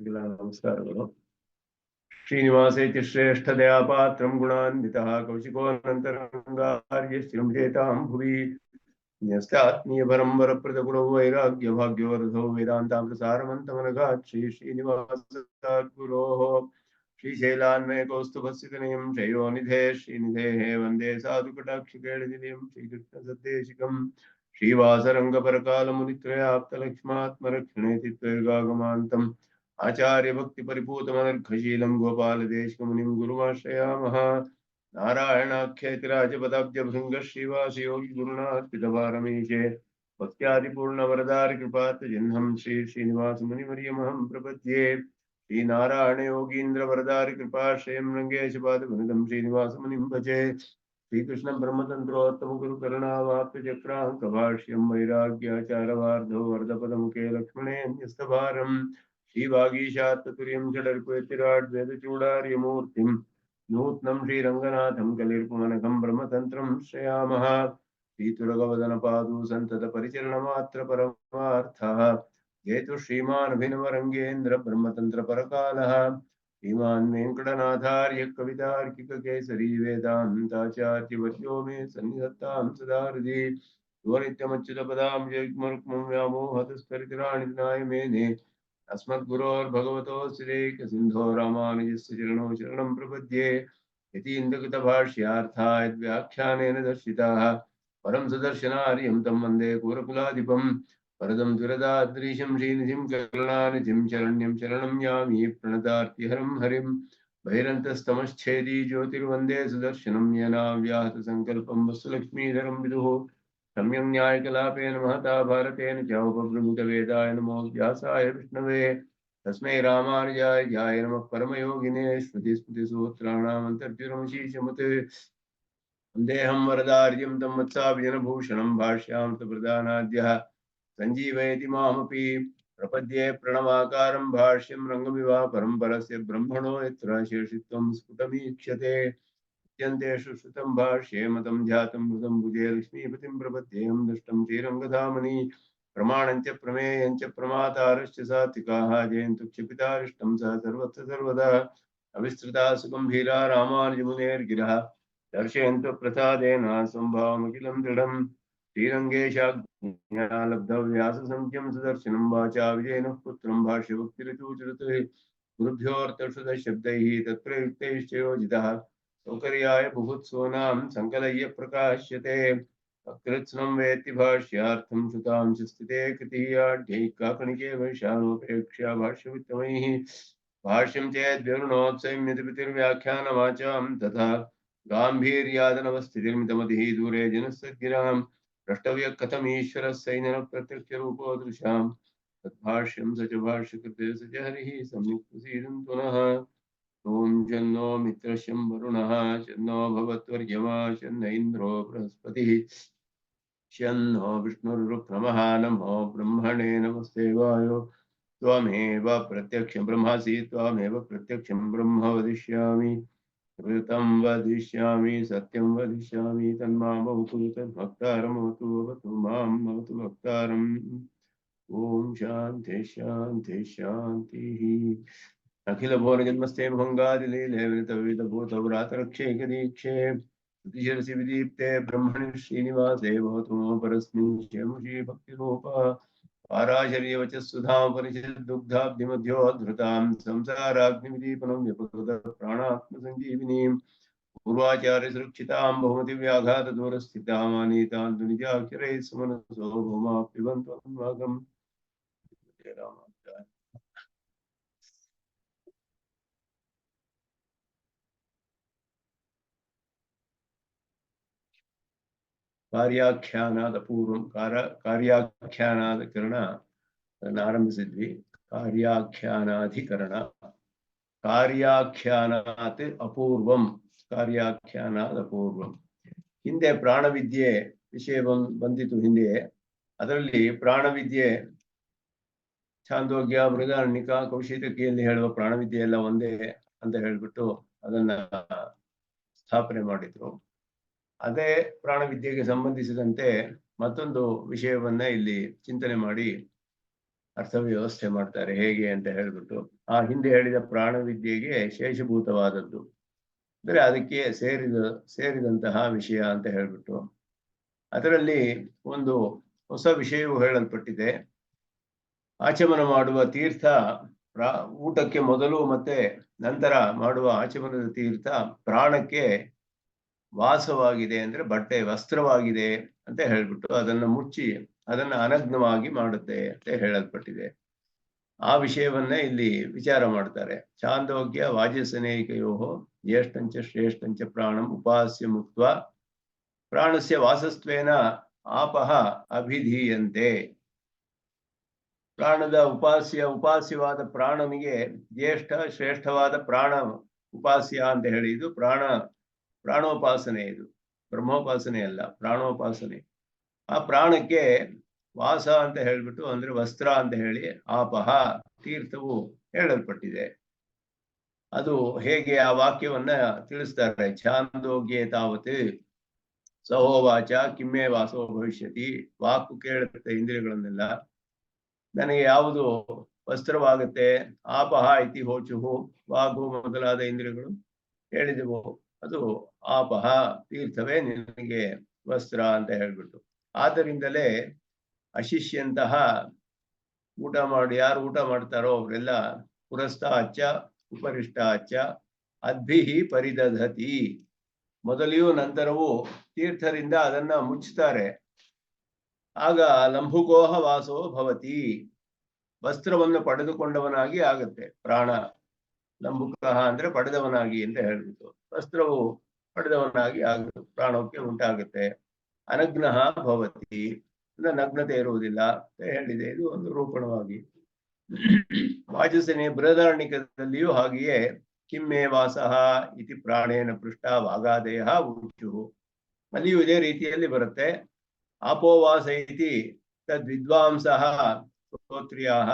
ನಮಸ್ಕಾರಗಳು. ಶ್ರೀನಿವಾಸೇತಿ ಶ್ರೇಷ್ಠ ದಯಾಪಾತ್ರಂ ಗುಣಾನ್ವಿತಃ ಕೌಶಿಕೋನಂತರಂಗಾರ್ಯ ಶ್ರೀಂಜೇತಾಂ ಭುವಿ ನ್ಯಸ್ತಾತ್ಮೀಯಪರಂ ವರಪ್ರದಗುಣೋ ವೈರಾಗ್ಯ ಭಾಗ್ಯವರ್ಧೋ ವೇದಾಂತಾಮೃತಸಾರಮಂತಮನಘಾತ್ ಶ್ರೀನಿವಾಸಗುರೋಃ ಶ್ರೀಶೈಲಾನ್ವಯಕೌಸ್ತುಭಸ್ಸಿತನಯಂ ಶ್ರೇಯೋನಿಧೇ ಶ್ರೀನಿಧೇಃ ವಂದೇ ಸಾಧುಕಟಾಕ್ಷಿಕೇಳನಿಲಯಂ ಶ್ರೀಕೃಷ್ಣಸದ್ದೇಶಿಕಂ ಶ್ರೀವಾಸರಂಗಪರಕಾಲमुनित्रयाप्तलक्ष्मात्मरक्षणेति त्वैर्गागमान्तम् आचार्य भक्ति परिपूतमनर्घशीलं गोपालदेशिकमुनिं गुरुमाश्रयामः। नारायणाख्येतिराजपदाब्जभृङ्ग श्रीवास योगी गुरुणार्पितभारमीशे भक्त्यादिपूर्णवरदारि कृपात्तजिह्नं श्री श्रीनिवासमुनिवर्यमहं प्रपद्ये। श्रीनारायण योगीन्द्र वरदारि कृपाश्रयं रङ्गेशपादवनितं श्रीनिवासमुनिं भजे। श्रीकृष्ण ब्रह्मतंत्रोत्तम गुरु करुणावाप्य चक्रांकभाष्यं वैराग्याचारवार्धो वर्धपदमुखे लक्ष्मणेऽन्यस्तभारम् श्रीवागीशात्ततुर्यं षडर्पयतिराड्वेदचूडार्यमूर्तिं नूत्नं श्रीरङ्गनाथं कलिर्पुमनघं ब्रह्मतन्त्रं श्रयामः। श्रीतुरगवदनपादु सन्ततपरिचरणमात्र परमार्थः जेतु श्रीमान् अभिनवरङ्गेन्द्र ब्रह्मतन्त्रपरकालः श्रीमान् वेङ्कटनाथार्य कवितार्किककेसरी वेदान्ताचार्यवर्यो मे सन्निधत्तां सदा हृदि यो नित्यमच्युतपदाम्बुजयुग्मरुक्मं व्यामोहतस्फटितराणिनाय मेने अस्मद्गुरोर्भगवतोऽस्तिदेकसिन्धो रामानुजस्य चरणौ शरणं प्रपद्ये। यतीन्द्रकृतभाष्यार्थाय व्याख्यानेन दर्शिताः परं सुदर्शनार्यं तं वन्दे कूरकुलाधिपं वरदं दुरदाद्रीशं श्रीनिधिं करुणानिधिं शरण्यं शरणं यामि प्रणतार्तिहरं हरिं बहिरन्तस्तमश्छेदी ज्योतिर्वन्दे सुदर्शनं येना व्याहतसङ्कल्पं वस्तुलक्ष्मीधरं विदुः सम्यं न्यायकलापेन महता भारतेन च उपबृंहितवेदाय नमो व्यासाय विष्णवे तस्मै रामानुजाय ध्याय नमः परमयोगिने श्रुतिस्मृतिसूत्राणामन्तर्ज्युरमशीषमुत् वन्देऽहं वरदार्यं तं वत्साभिजनभूषणं भाष्यामृतप्रदानाद्यः सञ्जीवयति मामपि प्रपद्ये प्रणवाकारं भाष्यं रङ्गमिवा परम्परस्य ब्रह्मणो यत्र शेषित्वं स्फुटमीक्ष्यते अत्यन्तेषु श्रुतं भाष्ये मतं ध्यातं मृतं भुजे लक्ष्मीपतिं प्रपद्येऽहं दृष्टं श्रीरङ्गधामनि प्रमाणञ्च प्रमेयञ्च प्रमातारश्च सात्विकाः जयन्तु क्षिपितारिष्टं सह सर्वत्र सर्वदा अविस्तृता सुगम्भीरा रामानुजमुनेर्गिरः दर्शयन्तु प्रसादेन संभावमखिलं दृढं श्रीरङ्गेशाज्ञालब्धव्याससंख्यं सुदर्शनं वाचा विजयिनः पुत्रं भाष्यभक्तिरिचूचरत् गुरुभ्योऽर्थशब्दैः तत्प्रयुक्तैश्च योजितः सौकर्याय बुभुत्सूनां सङ्कलय्य प्रकाश्यते कृत्स्नं वेत्ति भाष्यार्थं श्रुतांश स्थिते कृतीयाढ्यैकाकणिके वैशानोपेक्ष्या भाष्यवित्तमैः भाष्यं चेद्व्यरुणोत्संयतिर्व्याख्यानवाचां तथा गाम्भीर्यादनवस्थितिर्मितमतिः दूरे जनसद्गिरां द्रष्टव्यः कथमीश्वरः सैन्यः प्रत्यक्षरूपो दृशां तद्भाष्यं स च भाष्यकृते स च हरिः सम्यक् प्रसीदन्तु नः। ॐ शन्नो मित्रशं वरुणः शन्नो भवत्वर्यमा शन्न इन्द्रो बृहस्पतिः शन्नो विष्णुरुक्रमः नमो ब्रह्मणे नमस्ते वायो त्वमेव प्रत्यक्षं ब्रह्मासि त्वमेव प्रत्यक्षं ब्रह्म वदिष्यामि ऋतं वदिष्यामि सत्यं वदिष्यामि तन्मामवतु तद्भक्तारमवतु अवतु मां भवतु भक्तारम्। ॐ शान्ति शान्ति शान्तिः। अखिल भुवन जन्मस्ते भंगादिलीले वितभूतव्रातरक्षेकदीक्षे श्रुतिशिरसि विदीप्ते ब्रह्मणि श्रीनिवासे भवतु मम परस्मिन् शेमुषी भक्तिरूपा पाराशर्यवचः सुधामपरिषद्दुग्धाब्धिमध्योद्धृतां संसाराग्निविदीपनं व्यपकृत प्राणात्मसञ्जीविनीं पूर्वाचार्यसुरक्षितां बहुमतिव्याघातदूरस्थितामानीतां निजाक्षरैः सुमनसो भौमाप्यवन्त्वन्वागम्। जय राम। ಕಾರ್ಯಾಖ್ಯಾನಾದ ಪೂರ್ವಂ ಕಾರ್ಯಾಖ್ಯಾನಾಧಿಕರಣ ಆರಂಭಿಸಿದ್ವಿ. ಕಾರ್ಯಾಖ್ಯಾನಾಧಿಕರಣ ಕಾರ್ಯಾಖ್ಯಾನಾತ್ ಅಪೂರ್ವಂ ಕಾರ್ಯಾಖ್ಯಾನಾದ ಅಪೂರ್ವಂ. ಹಿಂದೆ ಪ್ರಾಣವಿದ್ಯೆ ವಿಷಯ ಬಂದಿತು ಹಿಂದೆ. ಅದರಲ್ಲಿ ಪ್ರಾಣವಿದ್ಯೆ ಛಾಂದೋಗ್ಯ ಬೃಹದಾರಣ್ಯಕ ಕೌಶಿತಕಿಯಲ್ಲಿ ಹೇಳುವ ಪ್ರಾಣವಿದ್ಯೆ ಎಲ್ಲ ಒಂದೇ ಅಂತ ಹೇಳ್ಬಿಟ್ಟು ಅದನ್ನ ಸ್ಥಾಪನೆ ಮಾಡಿದ್ರು. ಅದೇ ಪ್ರಾಣವಿದ್ಯೆಗೆ ಸಂಬಂಧಿಸಿದಂತೆ ಮತ್ತೊಂದು ವಿಷಯವನ್ನ ಇಲ್ಲಿ ಚಿಂತನೆ ಮಾಡಿ ಅರ್ಥ ವ್ಯವಸ್ಥೆ ಮಾಡ್ತಾರೆ ಹೇಗೆ ಅಂತ ಹೇಳ್ಬಿಟ್ಟು. ಆ ಹಿಂದೆ ಹೇಳಿದ ಪ್ರಾಣವಿದ್ಯೆಗೆ ಶೇಷಭೂತವಾದದ್ದು, ಅಂದ್ರೆ ಅದಕ್ಕೆ ಸೇರಿದಂತಹ ವಿಷಯ ಅಂತ ಹೇಳ್ಬಿಟ್ಟು ಅದರಲ್ಲಿ ಒಂದು ಹೊಸ ವಿಷಯವು ಹೇಳಲ್ಪಟ್ಟಿದೆ. ಆಚಮನ ಮಾಡುವ ತೀರ್ಥ ಊಟಕ್ಕೆ ಮೊದಲು ಮತ್ತೆ ನಂತರ ಮಾಡುವ ಆಚಮನದ ತೀರ್ಥ ಪ್ರಾಣಕ್ಕೆ ವಾಸವಾಗಿದೆ, ಅಂದ್ರೆ ಬಟ್ಟೆ ವಸ್ತ್ರವಾಗಿದೆ ಅಂತ ಹೇಳ್ಬಿಟ್ಟು ಅದನ್ನ ಮುಚ್ಚಿ ಅದನ್ನ ಅನಗ್ನವಾಗಿ ಮಾಡುತ್ತೆ ಅಂತ ಹೇಳಲ್ಪಟ್ಟಿದೆ. ಆ ವಿಷಯವನ್ನೇ ಇಲ್ಲಿ ವಿಚಾರ ಮಾಡ್ತಾರೆ. ಛಾಂದೋಗ್ಯ ವಾಜಸನೇಕಯೋ ಜ್ಯೇಷ್ಠಂಚ ಶ್ರೇಷ್ಠಂಚ ಪ್ರಾಣಂ ಉಪಾಸ್ಯ ಮುಕ್ತ ಪ್ರಾಣಸ್ಯ ವಾಸಸ್ತ್ವೇನ ಆಪಹ ಅಭಿಧೀಯಂತೆ. ಪ್ರಾಣದ ಉಪಾಸ್ಯವಾದ ಪ್ರಾಣನಿಗೆ ಶ್ರೇಷ್ಠವಾದ ಪ್ರಾಣ ಉಪಾಸ್ಯ ಅಂತ ಹೇಳಿ, ಇದು ಪ್ರಾಣೋಪಾಸನೆ, ಇದು ಬ್ರಹ್ಮೋಪಾಸನೆ ಅಲ್ಲ, ಪ್ರಾಣೋಪಾಸನೆ. ಆ ಪ್ರಾಣಕ್ಕೆ ವಾಸ ಅಂತ ಹೇಳ್ಬಿಟ್ಟು, ಅಂದ್ರೆ ವಸ್ತ್ರ ಅಂತ ಹೇಳಿ ಆಪಹ ತೀರ್ಥವು ಹೇಳಲ್ಪಟ್ಟಿದೆ. ಅದು ಹೇಗೆ ಆ ವಾಕ್ಯವನ್ನ ತಿಳಿಸ್ತಾರೆ. ಛಾಂದೋಗ್ಯೆ ತಾವತ್ ಸಹೋವಾಚ ಕಿಮ್ಮೆ ವಾಸೋ ಭವಿಷ್ಯತಿ. ವಾಕು ಕೇಳುತ್ತೆ ಇಂದ್ರಿಯಗಳನ್ನೆಲ್ಲ, ನನಗೆ ಯಾವುದು ವಸ್ತ್ರವಾಗುತ್ತೆ. ಆಪಹ ಇತಿ ಹೋಚುಹು, ವಾಗು ಮೊದಲಾದ ಇಂದ್ರಿಯಗಳು ಹೇಳಿದೆವು, ಅದು ಆಪಹ ತೀರ್ಥವೇ ನಿನಗೆ ವಸ್ತ್ರ ಅಂತ ಹೇಳ್ಬಿಟ್ಟು. ಆದ್ದರಿಂದಲೇ ಅಶಿಷ್ಯಂತಹ ಯಾರು ಊಟ ಮಾಡ್ತಾರೋ ಅವರೆಲ್ಲ ಪುರಸ್ತಾಚ್ಚ ಉಪರಿಷ್ಟಾಚ್ಚ ಅದ್ಭಿಹಿ ಪರಿದಧತಿ, ಮೊದಲಿಯೂ ನಂತರವೂ ತೀರ್ಥರಿಂದ ಅದನ್ನ ಮುಚ್ಚುತ್ತಾರೆ. ಆಗ ಲಂಬುಕೋಹ ವಾಸೋ ಭವತಿ, ವಸ್ತ್ರವನ್ನು ಪಡೆದುಕೊಂಡವನಾಗಿ ಆಗುತ್ತೆ ಪ್ರಾಣ. ಲಂಬುಕಃ ಅಂದ್ರೆ ಪಡೆದವನಾಗಿ ಅಂತ ಹೇಳ್ಬಿಟ್ಟು, ವಸ್ತ್ರವು ಪಡೆದವನಾಗಿ ಪ್ರಾಣಕ್ಕೆ ಉಂಟಾಗುತ್ತೆ. ಅನಗ್ನಃ ಭವತಿ, ನಗ್ನತೆ ಇರುವುದಿಲ್ಲ ಅಂತ ಹೇಳಿದೆ. ಇದು ಒಂದು ರೂಪಣವಾಗಿ. ವಾಚಸನೆ ಬೃಹದಾರಣ್ಯಕದಲ್ಲಿಯೂ ಹಾಗೆಯೇ ಕಿಮ್ಮೆ ವಾಸಃ ಇತಿ ಪ್ರಾಣೇನ ಪೃಷ್ಟ ವಾಗಾದೇಹ ಉಚ್ಚು, ಅಲ್ಲಿಯೂ ಇದೇ ರೀತಿಯಲ್ಲಿ ಬರುತ್ತೆ. ಆಪೋವಾಸ ಇತಿ ತದ್ವಿದ್ವಾಂಸಃ ಶ್ರೋತ್ರಿಯಾಃ,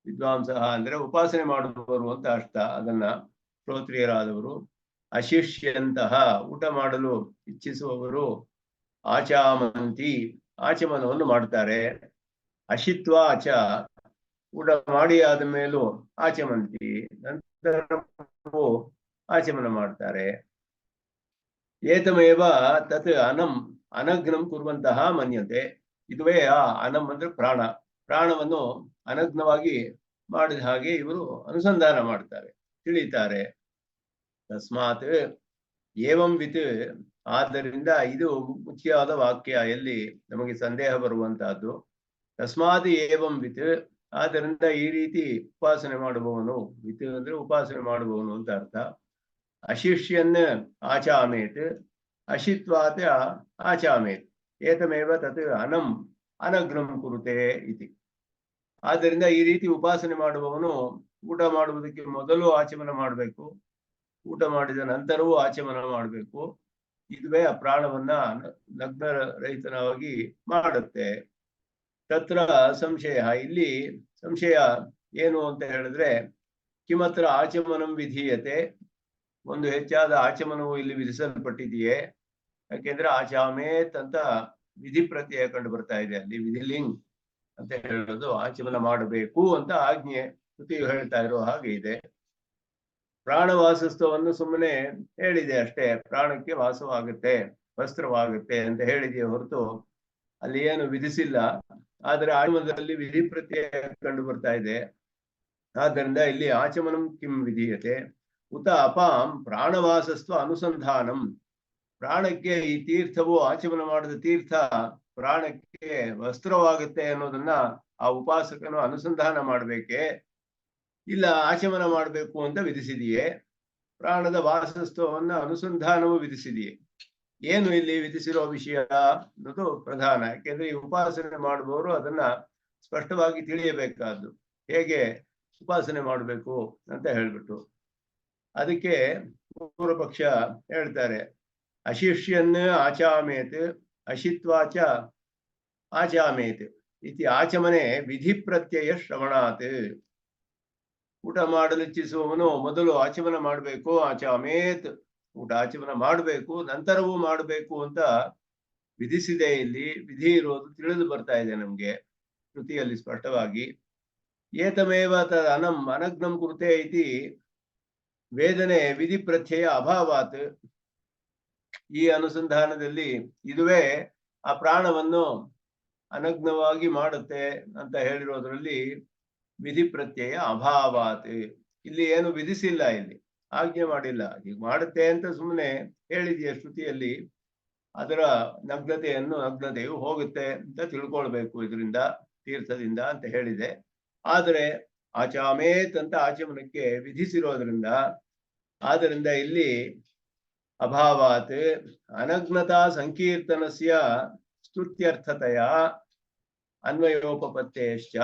ವಿದ್ವಾಂಸಃ ಅಂದ್ರೆ ಉಪಾಸನೆ ಮಾಡುವವರು ಅಂತ ಅರ್ಥ. ಅದನ್ನ ಶ್ರೋತ್ರಿಯರಾದವರು. ಅಶಿಷ್ಯಂತಹ ಊಟ ಮಾಡಲು ಇಚ್ಛಿಸುವವರು ಆಚಾಮಂತಿ, ಆಚಮನವನ್ನು ಮಾಡ್ತಾರೆ. ಅಶಿತ್ವಾಚ, ಊಟ ಮಾಡಿ ಆದ ಮೇಲೂ ಆಚಮಂತಿ, ನಂತರ ಆಚಮನ ಮಾಡ್ತಾರೆ. ಏತಮೇವ ತತ್ ಅನಗ್ನಂ ಕುರುವಂತಹ ಮನ್ಯತೆ, ಇದುವೇ ಆ ಅನಂ ಅಂದ್ರೆ ಪ್ರಾಣವನ್ನು ಅನಗ್ನವಾಗಿ ಮಾಡಿದ ಹಾಗೆ ಇವರು ಅನುಸಂಧಾನ ಮಾಡ್ತಾರೆ, ತಿಳಿತಾರೆ. ತಸ್ಮಾತ್ ಏವಂ ವಿತ್, ಆದ್ದರಿಂದ ಇದು ಮುಖ್ಯವಾದ ವಾಕ್ಯ, ಎಲ್ಲಿ ನಮಗೆ ಸಂದೇಹ ಬರುವಂತಹದ್ದು. ತಸ್ಮಾತ್ ಏವಂ ವಿತ್, ಆದ್ದರಿಂದ ಈ ರೀತಿ ಉಪಾಸನೆ ಮಾಡುವವನು, ವಿತ್ ಅಂದ್ರೆ ಉಪಾಸನೆ ಮಾಡುವವನು ಅಂತ ಅರ್ಥ. ಅಶಿಷ್ಯನ್ ಆಚಾಮೇತ್, ಅಶಿತ್ವಾತ್ ಆಚಾಮೇತ್, ಏತಮೇವ ತತ್ ಅನಗ್ನಂ ಕುರುತೆ ಇತಿ. ಆದ್ದರಿಂದ ಈ ರೀತಿ ಉಪಾಸನೆ ಮಾಡುವವನು ಊಟ ಮಾಡುವುದಕ್ಕೆ ಮೊದಲು ಆಚಮನ ಮಾಡಬೇಕು, ಊಟ ಮಾಡಿದ ನಂತರವೂ ಆಚಮನ ಮಾಡಬೇಕು. ಇದುವೇ ಆ ಪ್ರಾಣವನ್ನ ನಗ್ನ ರಹಿತನಾಗಿ ಮಾಡುತ್ತೆ. ತತ್ರ ಸಂಶಯ, ಇಲ್ಲಿ ಸಂಶಯ ಏನು ಅಂತ ಹೇಳಿದ್ರೆ, ಕಿಮತ್ರ ಆಚಮನಂ ವಿಧೀಯತೆ, ಒಂದು ಹೆಚ್ಚಾದ ಆಚಮನವು ಇಲ್ಲಿ ವಿಧಿಸಲ್ಪಟ್ಟಿದೆಯೇ. ಯಾಕೆಂದ್ರೆ ಆಚಾಮೇತ್ ಅಂತ ವಿಧಿ ಪ್ರತ್ಯಯ ಕಂಡು ಬರ್ತಾ ಇದೆ, ಅಲ್ಲಿ ವಿಧಿಲಿಂಗ್ ಅಂತ ಹೇಳೋದು ಆಚಮನ ಮಾಡಬೇಕು ಅಂತ ಆಜ್ಞೆ ಕೃತಿಯು ಹೇಳ್ತಾ ಇರೋ ಹಾಗೆ ಇದೆ. ಪ್ರಾಣವಾಸಸ್ಥವನ್ನು ಸುಮ್ಮನೆ ಹೇಳಿದೆ ಅಷ್ಟೇ, ಪ್ರಾಣಕ್ಕೆ ವಾಸವಾಗುತ್ತೆ, ವಸ್ತ್ರವಾಗುತ್ತೆ ಅಂತ ಹೇಳಿದೆಯೇ ಹೊರತು ಅಲ್ಲಿ ಏನು ವಿಧಿಸಿಲ್ಲ. ಆದರೆ ಆಚಮನದಲ್ಲಿ ವಿಧಿ ಪ್ರತ್ಯಯ ಕಂಡು ಬರ್ತಾ ಇದೆ. ಆದ್ದರಿಂದ ಇಲ್ಲಿ ಆಚಮನಂ ಕಿಂ ವಿಧೀಯತೆ ಉತ ಅಪಾಂ ಪ್ರಾಣವಾಸಸ್ತ್ವ ಅನುಸಂಧಾನಂ, ಪ್ರಾಣಕ್ಕೆ ಈ ತೀರ್ಥವು, ಆಚಮನ ಮಾಡಿದ ತೀರ್ಥ ಪ್ರಾಣಕ್ಕೆ ವಸ್ತ್ರವಾಗುತ್ತೆ ಅನ್ನೋದನ್ನ ಆ ಉಪಾಸಕನು ಅನುಸಂಧಾನ ಮಾಡ್ಬೇಕೆ, ಇಲ್ಲ ಆಚಮನ ಮಾಡಬೇಕು ಅಂತ ವಿಧಿಸಿದೆಯೇ. ಪ್ರಾಣದ ವಾಸಸ್ಥವನ್ನ ಅನುಸಂಧಾನವು ವಿಧಿಸಿದೆಯೇ. ಏನು ಇಲ್ಲಿ ವಿಧಿಸಿರೋ ವಿಷಯ ಅನ್ನೋದು ಪ್ರಧಾನ. ಯಾಕೆಂದ್ರೆ ಈ ಉಪಾಸನೆ ಮಾಡುವವರು ಅದನ್ನ ಸ್ಪಷ್ಟವಾಗಿ ತಿಳಿಯಬೇಕಾದ್ದು, ಹೇಗೆ ಉಪಾಸನೆ ಮಾಡಬೇಕು ಅಂತ ಹೇಳ್ಬಿಟ್ಟು. ಅದಕ್ಕೆ ಪೂರ್ವ ಪಕ್ಷ ಹೇಳ್ತಾರೆ, ಅಶಿಷ್ಯನ್ ಆಚಾಮೇತ್ ಅಶಿತ್ವಾಚ ಆಚಾಮೇತ್ ಇತಿ ಆಚಮನೆ ವಿಧಿ ಪ್ರತ್ಯಯ ಶ್ರವಣಾತ್. ಊಟ ಮಾಡಲು ಇಚ್ಛಿಸುವವನು ಮೊದಲು ಆಚಮನ ಮಾಡಬೇಕು, ಆಚಾಮೇತ್ ಆಚಮನ ಮಾಡಬೇಕು, ನಂತರವೂ ಮಾಡಬೇಕು ಅಂತ ವಿಧಿಸಿದೆ. ಇಲ್ಲಿ ವಿಧಿ ಇರೋದು ತಿಳಿದು ಬರ್ತಾ ಇದೆ ನಮ್ಗೆ. ಶ್ರುತಿಯಲ್ಲಿ ಸ್ಪಷ್ಟವಾಗಿ. ಏತಮೇವ ತದ್ ಅನಗ್ನಂ ಕುರುತೆ ಇತಿ ವೇದನೆ ವಿಧಿ ಪ್ರತ್ಯಯ ಅಭಾವಾತ್. ಈ ಅನುಸಂಧಾನದಲ್ಲಿ ಇದುವೇ ಆ ಪ್ರಾಣವನ್ನು ಅನಗ್ನವಾಗಿ ಮಾಡುತ್ತೆ ಅಂತ ಹೇಳಿರೋದ್ರಲ್ಲಿ ವಿಧಿ ಪ್ರತ್ಯಯ ಅಭಾವಾತ್. ಇಲ್ಲಿ ಏನು ವಿಧಿಸಿಲ್ಲ, ಇಲ್ಲಿ ಆಜ್ಞೆ ಮಾಡಿಲ್ಲ, ಹೀಗೆ ಮಾಡುತ್ತೆ ಅಂತ ಸುಮ್ಮನೆ ಹೇಳಿದೆಯ ಶ್ರುತಿಯಲ್ಲಿ. ಅದರ ನಗ್ನತೆಯು ಹೋಗುತ್ತೆ ಅಂತ ತಿಳ್ಕೊಳ್ಬೇಕು ಇದರಿಂದ, ತೀರ್ಥದಿಂದ ಅಂತ ಹೇಳಿದೆ. ಆದರೆ ಆಚಾಮೇತ್ ಅಂತ ಆಚಮನಕ್ಕೆ ವಿಧಿಸಿರೋದ್ರಿಂದ, ಆದ್ದರಿಂದ ಇಲ್ಲಿ ಅಭಾವಾತ್ ಅನಗ್ನತಾ ಸಂಕೀರ್ತನಸ್ಯ ಸ್ತುತ್ಯರ್ಥತೆಯ ಅನ್ವಯೋಪಪತ್ತೇಶ್ಚ.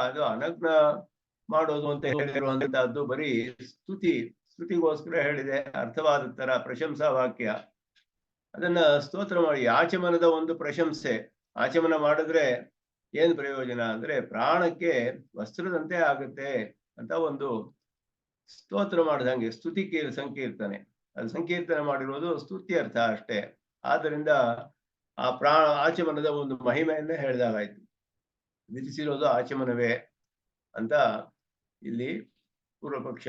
ಅದು ಅನಗ್ನ ಮಾಡೋದು ಅಂತ ಹೇಳಿರುವಂತಹದ್ದು ಬರೀ ಸ್ತುತಿಗೋಸ್ಕರ ಹೇಳಿದೆ, ಅರ್ಥವಾದ ತರ ಪ್ರಶಂಸಾ ವಾಕ್ಯ. ಅದನ್ನ ಸ್ತೋತ್ರ ಮಾಡಿ ಆಚಮನದ ಒಂದು ಪ್ರಶಂಸೆ. ಆಚಮನ ಮಾಡಿದ್ರೆ ಏನ್ ಪ್ರಯೋಜನ ಅಂದ್ರೆ ಪ್ರಾಣಕ್ಕೆ ವಸ್ತ್ರದಂತೆ ಆಗುತ್ತೆ ಅಂತ ಒಂದು ಸ್ತೋತ್ರ ಮಾಡಿದಂಗೆ, ಸಂಕೀರ್ತನೆ. ಅದು ಸಂಕೀರ್ತನೆ ಮಾಡಿರೋದು ಸ್ತುತ್ಯರ್ಥ ಅಷ್ಟೇ. ಆದ್ದರಿಂದ ಆ ಆಚಮನದ ಒಂದು ಮಹಿಮೆಯನ್ನೇ ಹೇಳಿದಾಗಾಯ್ತು. ವಿಧಿಸಿರೋದು ಆಚಮನವೇ ಅಂತ ಇಲ್ಲಿ ಪೂರ್ವಪಕ್ಷ.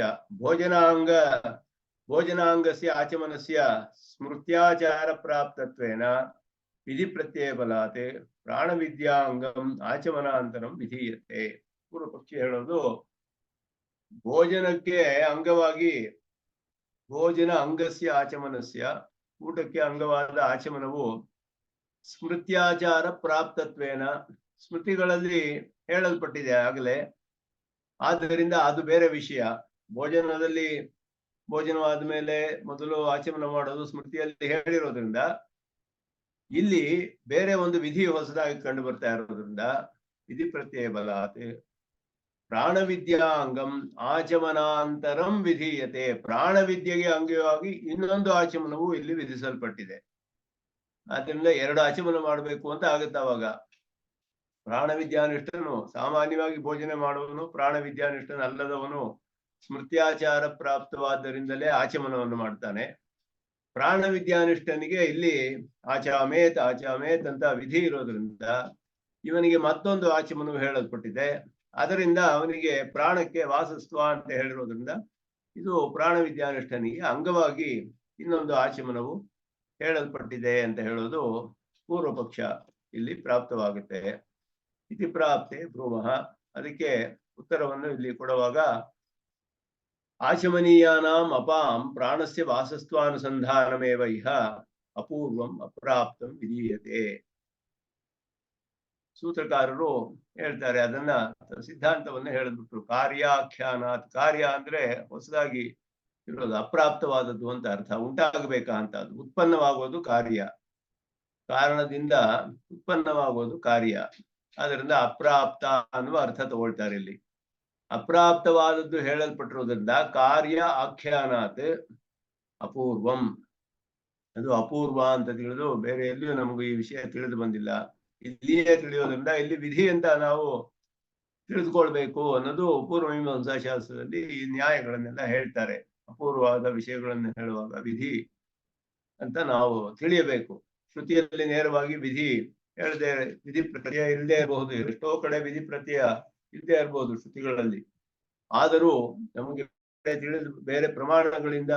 ಭೋಜನಾಂಗಸ್ಯ ಆಚಮನಸ್ಯ ಸ್ಮೃತ್ಯಾಚಾರ ಪ್ರಾಪ್ತತ್ವೇನ ವಿಧಿ ಪ್ರತ್ಯಯ ಬಲಾತ್ ಪ್ರಾಣವಿದ್ಯಾಂಗಂ ಆಚಮನಾಂತರಂ ವಿಧೀಯತೆ. ಪೂರ್ವಪಕ್ಷಿ ಹೇಳೋದು ಭೋಜನಕ್ಕೆ ಅಂಗವಾಗಿ, ಭೋಜನ ಅಂಗಸ್ಯ ಆಚಮನಸ್ಯ, ಊಟಕ್ಕೆ ಅಂಗವಾದ ಆಚಮನವು ಸ್ಮೃತ್ಯಾಚಾರ ಪ್ರಾಪ್ತತ್ವೇನ, ಸ್ಮೃತಿಗಳಲ್ಲಿ ಹೇಳಲ್ಪಟ್ಟಿದೆ ಆಗಲೇ. ಆದ್ದರಿಂದ ಅದು ಬೇರೆ ವಿಷಯ. ಭೋಜನವಾದ ಮೇಲೆ ಮೊದಲು ಆಚಮನ ಮಾಡೋದು ಸ್ಮೃತಿಯಲ್ಲಿ ಹೇಳಿರೋದ್ರಿಂದ ಇಲ್ಲಿ ಬೇರೆ ಒಂದು ವಿಧಿ ಹೊಸದಾಗಿ ಕಂಡು ಬರ್ತಾ ಇರೋದ್ರಿಂದ ವಿಧಿ ಪ್ರತ್ಯಯ ಬಲಾತ್ ಪ್ರಾಣವಿದ್ಯಾಂಗಂ ಆಚಮನಾಂತರಂ ವಿಧೀಯತೆ. ಪ್ರಾಣವಿದ್ಯೆಗೆ ಅಂಗವಾಗಿ ಇನ್ನೊಂದು ಆಚಮನವು ಇಲ್ಲಿ ವಿಧಿಸಲ್ಪಟ್ಟಿದೆ. ಆದ್ದರಿಂದ 2 ಆಚಮನ ಮಾಡಬೇಕು ಅಂತ ಆಗುತ್ತೆ ಅವಾಗ. ಪ್ರಾಣವಿದ್ಯಾನಿಷ್ಠನು, ಸಾಮಾನ್ಯವಾಗಿ ಭೋಜನ ಮಾಡುವವನು ಪ್ರಾಣವಿದ್ಯಾನಿಷ್ಠನಲ್ಲದವನು ಸ್ಮೃತ್ಯಾಚಾರ ಪ್ರಾಪ್ತವಾದ್ದರಿಂದಲೇ ಆಚಮನವನ್ನು ಮಾಡ್ತಾನೆ. ಪ್ರಾಣವಿದ್ಯಾನಿಷ್ಠನಿಗೆ ಇಲ್ಲಿ ಆಚಾಮೇತ್ ಅಂತ ವಿಧಿ ಇರೋದ್ರಿಂದ ಇವನಿಗೆ ಮತ್ತೊಂದು ಆಚಮನವು ಹೇಳಲ್ಪಟ್ಟಿದೆ. ಅದರಿಂದ ಅವನಿಗೆ ಪ್ರಾಣಕ್ಕೆ ವಾಸಸ್ತ್ವ ಅಂತ ಹೇಳಿರೋದ್ರಿಂದ ಇದು ಪ್ರಾಣವಿದ್ಯಾನಿಷ್ಠನಿಗೆ ಅಂಗವಾಗಿ ಇನ್ನೊಂದು ಆಚಮನವು ಹೇಳಲ್ಪಟ್ಟಿದೆ ಅಂತ ಹೇಳೋದು ಪೂರ್ವಪಕ್ಷ ಇಲ್ಲಿ ಪ್ರಾಪ್ತವಾಗುತ್ತೆ. ಇತಿ ಪ್ರಾಪ್ತೆ ಬ್ರೂಮಃ. ಅದಕ್ಕೆ ಉತ್ತರವನ್ನು ಇಲ್ಲಿ ಕೊಡುವಾಗ ಆಚಮನೀಯಾನಾಂ ಅಪಾಂ ಪ್ರಾಣಸ್ಯ ವಾಸಸ್ತ್ವಾನುಸಂಧಾನಮೇವ ಇಹ ಅಪೂರ್ವಂ ಅಪ್ರಾಪ್ತಂ ವಿಧೀಯತೆ. ಸೂತ್ರಕಾರರು ಹೇಳ್ತಾರೆ, ಅದನ್ನ ಸಿದ್ಧಾಂತವನ್ನು ಹೇಳಿದ್ಬಿಟ್ರು. ಕಾರ್ಯಾಖ್ಯಾನಾತ್. ಕಾರ್ಯ ಅಂದ್ರೆ ಹೊಸದಾಗಿ ಇರೋದು, ಅಪ್ರಾಪ್ತವಾದದ್ದು ಅಂತ ಅರ್ಥ. ಉಂಟಾಗಬೇಕಾ ಅಂತ, ಅದು ಉತ್ಪನ್ನವಾಗೋದು ಕಾರ್ಯ, ಕಾರಣದಿಂದ ಉತ್ಪನ್ನವಾಗೋದು ಕಾರ್ಯ. ಅದರಿಂದ ಅಪ್ರಾಪ್ತ ಅನ್ನುವ ಅರ್ಥ ತಗೊಳ್ತಾರೆ ಇಲ್ಲಿ. ಅಪ್ರಾಪ್ತವಾದದ್ದು ಹೇಳಲ್ಪಟ್ಟಿರೋದ್ರಿಂದ ಕಾರ್ಯ ಆಖ್ಯಾನಾತ್ ಅಪೂರ್ವಂ, ಅದು ಅಪೂರ್ವ ಅಂತ ತಿಳಿದು ಬೇರೆ ಎಲ್ಲಿಯೂ ನಮಗೂ ಈ ವಿಷಯ ತಿಳಿದು ಬಂದಿಲ್ಲ. ಇಲ್ಲಿಯೇ ತಿಳಿಯೋದ್ರಿಂದ ಇಲ್ಲಿ ವಿಧಿ ಅಂತ ನಾವು ತಿಳಿದುಕೊಳ್ಬೇಕು ಅನ್ನೋದು ಪೂರ್ವಮೀಮಾಂಸಾ ಶಾಸ್ತ್ರದಲ್ಲಿ ಈ ನ್ಯಾಯಗಳನ್ನೆಲ್ಲ ಹೇಳ್ತಾರೆ. ಅಪೂರ್ವವಾದ ವಿಷಯಗಳನ್ನು ಹೇಳುವಾಗ ವಿಧಿ ಅಂತ ನಾವು ತಿಳಿಯಬೇಕು. ಶ್ರುತಿಯಲ್ಲಿ ನೇರವಾಗಿ ವಿಧಿ ಪ್ರತ್ಯಯ ಇಲ್ಲದೆ ಇರಬಹುದು, ಎಷ್ಟೋ ಕಡೆ ವಿಧಿ ಪ್ರತ್ಯಯ ಇಲ್ಲದೆ ಇರಬಹುದು ಶ್ರುತಿಗಳಲ್ಲಿ. ಆದರೂ ನಮಗೆ ಬೇರೆ ಪ್ರಮಾಣಗಳಿಂದ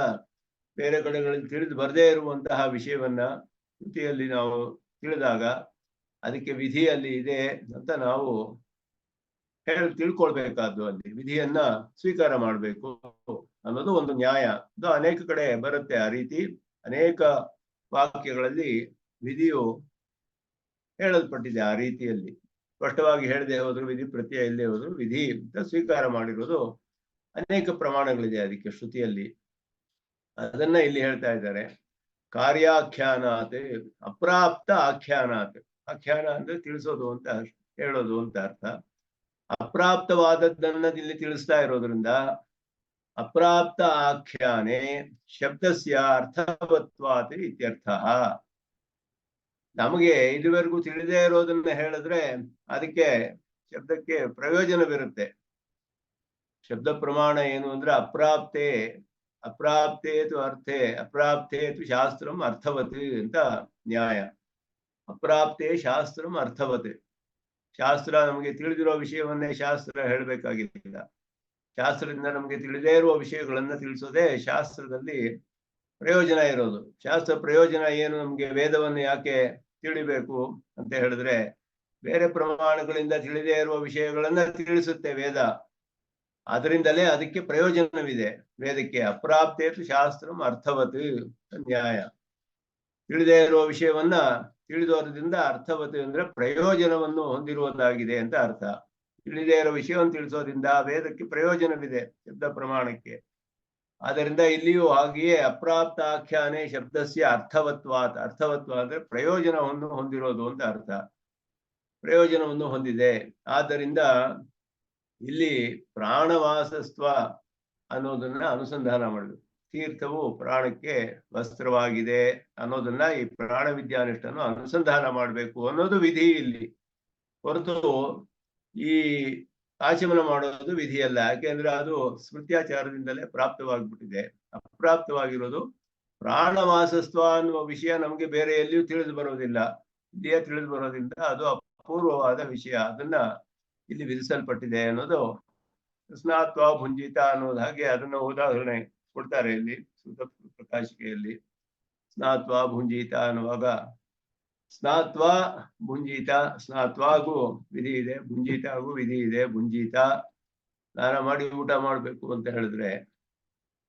ಬೇರೆ ಕಡೆಗಳಲ್ಲಿ ತಿಳಿದು ಬರದೇ ಇರುವಂತಹ ವಿಷಯವನ್ನ ಶ್ರುತಿಯಲ್ಲಿ ನಾವು ತಿಳಿದಾಗ ಅದಕ್ಕೆ ವಿಧಿಯಲ್ಲಿ ಇದೆ ಅಂತ ನಾವು ತಿಳ್ಕೊಳ್ಬೇಕಾದ್ದು. ಅಲ್ಲಿ ವಿಧಿಯನ್ನ ಸ್ವೀಕಾರ ಮಾಡಬೇಕು ಅನ್ನೋದು ಒಂದು ನ್ಯಾಯ. ಅದು ಅನೇಕ ಕಡೆ ಬರುತ್ತೆ ಆ ರೀತಿ. ಅನೇಕ ವಾಕ್ಯಗಳಲ್ಲಿ ವಿಧಿಯು ಹೇಳಲ್ಪಟ್ಟಿದೆ ಆ ರೀತಿಯಲ್ಲಿ. ಸ್ಪಷ್ಟವಾಗಿ ಹೇಳದೆ ಹೋದ್ರು ವಿಧಿ ಪ್ರತ್ಯಯ ಇಲ್ಲದೆ ಹೋದ್ರು ವಿಧಿ ಅಂತ ಸ್ವೀಕಾರ ಮಾಡಿರೋದು ಅನೇಕ ಪ್ರಮಾಣಗಳಿದೆ ಅದಕ್ಕೆ ಶ್ರುತಿಯಲ್ಲಿ. ಅದನ್ನ ಇಲ್ಲಿ ಹೇಳ್ತಾ ಇದ್ದಾರೆ. ಕಾರ್ಯಾಖ್ಯಾನಾತ್ ಅಪ್ರಾಪ್ತ ಆಖ್ಯಾನಾತ್. ಆಖ್ಯಾನ ಅಂದ್ರೆ ತಿಳಿಸೋದು ಅಂತ, ಹೇಳೋದು ಅಂತ ಅರ್ಥ. ಅಪ್ರಾಪ್ತವಾದದ್ದನ್ನ ಇಲ್ಲಿ ತಿಳಿಸ್ತಾ ಇರೋದ್ರಿಂದ ಅಪ್ರಾಪ್ತ ಆಖ್ಯಾನೆ ಶಬ್ದಸ್ಯ ಅರ್ಥವತ್ವಾತ್ ಇತ್ಯರ್ಥ. ನಮಗೆ ಇದುವರೆಗೂ ತಿಳಿದೇ ಇರೋದನ್ನ ಹೇಳಿದ್ರೆ ಅದಕ್ಕೆ ಶಬ್ದಕ್ಕೆ ಪ್ರಯೋಜನವಿರುತ್ತೆ. ಶಬ್ದ ಪ್ರಮಾಣ ಏನು ಅಂದ್ರೆ ಅಪ್ರಾಪ್ತೇತು ಅರ್ಥೇ ಅಪ್ರಾಪ್ತೇತು ಶಾಸ್ತ್ರಂ ಅರ್ಥವತ್ ಅಂತ ನ್ಯಾಯ. ಅಪ್ರಾಪ್ತೇ ಶಾಸ್ತ್ರಂ ಅರ್ಥವತ್. ಶಾಸ್ತ್ರ ನಮಗೆ ತಿಳಿದಿರೋ ವಿಷಯವನ್ನೇ ಶಾಸ್ತ್ರ ಹೇಳಬೇಕಾಗಿಲ್ಲ. ಶಾಸ್ತ್ರದಿಂದ ನಮಗೆ ತಿಳಿದೇ ಇರುವ ವಿಷಯಗಳನ್ನ ತಿಳಿಸೋದೇ ಶಾಸ್ತ್ರದಲ್ಲಿ ಪ್ರಯೋಜನ ಇರೋದು. ಶಾಸ್ತ್ರ ಪ್ರಯೋಜನ ಏನು? ನಮ್ಗೆ ವೇದವನ್ನು ಯಾಕೆ ತಿಳಿಬೇಕು ಅಂತ ಹೇಳಿದ್ರೆ, ಬೇರೆ ಪ್ರಮಾಣಗಳಿಂದ ತಿಳಿದೇ ಇರುವ ವಿಷಯಗಳನ್ನ ತಿಳಿಸುತ್ತೆ ವೇದ. ಅದರಿಂದಲೇ ಅದಕ್ಕೆ ಪ್ರಯೋಜನವಿದೆ. ವೇದಕ್ಕೆ ಅಪ್ರಾಪ್ತೇತು ಶಾಸ್ತ್ರಂ ಅರ್ಥವತ್ ನ್ಯಾಯ. ತಿಳಿದೇ ಇರುವ ವಿಷಯವನ್ನ ತಿಳಿದೋದ್ರಿಂದ ಅರ್ಥವತ್ ಅಂದ್ರೆ ಪ್ರಯೋಜನವನ್ನು ಹೊಂದಿರುವುದಾಗಿದೆ ಅಂತ ಅರ್ಥ. ತಿಳಿದೇ ಇರೋ ವಿಷಯವನ್ನು ತಿಳಿಸೋದ್ರಿಂದ ವೇದಕ್ಕೆ ಪ್ರಯೋಜನವಿದೆ ಶಬ್ದ ಪ್ರಮಾಣಕ್ಕೆ. ಆದ್ದರಿಂದ ಇಲ್ಲಿಯೂ ಹಾಗೆಯೇ ಅಪ್ರಾಪ್ತಾಖ್ಯಾನೆ ಶಬ್ದಸ್ಯ ಅರ್ಥವತ್ವಾತ್. ಅರ್ಥವತ್ವ ಅಂದ್ರೆ ಪ್ರಯೋಜನವನ್ನು ಹೊಂದಿರೋದು ಅಂತ ಅರ್ಥ. ಪ್ರಯೋಜನವನ್ನು ಹೊಂದಿದೆ. ಆದ್ದರಿಂದ ಇಲ್ಲಿ ಪ್ರಾಣವಾಸಸ್ತ್ವ ಅನ್ನೋದನ್ನ ಅನುಸಂಧಾನ ಮಾಡಬೇಕು. ತೀರ್ಥವು ಪ್ರಾಣಕ್ಕೆ ವಸ್ತ್ರವಾಗಿದೆ ಅನ್ನೋದನ್ನ ಈ ಪ್ರಾಣ ವಿದ್ಯಾನಿಷ್ಠನು ಅನುಸಂಧಾನ ಮಾಡಬೇಕು ಅನ್ನೋದು ವಿಧಿ ಇಲ್ಲಿ. ಹೊರತು ಈ ಆಚಮನ ಮಾಡೋದು ವಿಧಿಯಲ್ಲ. ಯಾಕೆಂದ್ರೆ ಅದು ಸ್ಮೃತ್ಯಾಚಾರದಿಂದಲೇ ಪ್ರಾಪ್ತವಾಗ್ಬಿಟ್ಟಿದೆ. ಅಪ್ರಾಪ್ತವಾಗಿರೋದು ಪ್ರಾಣವಾಸಸ್ತ್ವ ಅನ್ನುವ ವಿಷಯ ನಮಗೆ ಬೇರೆ ಎಲ್ಲಿಯೂ ತಿಳಿದು ಬರೋದಿಲ್ಲ. ಇಲ್ಲಿಯೇ ತಿಳಿದು ಬರೋದ್ರಿಂದ ಅದು ಅಪೂರ್ವವಾದ ವಿಷಯ. ಅದನ್ನ ಇಲ್ಲಿ ವಿಧಿಸಲ್ಪಟ್ಟಿದೆ ಅನ್ನೋದು ಸ್ನಾತ್ವ ಭುಂಜಿತ ಅನ್ನೋದು ಹಾಗೆ ಅದನ್ನ ಉದಾಹರಣೆ ಕೊಡ್ತಾರೆ ಇಲ್ಲಿ ಸೂತ ಪ್ರಕಾಶಿಕೆಯಲ್ಲಿ. ಸ್ನಾತ್ವ ಭುಂಜಿತ ಅನ್ನುವಾಗ ಸ್ನಾತ್ವ ಭುಂಜಿತ, ಸ್ನಾತ್ವಾಗೂ ವಿಧಿ ಇದೆ, ಭುಂಜಿತಾಗೂ ವಿಧಿ ಇದೆ. ಭುಂಜಿತ ಸ್ನಾನ ಮಾಡಿ ಊಟ ಮಾಡ್ಬೇಕು ಅಂತ ಹೇಳಿದ್ರೆ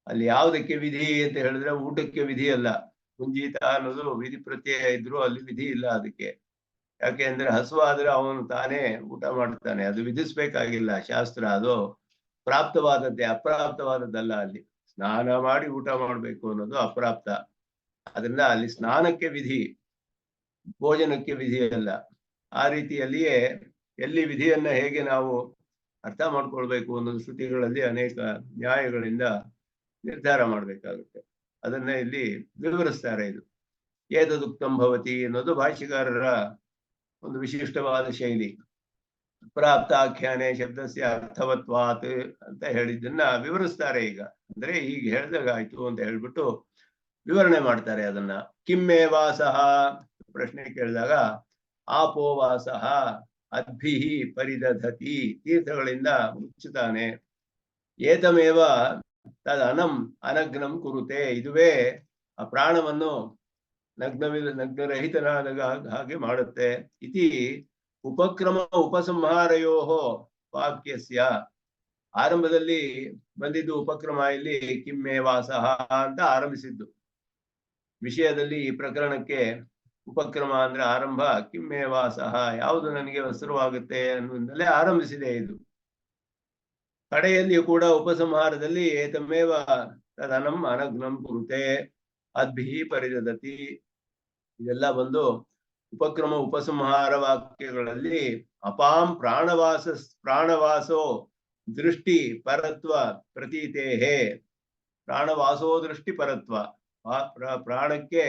ಅಲ್ಲಿ ಯಾವುದಕ್ಕೆ ವಿಧಿ ಅಂತ ಹೇಳಿದ್ರೆ ಊಟಕ್ಕೆ ವಿಧಿ ಅಲ್ಲ. ಭುಂಜಿತ ಅನ್ನೋದು ವಿಧಿ ಪ್ರತ್ಯಯ ಇದ್ರು ಅಲ್ಲಿ ವಿಧಿ ಇಲ್ಲ ಅದಕ್ಕೆ. ಯಾಕೆ ಅಂದ್ರೆ ಹಸುವಾದ್ರೆ ಅವನು ತಾನೇ ಊಟ ಮಾಡ್ತಾನೆ, ಅದು ವಿಧಿಸ್ಬೇಕಾಗಿಲ್ಲ ಶಾಸ್ತ್ರ. ಅದು ಪ್ರಾಪ್ತವಾದದ್ದೇ, ಅಪ್ರಾಪ್ತವಾದದ್ದಲ್ಲ. ಅಲ್ಲಿ ಸ್ನಾನ ಮಾಡಿ ಊಟ ಮಾಡ್ಬೇಕು ಅನ್ನೋದು ಅಪ್ರಾಪ್ತ. ಅದರಿಂದ ಅಲ್ಲಿ ಸ್ನಾನಕ್ಕೆ ವಿಧಿ, ಭೋಜನಕ್ಕೆ ವಿಧಿ ಅಲ್ಲ. ಆ ರೀತಿಯಲ್ಲಿಯೇ ಎಲ್ಲಿ ವಿಧಿಯನ್ನ ಹೇಗೆ ನಾವು ಅರ್ಥ ಮಾಡ್ಕೊಳ್ಬೇಕು ಅನ್ನೋದು ಶ್ರುತಿಗಳಲ್ಲಿ ಅನೇಕ ನ್ಯಾಯಗಳಿಂದ ನಿರ್ಧಾರ ಮಾಡ್ಬೇಕಾಗುತ್ತೆ. ಅದನ್ನ ಇಲ್ಲಿ ವಿವರಿಸ್ತಾರೆ. ಇದು ಏತದುಕ್ತಂ ಭವತಿ ಅನ್ನೋದು ಭಾಷ್ಯಕಾರರ ಒಂದು ವಿಶಿಷ್ಟವಾದ ಶೈಲಿ. ಪ್ರಾಪ್ತಾಖ್ಯಾನೆ ಶಬ್ದಸ್ಯ ಅರ್ಥವತ್ವಾತ್ ಅಂತ ಹೇಳಿದ್ದನ್ನ ವಿವರಿಸ್ತಾರೆ. ಈಗ ಅಂದ್ರೆ ಈಗ ಹೇಳ್ದಾಗಾಯ್ತು ಅಂತ ಹೇಳ್ಬಿಟ್ಟು ವಿವರಣೆ ಮಾಡ್ತಾರೆ ಅದನ್ನ. ಕಿಮ್ಮೇ ವಾಸಃ ಪ್ರಶ್ನೆ ಕೇಳಿದಾಗ ಆಪೋವಾಸಃ ಅದ್ಭಿಹಿ ಪರಿದಧತಿ, ತೀರ್ಥಗಳಿಂದ ಮುಚ್ಚುತ್ತಾನೆ. ಏತಮೇವ ತದ್ ಅನಗ್ನಂ ಕುರುತೆ, ಇದುವೇ ಆ ಪ್ರಾಣವನ್ನು ನಗ್ನರಹಿತನಾದ ಹಾಗೆ ಮಾಡುತ್ತೆ. ಇತಿ ಉಪಕ್ರಮ ಉಪಸಂಹಾರಯೋ ವಾಕ್ಯಸ್ಯ, ಆರಂಭದಲ್ಲಿ ಬಂದಿದ್ದು ಉಪಕ್ರಮ ಇಲ್ಲಿ ಕಿಮ್ಮೇ ವಾಸಃ ಅಂತ ಆರಂಭಿಸಿದ್ದು ವಿಷಯದಲ್ಲಿ. ಈ ಪ್ರಕರಣಕ್ಕೆ ಉಪಕ್ರಮ ಅಂದ್ರೆ ಆರಂಭ. ಕಿಮ್ಮೇ ವಾಸಃ, ಯಾವುದು ನನಗೆ ವಸ್ತ್ರವಾಗುತ್ತೆ ಅನ್ನುವುದಲ್ಲೇ ಆರಂಭಿಸಿದೆ ಇದು. ಕಡೆಯಲ್ಲಿ ಕೂಡ ಉಪಸಂಹಾರದಲ್ಲಿ ಏತಮೇವ ತದನಂ ಅನಗ್ನಂ ಕುರುತೆ ಅದ್ಭಿಹಿ ಪರಿದಧತಿ, ಇದೆಲ್ಲ ಬಂದು ಉಪಕ್ರಮ ಉಪಸಂಹಾರ ವಾಕ್ಯಗಳಲ್ಲಿ ಅಪಾಂ ಪ್ರಾಣವಾಸೋ ದೃಷ್ಟಿ ಪರತ್ವ ಪ್ರತೀತೇಹೇ. ಪ್ರಾಣವಾಸೋ ದೃಷ್ಟಿ ಪರತ್ವ, ಪ್ರಾಣಕ್ಕೆ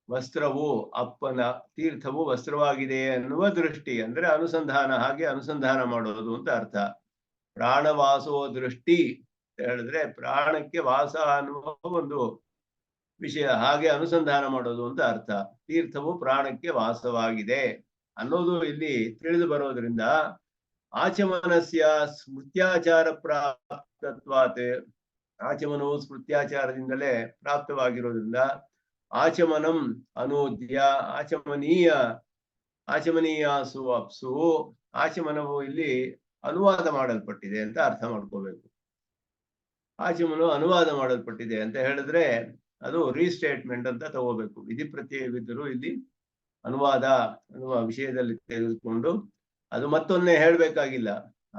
ವಸ್ತ್ರವು ಅಪ್ಪನ ತೀರ್ಥವು ವಸ್ತ್ರವಾಗಿದೆ ಅನ್ನುವ ದೃಷ್ಟಿ ಅಂದ್ರೆ ಅನುಸಂಧಾನ, ಹಾಗೆ ಅನುಸಂಧಾನ ಮಾಡೋದು ಅಂತ ಅರ್ಥ. ಪ್ರಾಣವಾಸೋ ದೃಷ್ಟಿ ಅಂತ ಹೇಳಿದ್ರೆ ಪ್ರಾಣಕ್ಕೆ ವಾಸ ಅನ್ನುವ ಒಂದು ವಿಷಯ, ಹಾಗೆ ಅನುಸಂಧಾನ ಮಾಡೋದು ಅಂತ ಅರ್ಥ. ತೀರ್ಥವು ಪ್ರಾಣಕ್ಕೆ ವಾಸವಾಗಿದೆ ಅನ್ನೋದು ಇಲ್ಲಿ ತಿಳಿದು ಬರೋದ್ರಿಂದ ಆಚಮನಸ್ಯ ಸ್ಮೃತ್ಯಾಚಾರ ಪ್ರಾಪ್ತತ್ವಾತ್, ಆಚಮನವು ಸ್ಮೃತ್ಯಾಚಾರದಿಂದಲೇ ಪ್ರಾಪ್ತವಾಗಿರೋದ್ರಿಂದ ಆಚಮನಂ ಅನೂದ್ಯ ಆಚಮನೀಯಾಸು ಅಪ್ಸು, ಆಚಮನವು ಇಲ್ಲಿ ಅನುವಾದ ಮಾಡಲ್ಪಟ್ಟಿದೆ ಅಂತ ಅರ್ಥ ಮಾಡ್ಕೋಬೇಕು. ಆಚಮನು ಅನುವಾದ ಮಾಡಲ್ಪಟ್ಟಿದೆ ಅಂತ ಹೇಳಿದ್ರೆ ಅದು ರೀಸ್ಟೇಟ್ಮೆಂಟ್ ಅಂತ ತಗೋಬೇಕು. ವಿಧಿ ಪ್ರತ್ಯಯವಿದ್ದರೂ ಇಲ್ಲಿ ಅನುವಾದ ಅನ್ನುವ ವಿಷಯದಲ್ಲಿ ತೆಗೆದುಕೊಂಡು ಅದು ಮತ್ತೊನ್ನೆ ಹೇಳ್ಬೇಕಾಗಿಲ್ಲ.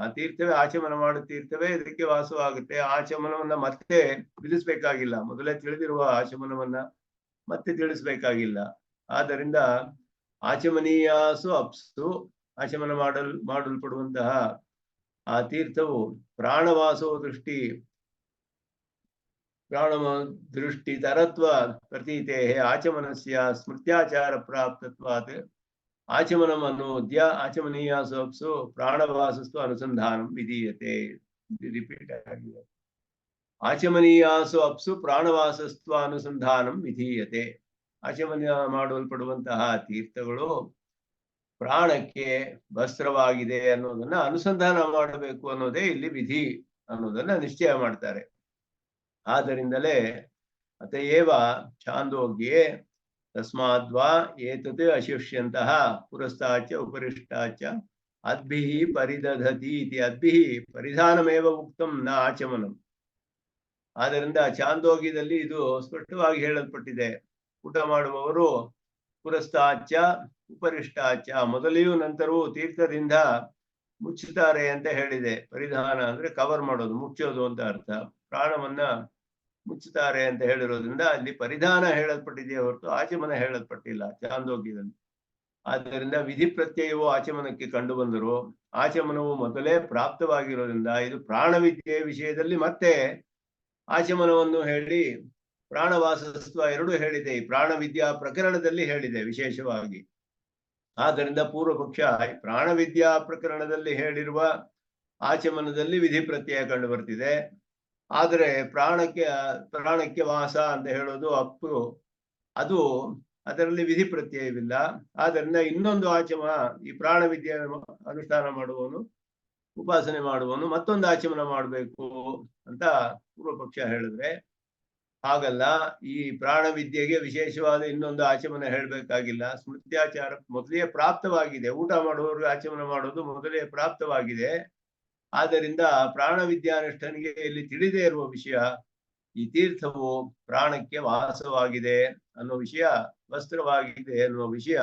ಆ ತೀರ್ಥವೇ ಆಚಮನ ಮಾಡುವ ತೀರ್ಥವೇ ಇದಕ್ಕೆ ವಾಸವಾಗುತ್ತೆ. ಆಚಮನವನ್ನ ಮತ್ತೆ ತಿಳಿಸ್ಬೇಕಾಗಿಲ್ಲ, ಮೊದಲೇ ತಿಳಿದಿರುವ ಆಚಮನವನ್ನ ಮತ್ತೆ ತಿಳಿಸ್ಬೇಕಾಗಿಲ್ಲ. ಆದ್ದರಿಂದ ಆಚಮನೀಯಾಸು ಅಪ್ಸು, ಆಚಮನ ಮಾಡಲ್ಪಡುವಂತಹ ಆ ತೀರ್ಥವು ಪ್ರಾಣವಾಸೋ ದೃಷ್ಟಿ ತರತ್ವ ಪ್ರತೀತೆ ಆಚಮನಸ್ಯ ಸ್ಮೃತ್ಯಾಚಾರ ಪ್ರಾಪ್ತತ್ವಾತ್ ಆಚಮನಂ ಅನೂದ್ಯ ಆಚಮನೀಯಾಸು ಅಪ್ಸು ಪ್ರಾಣವಾಸಸ್ತು ಅನುಸಂಧಾನಂ ವಿಧೀಯತೆ. ರಿಪೀಟ್ ಆಗಿದೆ. ಆಚಮನೀಯಾಸು ಅಪ್ಸು ಪ್ರಾಣವಾಸಸ್ತ್ವ ಅನುಸಂಧಾನಂ ವಿಧೀಯತೆ. ಆಚಮನ ಮಾಡಲ್ಪಡುವಂತಹ ತೀರ್ಥಗಳು ಪ್ರಾಣಕ್ಕೆ ವಸ್ತ್ರವಾಗಿದೆ ಅನ್ನೋದನ್ನ ಅನುಸಂಧಾನ ಮಾಡಬೇಕು ಅನ್ನೋದೇ ಇಲ್ಲಿ ವಿಧಿ ಅನ್ನೋದನ್ನ ನಿಶ್ಚಯ ಮಾಡ್ತಾರೆ. ಆದ್ದರಿಂದಲೇ ಅತಯೇವ ಛಾಂದೋಗ್ಯೆ ತಸ್ಮಾದ್ವಾ ಏತತ್ ಅಶಿಷ್ಯಂತಹ ಪುರಸ್ತಾಚ ಉಪರಿಷ್ಟಾಚ ಅದ್ಭಿಃ ಪರಿದಧತಿ ಇತಿ ಅದ್ಭಿಃ ಪರಿಧಾನಮೇವ ಉಕ್ತಂ ನ ಆಚಮನಂ. ಆದ್ದರಿಂದ ಛಾಂದೋಗ್ಯದಲ್ಲಿ ಇದು ಸ್ಪಷ್ಟವಾಗಿ ಹೇಳಲ್ಪಟ್ಟಿದೆ. ಊಟ ಮಾಡುವವರು ಪುರಸ್ತಾಚ ಉಪರಿಷ್ಟಾಚ ಮೊದಲೆಯೂ ನಂತರವೂ ತೀರ್ಥದಿಂದ ಮುಚ್ಚುತ್ತಾರೆ ಅಂತ ಹೇಳಿದೆ. ಪರಿಧಾನ ಅಂದ್ರೆ ಕವರ್ ಮಾಡೋದು, ಮುಚ್ಚೋದು ಅಂತ ಅರ್ಥ. ಪ್ರಾಣವನ್ನ ಮುಚ್ಚುತ್ತಾರೆ ಅಂತ ಹೇಳಿರೋದ್ರಿಂದ ಅಲ್ಲಿ ಪರಿಧಾನ ಹೇಳಲ್ಪಟ್ಟಿದೆಯೇ ಹೊರತು ಆಚಮನ ಹೇಳಲ್ಪಟ್ಟಿಲ್ಲ ಛಾಂದೋಗ್ಯದಲ್ಲಿ. ಆದ್ದರಿಂದ ವಿಧಿ ಪ್ರತ್ಯಯವು ಆಚಮನಕ್ಕೆ ಕಂಡು ಬಂದರು. ಆಚಮನವು ಮೊದಲೇ ಪ್ರಾಪ್ತವಾಗಿರೋದ್ರಿಂದ ಇದು ಪ್ರಾಣವಿದ್ಯೆ ವಿಷಯದಲ್ಲಿ ಮತ್ತೆ ಆಚಮನವನ್ನು ಹೇಳಿ ಪ್ರಾಣವಾಸಸ್ತ್ವ ಎರಡೂ ಹೇಳಿದೆ. ಈ ಪ್ರಾಣವಿದ್ಯಾ ಪ್ರಕರಣದಲ್ಲಿ ಹೇಳಿದೆ ವಿಶೇಷವಾಗಿ. ಆದ್ದರಿಂದ ಪೂರ್ವ ಪಕ್ಷ ಪ್ರಾಣವಿದ್ಯಾ ಪ್ರಕರಣದಲ್ಲಿ ಹೇಳಿರುವ ಆಚಮನದಲ್ಲಿ ವಿಧಿ ಪ್ರತ್ಯಯ ಕಂಡು ಬರ್ತಿದೆ. ಆದರೆ ಪ್ರಾಣಕ್ಕೆ ವಾಸ ಅಂತ ಹೇಳೋದು ಅಪ್ಪು, ಅದು ಅದರಲ್ಲಿ ವಿಧಿ ಪ್ರತ್ಯಯವಿಲ್ಲ. ಆದ್ದರಿಂದ ಇನ್ನೊಂದು ಆಚಮನ, ಈ ಪ್ರಾಣವಿದ್ಯೆ ಅನುಷ್ಠಾನ ಮಾಡುವವನು, ಉಪಾಸನೆ ಮಾಡುವವನು ಮತ್ತೊಂದು ಆಚಮನ ಮಾಡಬೇಕು ಅಂತ ಪೂರ್ವ ಪಕ್ಷ ಹೇಳಿದ್ರೆ, ಹಾಗಲ್ಲ, ಈ ಪ್ರಾಣವಿದ್ಯೆಗೆ ವಿಶೇಷವಾದ ಇನ್ನೊಂದು ಆಚಮನ ಹೇಳಬೇಕಾಗಿಲ್ಲ. ಸ್ಮೃತ್ಯಾಚಾರ ಮೊದಲೇ ಪ್ರಾಪ್ತವಾಗಿದೆ. ಊಟ ಮಾಡುವವರು ಆಚಮನ ಮಾಡೋದು ಮೊದಲೇ ಪ್ರಾಪ್ತವಾಗಿದೆ. ಆದ್ದರಿಂದ ಪ್ರಾಣವಿದ್ಯಾನುಷ್ಠಾನಿಗೆ ಇಲ್ಲಿ ತಿಳಿದೇ ಇರುವ ವಿಷಯ, ಈ ತೀರ್ಥವು ಪ್ರಾಣಕ್ಕೆ ವಾಸವಾಗಿದೆ ಅನ್ನೋ ವಿಷಯ, ವಸ್ತ್ರವಾಗಿದೆ ಅನ್ನುವ ವಿಷಯ,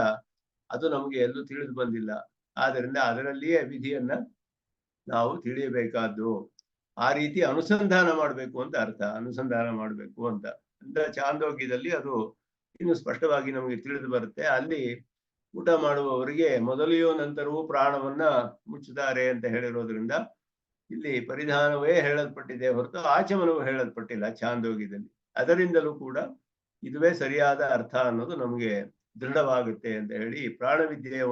ಅದು ನಮಗೆ ಎಲ್ಲೂ ತಿಳಿದು ಬಂದಿಲ್ಲ. ಆದ್ದರಿಂದ ಅದರಲ್ಲಿಯೇ ವಿಧಿಯನ್ನ ನಾವು ತಿಳಿಯಬೇಕಾದ್ದು. ಆ ರೀತಿ ಅನುಸಂಧಾನ ಮಾಡಬೇಕು ಅಂತ ಅರ್ಥ. ಅನುಸಂಧಾನ ಮಾಡಬೇಕು ಅಂತ ಅಂದ್ರೆ ಛಾಂದೋಗ್ಯದಲ್ಲಿ ಅದು ಇನ್ನು ಸ್ಪಷ್ಟವಾಗಿ ನಮಗೆ ತಿಳಿದು ಬರುತ್ತೆ. ಅಲ್ಲಿ ಊಟ ಮಾಡುವವರಿಗೆ ಮೊದಲೆಯೂ ನಂತರವೂ ಪ್ರಾಣವನ್ನ ಮುಚ್ಚುತ್ತಾರೆ ಅಂತ ಹೇಳಿರೋದ್ರಿಂದ ಇಲ್ಲಿ ಪರಿಧಾನವೇ ಹೇಳಲ್ಪಟ್ಟಿದೆ ಹೊರತು ಆಚಮನವು ಹೇಳಲ್ಪಟ್ಟಿಲ್ಲ ಛಾಂದೋಗ್ಯದಲ್ಲಿ. ಅದರಿಂದಲೂ ಕೂಡ ಇದುವೇ ಸರಿಯಾದ ಅರ್ಥ ಅನ್ನೋದು ನಮಗೆ ದೃಢವಾಗುತ್ತೆ ಅಂತ ಹೇಳಿ ಪ್ರಾಣವಿದ್ಯೆಯ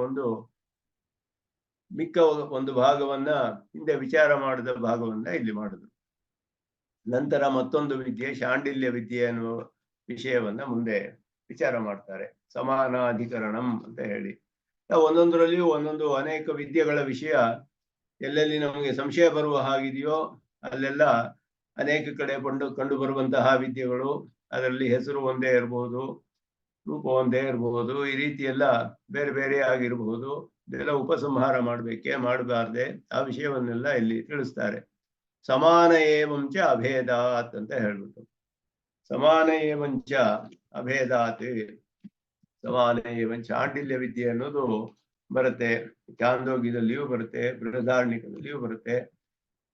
ಮಿಕ್ಕ ಒಂದು ಭಾಗವನ್ನ ಹಿಂದೆ ವಿಚಾರ ಮಾಡಿದ ಭಾಗವನ್ನ ಇಲ್ಲಿ ಮಾಡಿದ್ರು. ನಂತರ ಮತ್ತೊಂದು ವಿದ್ಯೆ ಶಾಂಡಿಲ್ಯ ವಿದ್ಯೆ ಅನ್ನುವ ವಿಷಯವನ್ನ ಮುಂದೆ ವಿಚಾರ ಮಾಡ್ತಾರೆ. ಸಮಾನಾಧಿಕರಣಂ ಅಂತ ಹೇಳಿ ಒಂದೊಂದರಲ್ಲಿಯೂ ಒಂದೊಂದು ಅನೇಕ ವಿದ್ಯೆಗಳ ವಿಷಯ ಎಲ್ಲೆಲ್ಲಿ ನಮಗೆ ಸಂಶಯ ಬರುವ ಹಾಗಿದೆಯೋ ಅಲ್ಲೆಲ್ಲ ಅನೇಕ ಕಡೆ ಕಂಡು ಬರುವಂತಹ ವಿದ್ಯೆಗಳು, ಅದರಲ್ಲಿ ಹೆಸರು ಒಂದೇ ಇರಬಹುದು, ರೂಪ ಒಂದೇ ಇರಬಹುದು, ಈ ರೀತಿ ಎಲ್ಲ ಬೇರೆ ಬೇರೆ ಆಗಿರಬಹುದು. ಇದೆಲ್ಲ ಉಪಸಂಹಾರ ಮಾಡಬಾರ್ದೆ ಆ ವಿಷಯವನ್ನೆಲ್ಲ ಇಲ್ಲಿ ತಿಳಿಸ್ತಾರೆ. ಸಮಾನ ಏವಂಚ ಅಭೇದಾತ್ ಅಂತ ಹೇಳ್ಬಿಟ್ಟು, ಸಮಾನ ಏವಂಚ ಅಭೇದಾತ್, ಸಮಾನ ಏವಂಚ ಶಾಂಡಿಲ್ಯ ವಿದ್ಯೆ ಅನ್ನೋದು ಬರುತ್ತೆ. ಛಾಂದೋಗ್ಯದಲ್ಲಿಯೂ ಬರುತ್ತೆ, ಬೃಹದಾರಣ್ಯಕದಲ್ಲಿಯೂ ಬರುತ್ತೆ.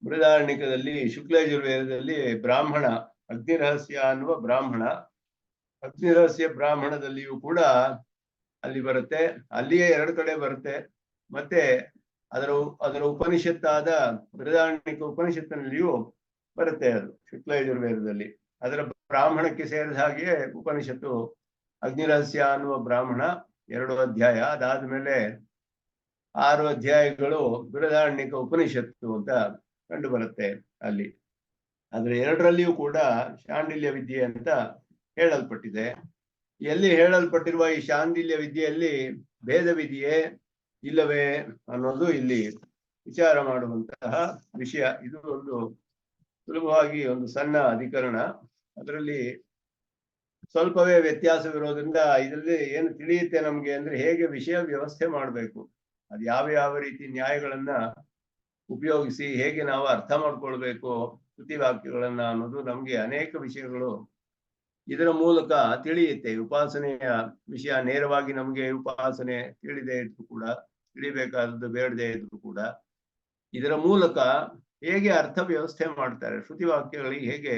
ಬೃಹದಾರಣ್ಯಕದಲ್ಲಿ ಶುಕ್ಲಯಜುರ್ವೇದದಲ್ಲಿ ಬ್ರಾಹ್ಮಣ ಅಗ್ನಿರಹಸ್ಯ ಅನ್ನುವ ಬ್ರಾಹ್ಮಣ, ಅಗ್ನಿರಹಸ್ಯ ಬ್ರಾಹ್ಮಣದಲ್ಲಿಯೂ ಕೂಡ ಅಲ್ಲಿ ಬರುತ್ತೆ. ಅಲ್ಲಿಯೇ ಎರಡು ಕಡೆ ಬರುತ್ತೆ. ಮತ್ತೆ ಅದರ ಉಪನಿಷತ್ತಾದ ಬೃಹದಾರಣ್ಯಕ ಉಪನಿಷತ್ತಿನಲ್ಲಿಯೂ ಬರುತ್ತೆ. ಅದು ಶುಕ್ಲಯಜುರ್ವೇದದಲ್ಲಿ ಅದರ ಬ್ರಾಹ್ಮಣಕ್ಕೆ ಸೇರಿದ ಹಾಗೆಯೇ ಉಪನಿಷತ್ತು ಅಗ್ನಿರಹಸ್ಯ ಅನ್ನುವ ಬ್ರಾಹ್ಮಣ 2 ಅಧ್ಯಾಯ, ಅದಾದ್ಮೇಲೆ 6 ಅಧ್ಯಾಯಗಳು ಬೃಹದಾರಣ್ಯಕ ಉಪನಿಷತ್ತು ಅಂತ ಕಂಡು ಬರುತ್ತೆ ಅಲ್ಲಿ. ಆದ್ರೆ ಎರಡರಲ್ಲಿಯೂ ಕೂಡ ಶಾಂಡಿಲ್ಯ ವಿದ್ಯೆ ಅಂತ ಹೇಳಲ್ಪಟ್ಟಿದೆ. ಎಲ್ಲಿ ಹೇಳಲ್ಪಟ್ಟಿರುವ ಈ ಶಾಂಡಿಲ್ಯ ವಿದ್ಯೆಯಲ್ಲಿ ಭೇದವಿದೆಯೇ ಇಲ್ಲವೇ ಅನ್ನೋದು ಇಲ್ಲಿ ವಿಚಾರ ಮಾಡುವಂತಹ ವಿಷಯ. ಇದು ಒಂದು ಸುಲಭವಾಗಿ ಒಂದು ಸಣ್ಣ ಅಧಿಕರಣ, ಅದರಲ್ಲಿ ಸ್ವಲ್ಪವೇ ವ್ಯತ್ಯಾಸವಿರೋದ್ರಿಂದ ಇದರಲ್ಲಿ ಏನು ತಿಳಿಯುತ್ತೆ ನಮ್ಗೆ ಅಂದ್ರೆ ಹೇಗೆ ವಿಷಯ ವ್ಯವಸ್ಥೆ ಮಾಡಬೇಕು, ಅದು ಯಾವ ರೀತಿ ನ್ಯಾಯಗಳನ್ನ ಉಪಯೋಗಿಸಿ ಹೇಗೆ ನಾವು ಅರ್ಥ ಮಾಡ್ಕೊಳ್ಬೇಕು ಶ್ರುತಿ ವಾಕ್ಯಗಳನ್ನ ಅನ್ನೋದು ನಮ್ಗೆ ಅನೇಕ ವಿಷಯಗಳು ಇದರ ಮೂಲಕ ತಿಳಿಯುತ್ತೆ. ಉಪಾಸನೆಯ ವಿಷಯ ನೇರವಾಗಿ ನಮ್ಗೆ ಉಪಾಸನೆ ತಿಳಿದೇ ಇದ್ರು ಕೂಡ, ತಿಳಿಬೇಕಾದದ್ದು ಬೇಡದೇ ಇದ್ರು ಕೂಡ ಇದರ ಮೂಲಕ ಹೇಗೆ ಅರ್ಥ ವ್ಯವಸ್ಥೆ ಮಾಡ್ತಾರೆ, ಶ್ರುತಿ ವಾಕ್ಯಗಳಿಗೆ ಹೇಗೆ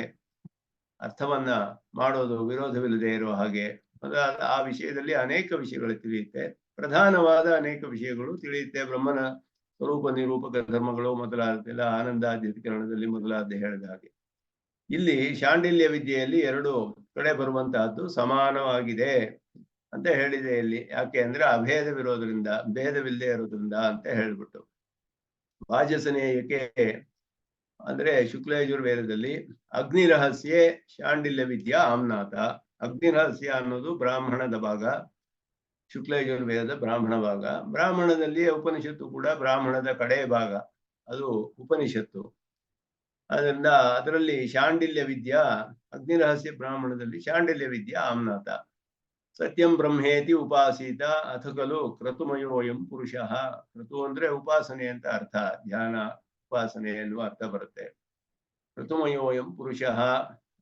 ಅರ್ಥವನ್ನ ಮಾಡೋದು ವಿರೋಧವಿಲ್ಲದೆ ಇರುವ ಹಾಗೆ, ಆ ವಿಷಯದಲ್ಲಿ ಅನೇಕ ವಿಷಯಗಳು ತಿಳಿಯುತ್ತೆ. ಪ್ರಧಾನವಾದ ಅನೇಕ ವಿಷಯಗಳು ತಿಳಿಯುತ್ತೆ. ಬ್ರಹ್ಮನ ಸ್ವರೂಪ ನಿರೂಪಕ ಧರ್ಮಗಳು ಮೊದಲಾದೆಲ್ಲ ಆನಂದಾಧಿಕರಣದಲ್ಲಿ ಮೊದಲಾದ ಹೇಳಿದ ಹಾಗೆ ಇಲ್ಲಿ ಶಾಂಡಿಲ್ಯ ವಿದ್ಯೆಯಲ್ಲಿ 2 ಕಡೆ ಬರುವಂತಹದ್ದು ಸಮಾನವಾಗಿದೆ ಅಂತ ಹೇಳಿದೆ ಇಲ್ಲಿ. ಯಾಕೆ ಅಂದ್ರೆ ಅಭೇದವಿರೋದ್ರಿಂದ, ಭೇದವಿಲ್ಲದೆ ಇರೋದ್ರಿಂದ ಅಂತ ಹೇಳ್ಬಿಟ್ಟು. ವಾಜಸನೇಯಕ್ಕೆ ಅಂದ್ರೆ ಶುಕ್ಲಯಜುರ್ವೇದದಲ್ಲಿ ಅಗ್ನಿರಹಸ್ಯೆ ಶಾಂಡಿಲ್ಯ ವಿದ್ಯಾ ಆಮ್ನಾಥ. ಅಗ್ನಿರಹಸ್ಯ ಅನ್ನೋದು ಬ್ರಾಹ್ಮಣದ ಭಾಗ, ಶುಕ್ಲಯಜುರ್ವೇದದ ಬ್ರಾಹ್ಮಣ ಭಾಗ. ಬ್ರಾಹ್ಮಣದಲ್ಲಿ ಉಪನಿಷತ್ತು ಕೂಡ ಬ್ರಾಹ್ಮಣದ ಕಡೆಯ ಭಾಗ, ಅದು ಉಪನಿಷತ್ತು. ಅದರಿಂದ ಅದರಲ್ಲಿ ಶಾಂಡಿಲ್ಯ ವಿದ್ಯಾ, ಅಗ್ನಿರಹಸ್ಯ ಬ್ರಾಹ್ಮಣದಲ್ಲಿ ಶಾಂಡಿಲ್ಯ ವಿದ್ಯಾ ಆಮ್ನಾತ. ಸತ್ಯಂ ಬ್ರಹ್ಮೇತಿ ಉಪಾಸೀತ ಅಥ ಖಲು ಕ್ರತುಮಯೋಯಂ ಪುರುಷಃ. ಕ್ರತು ಅಂದ್ರೆ ಉಪಾಸನೆ ಅಂತ ಅರ್ಥ, ಧ್ಯಾನ ಉಪಾಸನೆ ಎನ್ನುವ ಅರ್ಥ ಬರುತ್ತೆ. ಕ್ರತುಮಯೋಯಂ ಪುರುಷಃ,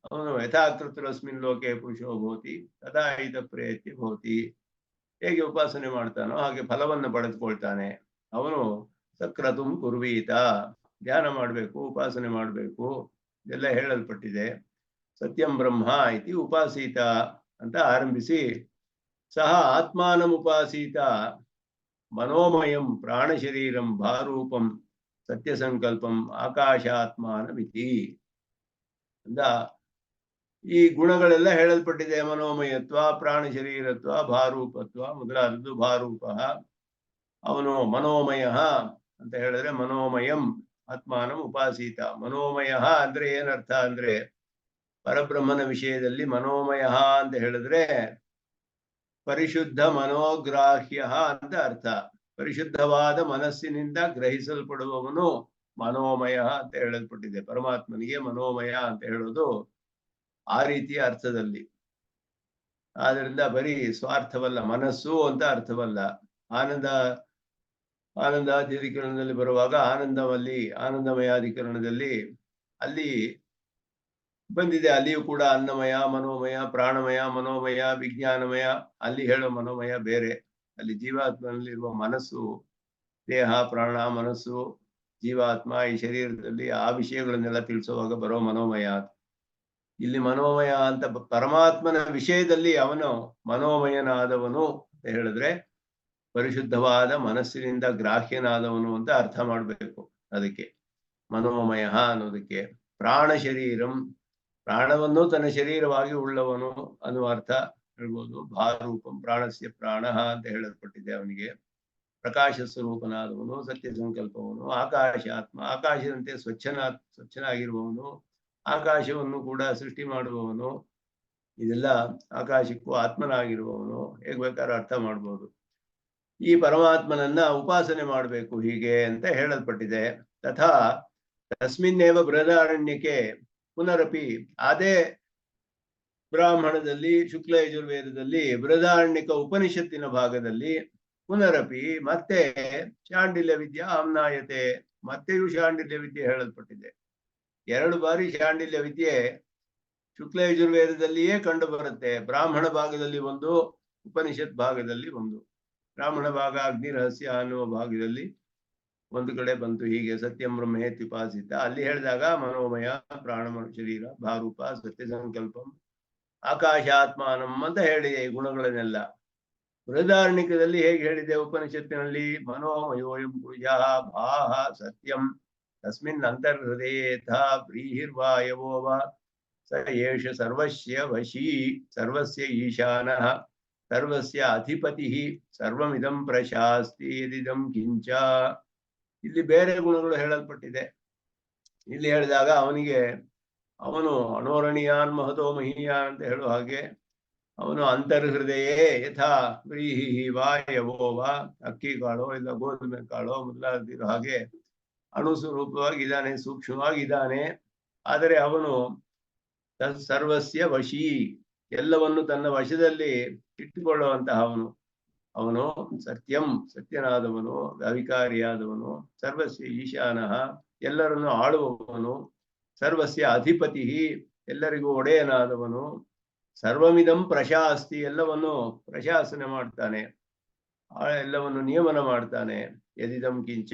ಅವನು ಯಥಾಕೃತರಸ್ಮಿನ್ ಲೋಕೆ ಪುರುಷೋ ಭವತಿ ತದಾ ಇತ ಪ್ರೇತ್ಯ ಭವತಿ. ಹೇಗೆ ಉಪಾಸನೆ ಮಾಡ್ತಾನೋ ಹಾಗೆ ಫಲವನ್ನು ಪಡೆದುಕೊಳ್ತಾನೆ ಅವನು. ಸಕ್ರತುಂ ಕುರ್ವೀತ, ಧ್ಯಾನ ಮಾಡಬೇಕು, ಉಪಾಸನೆ ಮಾಡಬೇಕು, ಇದೆಲ್ಲ ಹೇಳಲ್ಪಟ್ಟಿದೆ. ಸತ್ಯಂ ಬ್ರಹ್ಮ ಇತಿ ಉಪಾಸೀತ ಅಂತ ಆರಂಭಿಸಿ, ಸಹ ಆತ್ಮಾನಂ ಉಪಾಸೀತ ಮನೋಮಯಂ ಪ್ರಾಣಶರೀರಂ ಭಾರೂಪಂ ಸತ್ಯ ಸಂಕಲ್ಪಂ ಆಕಾಶಾತ್ಮಾನಮಿತಿ ಅಂತ ಈ ಗುಣಗಳೆಲ್ಲ ಹೇಳಲ್ಪಟ್ಟಿದೆ. ಮನೋಮಯತ್ವ, ಪ್ರಾಣ ಶರೀರತ್ವ, ಭಾರೂಪತ್ವ ಮೊದಲಾದದ್ದು. ಭಾರೂಪ ಅವನು ಮನೋಮಯ ಅಂತ ಹೇಳಿದ್ರೆ ಮನೋಮಯಂ ಆತ್ಮಾನಂ ಉಪಾಸೀತ. ಮನೋಮಯ ಅಂದ್ರೆ ಏನರ್ಥ ಅಂದ್ರೆ ಪರಬ್ರಹ್ಮನ ವಿಷಯದಲ್ಲಿ ಮನೋಮಯ ಅಂತ ಹೇಳಿದ್ರೆ ಪರಿಶುದ್ಧ ಮನೋಗ್ರಾಹ್ಯ ಅಂತ ಅರ್ಥ. ಪರಿಶುದ್ಧವಾದ ಮನಸ್ಸಿನಿಂದ ಗ್ರಹಿಸಲ್ಪಡುವವನು ಮನೋಮಯ ಅಂತ ಹೇಳಲ್ಪಟ್ಟಿದೆ. ಪರಮಾತ್ಮನಿಗೆ ಮನೋಮಯ ಅಂತ ಹೇಳೋದು ಆ ರೀತಿಯ ಅರ್ಥದಲ್ಲಿ. ಆದ್ರಿಂದ ಬರೀ ಸ್ವಾರ್ಥವಲ್ಲ, ಮನಸ್ಸು ಅಂತ ಅರ್ಥವಲ್ಲ. ಆನಂದಾಧಿಕರಣದಲ್ಲಿ ಬರುವಾಗ ಆನಂದಮಯಾಧಿಕರಣದಲ್ಲಿ ಅಲ್ಲಿ ಬಂದಿದೆ. ಅಲ್ಲಿಯೂ ಕೂಡ ಅನ್ನಮಯ, ಮನೋಮಯ, ಪ್ರಾಣಮಯ, ಮನೋಮಯ, ವಿಜ್ಞಾನಮಯ. ಅಲ್ಲಿ ಹೇಳೋ ಮನೋಮಯ ಬೇರೆ. ಅಲ್ಲಿ ಜೀವಾತ್ಮನಲ್ಲಿರುವ ಮನಸ್ಸು, ದೇಹ, ಪ್ರಾಣ, ಮನಸ್ಸು, ಜೀವಾತ್ಮ ಈ ಶರೀರದಲ್ಲಿ ಆ ವಿಷಯಗಳನ್ನೆಲ್ಲ ತಿಳಿಸುವಾಗ ಬರೋ ಮನೋಮಯ. ಇಲ್ಲಿ ಮನೋಮಯ ಅಂತ ಪರಮಾತ್ಮನ ವಿಷಯದಲ್ಲಿ ಅವನು ಮನೋಮಯನಾದವನು ಅಂತ ಹೇಳಿದ್ರೆ ಪರಿಶುದ್ಧವಾದ ಮನಸ್ಸಿನಿಂದ ಗ್ರಾಹ್ಯನಾದವನು ಅಂತ ಅರ್ಥ ಮಾಡಬೇಕು. ಅದಕ್ಕೆ ಮನೋಮಯ ಅನ್ನೋದಕ್ಕೆ. ಪ್ರಾಣ ಶರೀರಂ, ಪ್ರಾಣವನ್ನು ತನ್ನ ಶರೀರವಾಗಿ ಉಳ್ಳವನು ಅನ್ನುವ ಅರ್ಥ ಹೇಳ್ಬೋದು. ಭಾರೂಪಂ, ಪ್ರಾಣಸ್ಯ ಪ್ರಾಣ ಅಂತ ಹೇಳಲ್ಪಟ್ಟಿದೆ ಅವನಿಗೆ. ಪ್ರಕಾಶ ಸ್ವರೂಪನಾದವನು, ಸತ್ಯ ಸಂಕಲ್ಪವನು, ಆಕಾಶಾತ್ಮ, ಆಕಾಶದಂತೆ ಸ್ವಚ್ಛನಾಗಿರುವವನು, ಆಕಾಶವನ್ನು ಕೂಡ ಸೃಷ್ಟಿ ಮಾಡುವವನು. ಇದೆಲ್ಲ ಆಕಾಶಕ್ಕೂ ಆತ್ಮನಾಗಿರುವವನು. ಹೇಗೆ ಬೇಕಾದ್ರೂ ಅರ್ಥ ಮಾಡ್ಬೋದು. ಈ ಪರಮಾತ್ಮನನ್ನ ಉಪಾಸನೆ ಮಾಡಬೇಕು ಹೀಗೆ ಅಂತ ಹೇಳಲ್ಪಟ್ಟಿದೆ. ತಥಾ ತಸ್ಮಿನ್ನೇವ ಬೃಹದಾರಣ್ಯಕ್ಕೆ ಪುನರಪಿ, ಅದೇ ಬ್ರಾಹ್ಮಣದಲ್ಲಿ ಶುಕ್ಲ ಯಜುರ್ವೇದದಲ್ಲಿ ಬೃಹದಾರಣ್ಯಕ ಉಪನಿಷತ್ತಿನ ಭಾಗದಲ್ಲಿ ಪುನರಪಿ ಮತ್ತೆ ಶಾಂಡಿಲ್ಯ ವಿದ್ಯಾ ಆಮ್ನಾಯತೆ, ಮತ್ತೆಯೂ ಶಾಂಡಿಲ್ಯ ವಿದ್ಯೆ ಹೇಳಲ್ಪಟ್ಟಿದೆ. 2 ಬಾರಿ ಶಾಂಡಿಲ್ಯ ವಿದ್ಯೆ ಶುಕ್ಲ ಯಜುರ್ವೇದದಲ್ಲಿಯೇ ಕಂಡು ಬರುತ್ತೆ. ಬ್ರಾಹ್ಮಣ ಭಾಗದಲ್ಲಿ ಒಂದು, ಉಪನಿಷತ್ ಭಾಗದಲ್ಲಿ ಒಂದು. ಬ್ರಾಹ್ಮಣ ಭಾಗ ಅಗ್ನಿರಹಸ್ಯ ಅನ್ನುವ ಭಾಗದಲ್ಲಿ ಒಂದು ಕಡೆ ಬಂತು ಹೀಗೆ ಸತ್ಯಂ ಬ್ರಹ್ಮೇತಿ ಉಪಾಸಿತ. ಅಲ್ಲಿ ಹೇಳಿದಾಗ ಮನೋಮಯ, ಪ್ರಾಣ ಶರೀರ, ಭಾರೂಪ, ಸತ್ಯ ಸಂಕಲ್ಪಂ, ಆಕಾಶಾತ್ಮಾನಂ ಅಂತ ಹೇಳಿದೆ ಈ ಗುಣಗಳನ್ನೆಲ್ಲ. ಬೃಹದಾರಣ್ಯಕದಲ್ಲಿ ಹೇಗೆ ಹೇಳಿದೆ ಉಪನಿಷತ್ತಿನಲ್ಲಿ? ಮನೋಮಯೋಯಂ ಪುರುಷಃ ಭಾಹ ಸತ್ಯಂ ತಸ್ಮಿನ್ ಅಂತರ್ಹೃದಯೇಥ ವ್ರೀಹಿರ್ವಾಯವೋ ವಾ ಸ ಏಷ ಸರ್ವಸ್ಯ ವಶೀ ಸರ್ವಸ್ಯ ಈಶಾನಃ ಸರ್ವಸ್ಯ ಅಧಿಪತಿ ಸರ್ವಮಿದಂ ಪ್ರಶಾಸ್ತಿ ಯದಿದಂ ಕಿಂಚ. ಇಲ್ಲಿ ಬೇರೆ ಗುಣಗಳು ಹೇಳಲ್ಪಟ್ಟಿದೆ. ಇಲ್ಲಿ ಹೇಳಿದಾಗ ಅವನು ಅನೋರಣೀಯಾನ್ ಮಹತೋ ಮಹೀಯಾನ್ ಅಂತ ಹೇಳುವ ಹಾಗೆ ಅವನು ಅಂತರ್ಹೃದಯೇ ಯಥಾ ವ್ರೀಹಿ ವಾಯವೋ ವಾ, ಅಕ್ಕಿ ಕಾಳೋ ಇಲ್ಲ ಗೋಧುಮೆ ಕಾಳೋ ಮೊದಲಾದಿರೋ ಹಾಗೆ ಅಣುಸ್ವರೂಪವಾಗಿದ್ದಾನೆ, ಸೂಕ್ಷ್ಮವಾಗಿದ್ದಾನೆ. ಆದರೆ ಅವನು ಸರ್ವಸ್ಯ ವಶೀ, ಎಲ್ಲವನ್ನು ತನ್ನ ವಶದಲ್ಲಿ ಇಟ್ಟುಕೊಳ್ಳುವಂತಹ ಅವನು ಸತ್ಯಂ, ಸತ್ಯನಾದವನು, ಅವಿಕಾರಿಯಾದವನು, ಸರ್ವಸ್ಯ ಈಶಾನಃ, ಎಲ್ಲರನ್ನು ಆಳುವವನು, ಸರ್ವಸ್ಯ ಅಧಿಪತಿ, ಎಲ್ಲರಿಗೂ ಒಡೆಯನಾದವನು, ಸರ್ವಮಿದಂ ಪ್ರಶಾಸ್ತಿ, ಎಲ್ಲವನ್ನು ಪ್ರಶಾಸನೆ ಮಾಡ್ತಾನೆ, ಎಲ್ಲವನ್ನು ನಿಯಮನ ಮಾಡ್ತಾನೆ. ಯದಿದಂ ಕಿಂಚ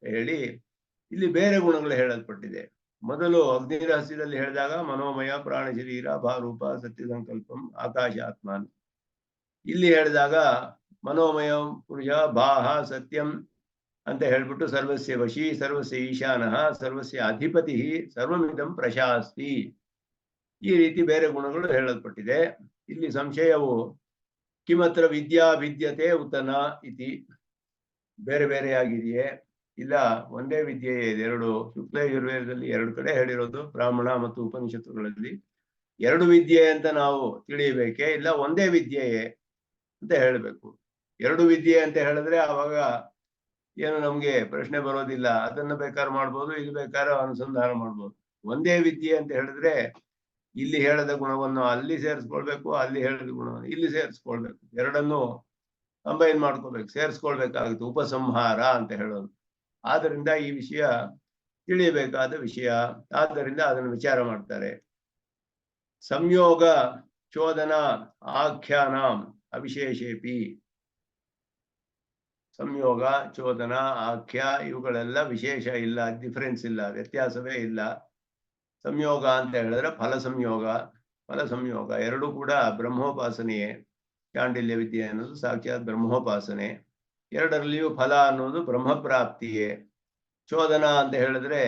ಹೇಳಿ ಇಲ್ಲಿ ಬೇರೆ ಗುಣಗಳು ಹೇಳಲ್ಪಟ್ಟಿದೆ. ಮೊದಲು ಅಗ್ನಿರಹಸ್ಯದಲ್ಲಿ ಹೇಳಿದಾಗ ಮನೋಮಯ, ಪ್ರಾಣ ಶರೀರ, ಭಾರೂಪ, ಸತ್ಯ ಸಂಕಲ್ಪಂ, ಆಕಾಶಾತ್ಮನ್. ಇಲ್ಲಿ ಹೇಳಿದಾಗ ಮನೋಮಯ ಪುರುಷ ಭಾಹ ಸತ್ಯಂ ಅಂತ ಹೇಳ್ಬಿಟ್ಟು ಸರ್ವಸ್ಯ ವಶಿ, ಸರ್ವಸ್ಯ ಈಶಾನಃ, ಸರ್ವಸ್ಯ ಅಧಿಪತಿ, ಸರ್ವಮಿದಂ ಪ್ರಶಾಸ್ತಿ, ಈ ರೀತಿ ಬೇರೆ ಗುಣಗಳು ಹೇಳಲ್ಪಟ್ಟಿದೆ. ಇಲ್ಲಿ ಸಂಶಯವು ಕಿಮತ್ರ ವಿದ್ಯಾ ಭಿದ್ಯತೆ ಉತನ ಇತಿ, ಬೇರೆ ಬೇರೆಯಾಗಿದೆಯೇ? ಇಲ್ಲ, ಒಂದೇ ವಿದ್ಯೆಯೇ ಇದೆ. 2 ಶುಕ್ಲ ಯಜುರ್ವೇದದಲ್ಲಿ 2 ಕಡೆ ಹೇಳಿರೋದು, ಬ್ರಾಹ್ಮಣ ಮತ್ತು ಉಪನಿಷತ್ತುಗಳಲ್ಲಿ 2 ವಿದ್ಯೆ ಅಂತ ನಾವು ತಿಳಿಯಬೇಕೇ? ಇಲ್ಲ ಒಂದೇ ವಿದ್ಯೆಯೇ ಅಂತ ಹೇಳಬೇಕು. ಎರಡು ವಿದ್ಯೆ ಅಂತ ಹೇಳಿದ್ರೆ ಆವಾಗ ಏನು ನಮ್ಗೆ ಪ್ರಶ್ನೆ ಬರೋದಿಲ್ಲ. ಅದನ್ನ ಬೇಕಾದ್ರೆ ಮಾಡ್ಬೋದು, ಇದು ಬೇಕಾದ್ರೆ ಅನುಸಂಧಾನ ಮಾಡ್ಬೋದು. ಒಂದೇ ವಿದ್ಯೆ ಅಂತ ಹೇಳಿದ್ರೆ ಇಲ್ಲಿ ಹೇಳದ ಗುಣವನ್ನು ಅಲ್ಲಿ ಸೇರಿಸ್ಕೊಳ್ಬೇಕು, ಅಲ್ಲಿ ಹೇಳಿದ ಗುಣವನ್ನು ಇಲ್ಲಿ ಸೇರಿಸ್ಕೊಳ್ಬೇಕು. ಎರಡನ್ನು ಕಂಬೈನ್ ಮಾಡ್ಕೋಬೇಕು, ಸೇರಿಸ್ಕೊಳ್ಬೇಕಾಗುತ್ತೆ. ಉಪಸಂಹಾರ ಅಂತ ಹೇಳೋದು. ಆದ್ದರಿಂದ ಈ ವಿಷಯ ತಿಳಿಯಬೇಕಾದ ವಿಷಯ. ಆದ್ದರಿಂದ ಅದನ್ನು ವಿಚಾರ ಮಾಡ್ತಾರೆ. ಸಂಯೋಗ ಚೋದನ ಆಖ್ಯಾನ ಅವಿಶೇಷೇಪಿ. ಸಂಯೋಗ ಚೋದನ ಆಖ್ಯ ಇವುಗಳೆಲ್ಲ ವಿಶೇಷ ಇಲ್ಲ, ಡಿಫರೆನ್ಸ್ ಇಲ್ಲ, ವ್ಯತ್ಯಾಸವೇ ಇಲ್ಲ. ಸಂಯೋಗ ಅಂತ ಹೇಳಿದ್ರೆ ಫಲ ಸಂಯೋಗ ಎರಡೂ ಕೂಡ ಬ್ರಹ್ಮೋಪಾಸನೆಯೇ. ಚಾಂಡಿಲ್ಯ ವಿದ್ಯೆ ಅನ್ನೋದು ಸಾಕ್ಷಾತ್ ಬ್ರಹ್ಮೋಪಾಸನೆ. ಎರಡರಲ್ಲಿಯೂ ಫಲ ಅನ್ನೋದು ಬ್ರಹ್ಮಪ್ರಾಪ್ತಿಯೇ. ಚೋದನ ಅಂತ ಹೇಳಿದ್ರೆ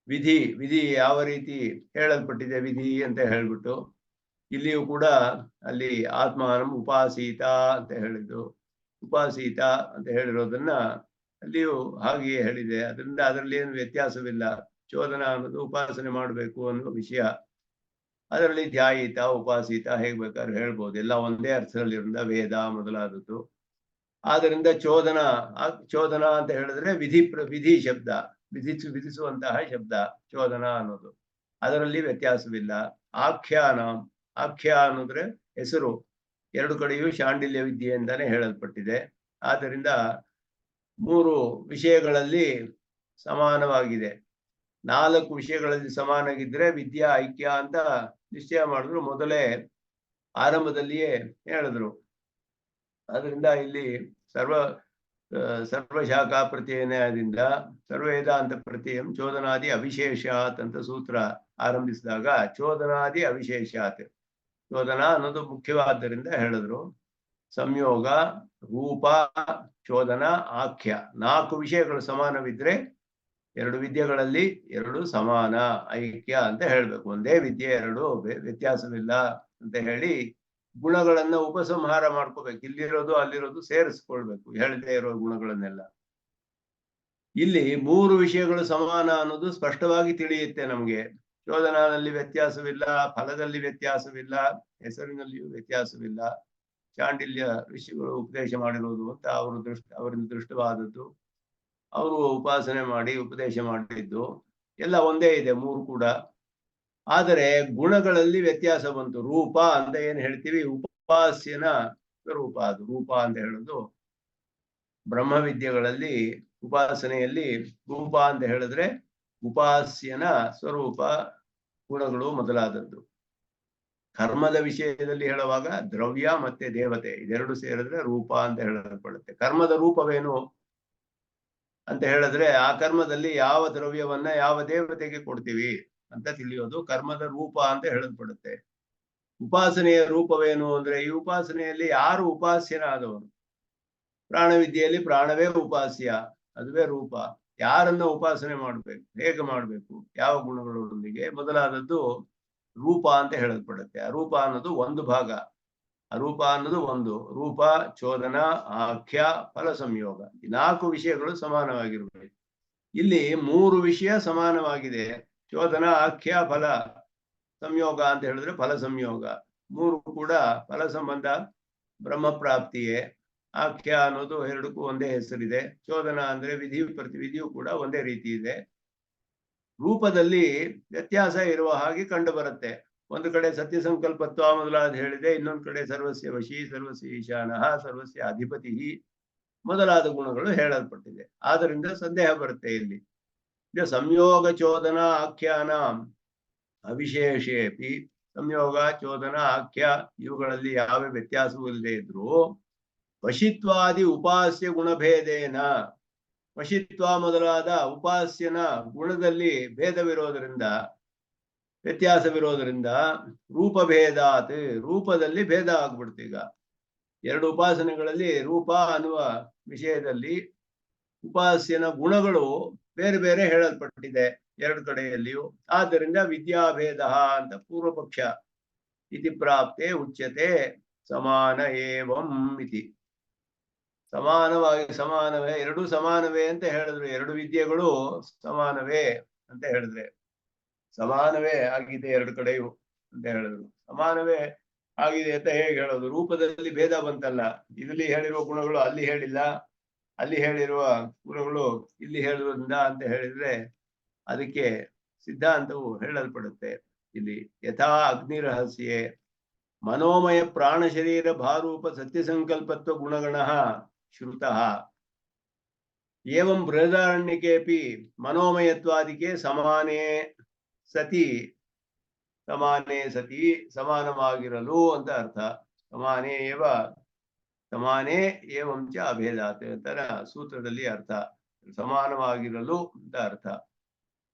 ವಿಧಿ ಯಾವ ರೀತಿ ಹೇಳಲ್ಪಟ್ಟಿದೆ ವಿಧಿ ಅಂತ ಹೇಳ್ಬಿಟ್ಟು, ಇಲ್ಲಿಯೂ ಕೂಡ ಅಲ್ಲಿ ಆತ್ಮಾನಂ ಉಪಾಸೀತ ಅಂತ ಹೇಳಿದ್ದು. ಉಪಾಸೀತ ಅಂತ ಹೇಳಿರೋದನ್ನ ಅಲ್ಲಿಯೂ ಹಾಗೆಯೇ ಹೇಳಿದೆ. ಅದರಿಂದ ಅದರಲ್ಲಿ ಏನು ವ್ಯತ್ಯಾಸವಿಲ್ಲ. ಚೋದನ ಅನ್ನೋದು ಉಪಾಸನೆ ಮಾಡಬೇಕು ಅನ್ನುವ ವಿಷಯ. ಅದರಲ್ಲಿ ಧ್ಯಾಯಿತ ಉಪಾಸೀತ ಹೇಗ್ ಬೇಕಾದ್ರೆ ಹೇಳ್ಬೋದು, ಎಲ್ಲ ಒಂದೇ ಅರ್ಥದಲ್ಲಿರಿಂದ ವೇದ ಮೊದಲಾದದ್ದು. ಆದ್ದರಿಂದ ಚೋದನ ಅಂತ ಹೇಳಿದ್ರೆ ವಿಧಿ ಶಬ್ದ, ವಿಧಿಸುವಂತಹ ಶಬ್ದ ಚೋದನ ಅನ್ನೋದು. ಅದರಲ್ಲಿ ವ್ಯತ್ಯಾಸವಿಲ್ಲ. ಆಖ್ಯ ಅನ್ನೋದ್ರೆ ಹೆಸರು. ಎರಡು ಕಡೆಯೂ ಶಾಂಡಿಲ್ಯ ವಿದ್ಯೆಯಿಂದಾನೇ ಹೇಳಲ್ಪಟ್ಟಿದೆ. ಆದ್ದರಿಂದ 3 ವಿಷಯಗಳಲ್ಲಿ ಸಮಾನವಾಗಿದೆ. 4 ವಿಷಯಗಳಲ್ಲಿ ಸಮಾನಾಗಿದ್ರೆ ವಿದ್ಯಾ ಐಕ್ಯ ಅಂತ ನಿಶ್ಚಯ ಮಾಡಿದ್ರು. ಮೊದಲೇ ಆರಂಭದಲ್ಲಿಯೇ ಹೇಳಿದ್ರು. ಅದರಿಂದ ಇಲ್ಲಿ ಸರ್ವಶಾಖಾ ಪ್ರತ್ಯಯದಿಂದ ಸರ್ವವೇದಾಂತ ಪ್ರತ್ಯಯಂ ಚೋದನಾದಿ ಅವಿಶೇಷಾತ್ ಅಂತ ಸೂತ್ರ ಆರಂಭಿಸಿದಾಗ ಚೋದನಾದಿ ಅವಿಶೇಷಾತ್, ಚೋದನ ಅನ್ನೋದು ಮುಖ್ಯವಾದ್ದರಿಂದ ಹೇಳಿದ್ರು. ಸಂಯೋಗ, ರೂಪ, ಚೋದನ, ಆಖ್ಯ 4 ವಿಷಯಗಳು ಸಮಾನವಿದ್ರೆ 2 ವಿದ್ಯೆಗಳಲ್ಲಿ 2 ಸಮಾನ ಐಕ್ಯ ಅಂತ ಹೇಳ್ಬೇಕು. ಒಂದೇ ವಿದ್ಯೆ, 2 ವ್ಯತ್ಯಾಸವಿಲ್ಲ ಅಂತ ಹೇಳಿ ಗುಣಗಳನ್ನ ಉಪಸಂಹಾರ ಮಾಡ್ಕೋಬೇಕು. ಇಲ್ಲಿರೋದು ಅಲ್ಲಿರೋದು ಸೇರಿಸ್ಕೊಳ್ಬೇಕು, ಹೇಳದೇ ಇರೋ ಗುಣಗಳನ್ನೆಲ್ಲ. ಇಲ್ಲಿ 3 ವಿಷಯಗಳು ಸಮಾನ ಅನ್ನೋದು ಸ್ಪಷ್ಟವಾಗಿ ತಿಳಿಯುತ್ತೆ ನಮ್ಗೆ. ಚೋದನದಲ್ಲಿ ವ್ಯತ್ಯಾಸವಿಲ್ಲ, ಫಲದಲ್ಲಿ ವ್ಯತ್ಯಾಸವಿಲ್ಲ, ಹೆಸರಿನಲ್ಲಿಯೂ ವ್ಯತ್ಯಾಸವಿಲ್ಲ. ಚಾಂಡಿಲ್ಯ ಋಷಿಗಳು ಉಪದೇಶ ಮಾಡಿರೋದು ಅಂತ ಅವರಿಂದ ದೃಷ್ಟವಾದದ್ದು, ಅವರು ಉಪಾಸನೆ ಮಾಡಿ ಉಪದೇಶ ಮಾಡಿದ್ದು ಎಲ್ಲ ಒಂದೇ ಇದೆ 3 ಕೂಡ. ಆದರೆ ಗುಣಗಳಲ್ಲಿ ವ್ಯತ್ಯಾಸ ಬಂತು. ರೂಪ ಅಂತ ಏನ್ ಹೇಳ್ತೀವಿ, ಉಪಾಸ್ಯನ ಸ್ವರೂಪ. ಅದು ರೂಪ ಅಂತ ಹೇಳೋದು ಬ್ರಹ್ಮವಿದ್ಯೆಗಳಲ್ಲಿ ಉಪಾಸನೆಯಲ್ಲಿ ರೂಪ ಅಂತ ಹೇಳಿದ್ರೆ ಉಪಾಸ್ಯನ ಸ್ವರೂಪ, ಗುಣಗಳು ಮೊದಲಾದದ್ದು. ಕರ್ಮದ ವಿಷಯದಲ್ಲಿ ಹೇಳುವಾಗ ದ್ರವ್ಯ ಮತ್ತೆ ದೇವತೆ ಇದೆರಡು ಸೇರಿದ್ರೆ ರೂಪ ಅಂತ ಹೇಳಲ್ಪಡುತ್ತೆ. ಕರ್ಮದ ರೂಪವೇನು ಅಂತ ಹೇಳಿದ್ರೆ ಆ ಕರ್ಮದಲ್ಲಿ ಯಾವ ದ್ರವ್ಯವನ್ನ ಯಾವ ದೇವತೆಗೆ ಕೊಡ್ತೀವಿ ಅಂತ ತಿಳಿಯೋದು ಕರ್ಮದ ರೂಪ ಅಂತ ಹೇಳಲ್ಪಡುತ್ತೆ. ಉಪಾಸನೆಯ ರೂಪವೇನು ಅಂದ್ರೆ ಈ ಉಪಾಸನೆಯಲ್ಲಿ ಯಾರು ಉಪಾಸ್ಯನಾದವನು, ಪ್ರಾಣವಿದ್ಯೆಯಲ್ಲಿ ಪ್ರಾಣವೇ ಉಪಾಸ್ಯ, ಅದುವೇ ರೂಪ. ಯಾರನ್ನ ಉಪಾಸನೆ ಮಾಡ್ಬೇಕು, ಹೇಗೆ ಮಾಡ್ಬೇಕು, ಯಾವ ಗುಣಗಳೊಂದಿಗೆ ಮೊದಲಾದದ್ದು ರೂಪ ಅಂತ ಹೇಳಲ್ಪಡುತ್ತೆ. ಅರೂಪ ಅನ್ನೋದು ಒಂದು ಭಾಗ, ಅರೂಪ ಅನ್ನೋದು ಒಂದು. ರೂಪ, ಚೋದನ, ಆಖ್ಯ, ಫಲ ಸಂಯೋಗ ಈ 4 ವಿಷಯಗಳು ಸಮಾನವಾಗಿರ್ಬೇಕು. ಇಲ್ಲಿ 3 ವಿಷಯ ಸಮಾನವಾಗಿದೆ. ಚೋದನ, ಆಖ್ಯ, ಫಲ ಸಂಯೋಗ ಅಂತ ಹೇಳಿದ್ರೆ ಫಲ ಸಂಯೋಗ. 3 ಕೂಡ ಫಲ ಸಂಬಂಧ ಬ್ರಹ್ಮಪ್ರಾಪ್ತಿಯೇ. ಆಖ್ಯ ಅನ್ನೋದು ಎರಡಕ್ಕೂ ಒಂದೇ ಹೆಸರಿದೆ. ಚೋದನ ಅಂದ್ರೆ ಪ್ರತಿವಿಧಿಯೂ ಕೂಡ ಒಂದೇ ರೀತಿ ಇದೆ. ರೂಪದಲ್ಲಿ ವ್ಯತ್ಯಾಸ ಇರುವ ಹಾಗೆ ಕಂಡು ಬರುತ್ತೆ. ಒಂದು ಕಡೆ ಸತ್ಯ ಸಂಕಲ್ಪತ್ವ ಮೊದಲಾದ ಹೇಳಿದೆ, ಇನ್ನೊಂದು ಕಡೆ ಸರ್ವಸ್ಯ ವಶಿ, ಸರ್ವಸ್ಯ ಈಶಾನಃ, ಸರ್ವಸ್ಯ ಅಧಿಪತಿ ಮೊದಲಾದ ಗುಣಗಳು ಹೇಳಲ್ಪಟ್ಟಿದೆ. ಆದ್ದರಿಂದ ಸಂದೇಹ ಬರುತ್ತೆ ಇಲ್ಲಿ. ಸಂಯೋಗ ಚೋದನ ಆಖ್ಯಾನ ಅವಿಶೇಷೇಪಿ. ಸಂಯೋಗ ಚೋದನ ಆಖ್ಯ ಇವುಗಳಲ್ಲಿ ಯಾವ ವ್ಯತ್ಯಾಸವೂ ಇಲ್ಲದೆ ಇದ್ರು ವಶಿತ್ವಾದಿ ಉಪಾಸ್ಯ ಗುಣಭೇದೇನ, ವಶಿತ್ವ ಮೊದಲಾದ ಉಪಾಸ್ಯನ ಗುಣದಲ್ಲಿ ಭೇದವಿರೋದರಿಂದ, ವ್ಯತ್ಯಾಸವಿರೋದರಿಂದ ರೂಪಭೇದಾತ್, ರೂಪದಲ್ಲಿ ಭೇದ ಆಗ್ಬಿಡ್ತು. ಈಗ 2 ಉಪಾಸನೆಗಳಲ್ಲಿ ರೂಪ ಅನ್ನುವ ವಿಷಯದಲ್ಲಿ ಉಪಾಸ್ಯನ ಗುಣಗಳು ಬೇರೆ ಬೇರೆ ಹೇಳಲ್ಪಟ್ಟಿದೆ 2 ಕಡೆಯಲ್ಲಿಯೂ. ಆದ್ದರಿಂದ ವಿದ್ಯಾಭೇದ ಅಂತ ಪೂರ್ವ ಪಕ್ಷ. ಇತಿ ಪ್ರಾಪ್ತೆ ಉಚ್ಯತೆ ಸಮಾನ ಏವಂ ಇತಿ. ಸಮಾನವೇ, 2 ಸಮಾನವೇ ಅಂತ ಹೇಳಿದ್ರು. 2 ವಿದ್ಯೆಗಳು ಸಮಾನವೇ ಅಂತ ಹೇಳಿದ್ರೆ ಸಮಾನವೇ ಆಗಿದೆ 2 ಕಡೆಯೂ ಅಂತ ಹೇಳಿದ್ರು. ಸಮಾನವೇ ಆಗಿದೆ ಅಂತ ಹೇಗೆ ಹೇಳೋದು? ರೂಪದಲ್ಲಿ ಭೇದ ಬಂತಲ್ಲ, ಇಲ್ಲಿ ಹೇಳಿರುವ ಗುಣಗಳು ಅಲ್ಲಿ ಹೇಳಿಲ್ಲ, ಅಲ್ಲಿ ಹೇಳಿರುವ ಗುಣಗಳು ಇಲ್ಲಿ ಹೇಳುವುದರಿಂದ ಅಂತ ಹೇಳಿದ್ರೆ ಅದಕ್ಕೆ ಸಿದ್ಧಾಂತವು ಹೇಳಲ್ಪಡುತ್ತೆ. ಇಲ್ಲಿ ಯಥಾ ಅಗ್ನಿ ರಹಸ್ಯೆ ಮನೋಮಯ ಪ್ರಾಣ ಶರೀರ ಭಾರೂಪ ಸತ್ಯ ಸಂಕಲ್ಪತ್ವ ಗುಣಗಣ ಶ್ರುತಃ ಏವಂ ಬೃಹದಾರಣ್ಯಕೇಪಿ ಮನೋಮಯತ್ವಾದಿಕೆ ಸಮಾನೇ ಸತಿ ಸಮಾನವಾಗಿರಲು ಅಂತ ಅರ್ಥ. ಸಮಾನೇ ಏವಂ ಚ ಅಭೇದಾತ್ ಅಂತರ ಸೂತ್ರದಲ್ಲಿ ಅರ್ಥ. ಸಮಾನವಾಗಿರಲು ಅಂತ ಅರ್ಥ.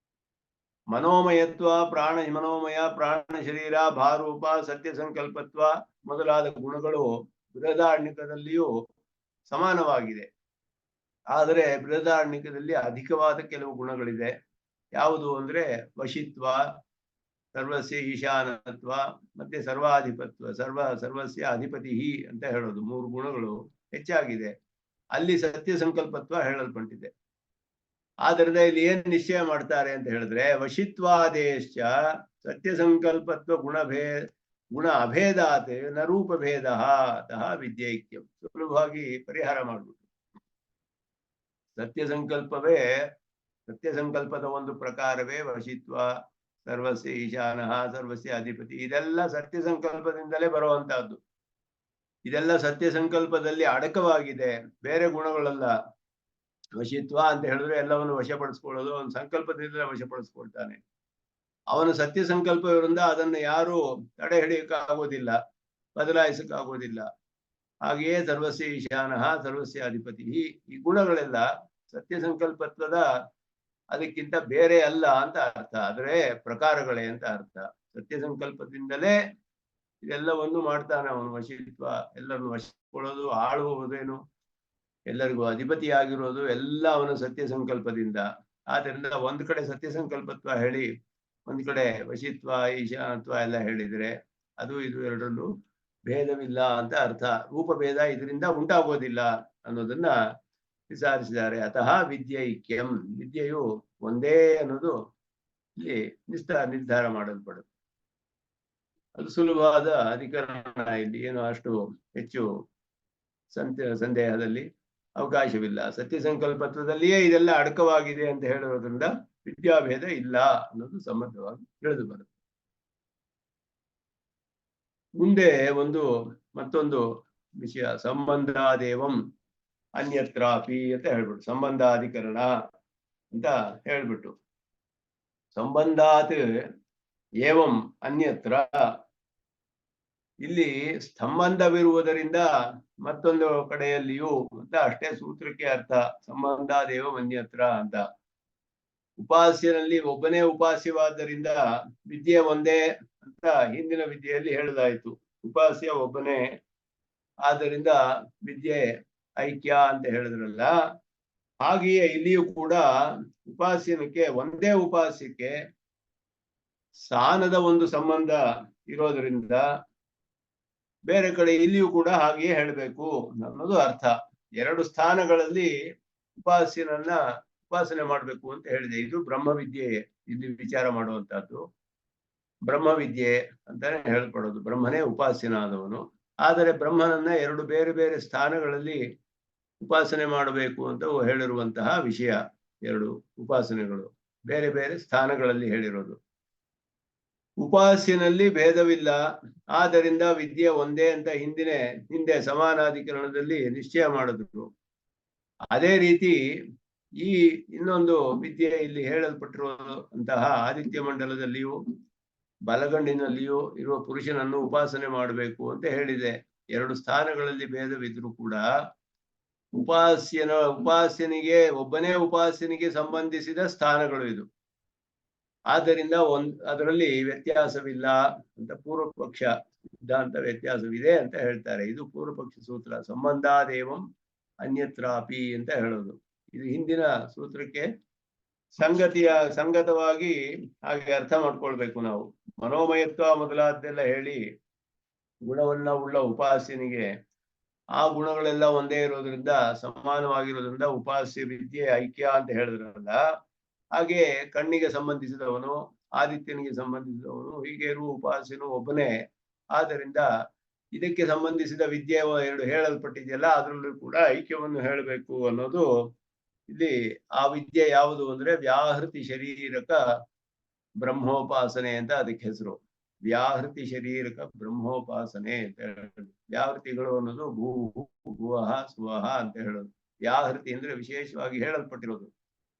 ಮನೋಮಯತ್ವ ಮನೋಮಯ ಪ್ರಾಣ ಶರೀರ ಭಾರೂಪ ಸತ್ಯ ಸಂಕಲ್ಪತ್ವ ಮೊದಲಾದ ಗುಣಗಳು ಬೃಹದಾರಣ್ಯಕದಲ್ಲಿಯೂ ಸಮಾನವಾಗಿದೆ. ಆದರೆ ಬೃಹದಾರಣ್ಯಕದಲ್ಲಿ ಅಧಿಕವಾದ ಕೆಲವು ಗುಣಗಳಿದೆ. ಯಾವುದು ಅಂದ್ರೆ ವಶಿತ್ವ, ಸರ್ವಸ್ಯ ಈಶಾನತ್ವ, ಮತ್ತೆ ಸರ್ವಾಧಿಪತ್ವ, ಸರ್ವಸ್ಯ ಅಧಿಪತಿ ಅಂತ ಹೇಳೋದು. 3 ಗುಣಗಳು ಹೆಚ್ಚಾಗಿದೆ. ಅಲ್ಲಿ ಸತ್ಯ ಸಂಕಲ್ಪತ್ವ ಹೇಳಲ್ಪಟ್ಟಿದೆ. ಆದ್ದರಿಂದ ಇಲ್ಲಿ ಏನ್ ನಿಶ್ಚಯ ಮಾಡ್ತಾರೆ ಅಂತ ಹೇಳಿದ್ರೆ, ವಶಿತ್ವಾದೇಶ ಸತ್ಯ ಸಂಕಲ್ಪತ್ವ ಗುಣ ಅಭೇದಾತ್ ನ ರೂಪ ಭೇದ ಅತಃ ವಿದ್ಯೈಕ್ಯಂ. ಸುಲಭವಾಗಿ ಪರಿಹಾರ ಮಾಡ್ಬಿಟ್ಟು, ಸತ್ಯ ಸಂಕಲ್ಪದ ಒಂದು ಪ್ರಕಾರವೇ ವಶಿತ್ವ, ಸರ್ವಸ್ಯ ಈಶಾನಃ, ಸರ್ವಸ್ಯ ಅಧಿಪತಿ. ಇದೆಲ್ಲ ಸತ್ಯ ಸಂಕಲ್ಪದಿಂದಲೇ ಬರುವಂತಹದ್ದು. ಇದೆಲ್ಲ ಸತ್ಯ ಸಂಕಲ್ಪದಲ್ಲಿ ಅಡಕವಾಗಿದೆ, ಬೇರೆ ಗುಣಗಳಲ್ಲ. ವಶಿತ್ವ ಅಂತ ಹೇಳಿದ್ರೆ ಎಲ್ಲವನ್ನು ವಶಪಡಿಸ್ಕೊಳ್ಳೋದು, ಅವನ ಸಂಕಲ್ಪದಿಂದಲೇ ವಶಪಡಿಸ್ಕೊಳ್ತಾನೆ. ಅವನ ಸತ್ಯ ಸಂಕಲ್ಪವಿರುವುದರಿಂದ ಅದನ್ನು ಯಾರು ತಡೆ ಹಿಡಿಯಕ್ಕಾಗೋದಿಲ್ಲ, ಬದಲಾಯಿಸಕ್ಕಾಗೋದಿಲ್ಲ. ಹಾಗೆಯೇ ಸರ್ವಸ್ಯ ಈಶಾನಃ, ಸರ್ವಸ್ಯ ಅಧಿಪತಿ, ಈ ಗುಣಗಳೆಲ್ಲ ಸತ್ಯ ಸಂಕಲ್ಪತ್ವದ ಅದಕ್ಕಿಂತ ಬೇರೆ ಅಲ್ಲ ಅಂತ ಅರ್ಥ. ಆದರೆ ಪ್ರಕಾರಗಳೇ ಅಂತ ಅರ್ಥ. ಸತ್ಯ ಸಂಕಲ್ಪದಿಂದಲೇ ಇದೆಲ್ಲವನ್ನು ಮಾಡ್ತಾನೆ ಅವನು. ವಶಿತ್ವ, ಎಲ್ಲರನ್ನು ವಶಕೊಳ್ಳೋದು, ಆಳುವುದೇನು, ಎಲ್ಲರಿಗೂ ಅಧಿಪತಿಯಾಗಿರೋದು ಎಲ್ಲ ಅವನ ಸತ್ಯ ಸಂಕಲ್ಪದಿಂದ. ಆದ್ದರಿಂದ ಒಂದ್ ಕಡೆ ಸತ್ಯ ಸಂಕಲ್ಪತ್ವ ಹೇಳಿ, ಒಂದ್ ಕಡೆ ವಶಿತ್ವ ಈಶಾನತ್ವ ಎಲ್ಲ ಹೇಳಿದ್ರೆ ಅದು ಇದು ಎರಡರಲ್ಲೂ ಭೇದವಿಲ್ಲ ಅಂತ ಅರ್ಥ. ರೂಪಭೇದ ಇದರಿಂದ ಉಂಟಾಗೋದಿಲ್ಲ ಅನ್ನೋದನ್ನ ವಿಚಾರಿಸಿದ್ದಾರೆ. ಅತಃ ವಿದ್ಯೈಕ್ಯಂ, ವಿದ್ಯೆಯು ಒಂದೇ ಅನ್ನೋದು ಇಲ್ಲಿ ನಿರ್ಧಾರ ಮಾಡಲ್ಪಡುತ್ತೆ. ಅದು ಸುಲಭವಾದ ಅಧಿಕರಣ. ಇಲ್ಲಿ ಏನು ಅಷ್ಟು ಹೆಚ್ಚು ಸಂದೇಹದಲ್ಲಿ ಅವಕಾಶವಿಲ್ಲ. ಸತ್ಯ ಸಂಕಲ್ಪತ್ವದಲ್ಲಿಯೇ ಇದೆಲ್ಲ ಅಡಕವಾಗಿದೆ ಅಂತ ಹೇಳೋದ್ರಿಂದ ವಿದ್ಯಾಭೇದ ಇಲ್ಲ ಅನ್ನೋದು ಸಂಬಂಧವಾಗಿ ತಿಳಿದು ಬರುತ್ತೆ. ಮುಂದೆ ಮತ್ತೊಂದು ವಿಷಯ, ಸಂಬಂಧಾದೇವಂ ಅನ್ಯತ್ರಾಪಿ ಅಂತ ಹೇಳ್ಬಿಟ್ಟು, ಸಂಬಂಧಾಧಿಕರಣ ಅಂತ ಹೇಳ್ಬಿಟ್ಟು, ಸಂಬಂಧಾತ್ ಏವಂ ಅನ್ಯತ್ರ, ಇಲ್ಲಿ ಸಂಬಂಧವಿರುವುದರಿಂದ ಮತ್ತೊಂದು ಕಡೆಯಲ್ಲಿಯೂ ಅಂತ ಅಷ್ಟೇ ಸೂತ್ರಕ್ಕೆ ಅರ್ಥ. ಸಂಬಂಧಾದೇವಂ ಅನ್ಯತ್ರ ಅಂತ, ಉಪಾಸ್ಯನಲ್ಲಿ ಒಬ್ಬನೇ ಉಪಾಸ್ಯವಾದ್ದರಿಂದ ವಿದ್ಯೆ ಒಂದೇ ಅಂತ ಹಿಂದಿನ ವಿದ್ಯೆಯಲ್ಲಿ ಹೇಳಲಾಯಿತು. ಉಪಾಸ್ಯ ಒಬ್ಬನೇ, ಆದ್ದರಿಂದ ವಿದ್ಯೆ ಐಕ್ಯ ಅಂತ ಹೇಳಿದ್ರಲ್ಲ. ಹಾಗೆಯೇ ಇಲ್ಲಿಯೂ ಕೂಡ ಒಂದೇ ಉಪಾಸ್ಯಕ್ಕೆ ಸ್ಥಾನದ ಒಂದು ಸಂಬಂಧ ಇರೋದ್ರಿಂದ ಬೇರೆ ಕಡೆ ಇಲ್ಲಿಯೂ ಕೂಡ ಹಾಗೆಯೇ ಹೇಳಬೇಕು ಅನ್ನೋದು ಅರ್ಥ. 2 ಸ್ಥಾನಗಳಲ್ಲಿ ಉಪಾಸನೆ ಮಾಡಬೇಕು ಅಂತ ಹೇಳಿದೆ. ಇದು ಬ್ರಹ್ಮವಿದ್ಯೆ ಇಲ್ಲಿ ವಿಚಾರ ಮಾಡುವಂತಹದ್ದು. ಬ್ರಹ್ಮವಿದ್ಯೆ ಅಂತಾನೆ ಹೇಳ್ಕೊಡೋದು. ಬ್ರಹ್ಮನೇ ಉಪಾಸ್ಯನಾದವನು. ಆದರೆ ಬ್ರಹ್ಮನನ್ನ 2 ಬೇರೆ ಬೇರೆ ಸ್ಥಾನಗಳಲ್ಲಿ ಉಪಾಸನೆ ಮಾಡಬೇಕು ಅಂತ ಹೇಳಿರುವಂತಹ ವಿಷಯ. 2 ಉಪಾಸನೆಗಳು ಬೇರೆ ಬೇರೆ ಸ್ಥಾನಗಳಲ್ಲಿ ಹೇಳಿರೋದು. ಉಪಾಸ್ಯನಲ್ಲಿ ಭೇದವಿಲ್ಲ, ಆದ್ದರಿಂದ ವಿದ್ಯೆ ಒಂದೇ ಅಂತ ಹಿಂದೆ ಸಮಾನಾಧಿಕರಣದಲ್ಲಿ ನಿಶ್ಚಯ ಮಾಡಿದ್ರು. ಅದೇ ರೀತಿ ಈ ಇನ್ನೊಂದು ವಿದ್ಯೆ ಇಲ್ಲಿ ಹೇಳಲ್ಪಟ್ಟಿರುವಂತಹ ಆದಿತ್ಯ ಮಂಡಲದಲ್ಲಿಯೂ ಬಲಗಣ್ಣಿನಲ್ಲಿಯೂ ಇರುವ ಪುರುಷನನ್ನು ಉಪಾಸನೆ ಮಾಡಬೇಕು ಅಂತ ಹೇಳಿದೆ. 2 ಸ್ಥಾನಗಳಲ್ಲಿ ಭೇದವಿದ್ರೂ ಕೂಡ ಒಬ್ಬನೇ ಉಪಾಸ್ಯನಿಗೆ ಸಂಬಂಧಿಸಿದ ಸ್ಥಾನಗಳು ಇದು. ಆದ್ದರಿಂದ ಅದರಲ್ಲಿ ವ್ಯತ್ಯಾಸವಿಲ್ಲ ಅಂತ ಪೂರ್ವ ಪಕ್ಷ ಸಿದ್ಧಾಂತ ವ್ಯತ್ಯಾಸವಿದೆ ಅಂತ ಹೇಳ್ತಾರೆ. ಇದು ಪೂರ್ವ ಪಕ್ಷ ಸೂತ್ರ. ಸಂಬಂಧಾದೇವಂ ಅನ್ಯತ್ರಾಪಿ ಅಂತ ಹೇಳೋದು. ಇದು ಹಿಂದಿನ ಸೂತ್ರಕ್ಕೆ ಸಂಗತವಾಗಿ ಹಾಗೆ ಅರ್ಥ ಮಾಡ್ಕೊಳ್ಬೇಕು ನಾವು. ಮನೋಮಯತ್ವ ಮೊದಲಾದ್ದೆಲ್ಲ ಹೇಳಿ ಗುಣವನ್ನ ಉಳ್ಳ ಉಪಾಸ್ಯನಿಗೆ ಆ ಗುಣಗಳೆಲ್ಲ ಒಂದೇ ಇರೋದ್ರಿಂದ, ಸಮಾನವಾಗಿರೋದ್ರಿಂದ ಉಪಾಸ್ಯ ವಿದ್ಯೆ ಐಕ್ಯ ಅಂತ ಹೇಳಿದ್ರಲ್ಲ. ಹಾಗೆ ಕಣ್ಣಿಗೆ ಸಂಬಂಧಿಸಿದವನು, ಆದಿತ್ಯನಿಗೆ ಸಂಬಂಧಿಸಿದವನು, ಹೀಗೆ ಇರುವ ಉಪಾಸ್ಯನು ಒಬ್ಬನೇ ಆದ್ದರಿಂದ ಇದಕ್ಕೆ ಸಂಬಂಧಿಸಿದ ವಿದ್ಯೆ ಎರಡು ಹೇಳಲ್ಪಟ್ಟಿದೆಯಲ್ಲ, ಅದರಲ್ಲೂ ಕೂಡ ಐಕ್ಯವನ್ನು ಹೇಳಬೇಕು ಅನ್ನೋದು ಇಲ್ಲಿ. ಆ ವಿದ್ಯೆ ಯಾವುದು ಅಂದ್ರೆ ವ್ಯಾಹೃತಿ ಶರೀರಕ ಬ್ರಹ್ಮೋಪಾಸನೆ ಅಂತ ಅದಕ್ಕೆ ಹೆಸರು. ವ್ಯಾಹೃತಿ ಶರೀರಕ ಬ್ರಹ್ಮೋಪಾಸನೆ ಅಂತ ಹೇಳೋದು. ವ್ಯಾಹೃತಿಗಳು ಅನ್ನೋದು ಭೂ ಭುವಃ ಸುವಹ ಅಂತ ಹೇಳೋದು. ವ್ಯಾಹೃತಿ ಅಂದ್ರೆ ವಿಶೇಷವಾಗಿ ಹೇಳಲ್ಪಟ್ಟಿರೋದು,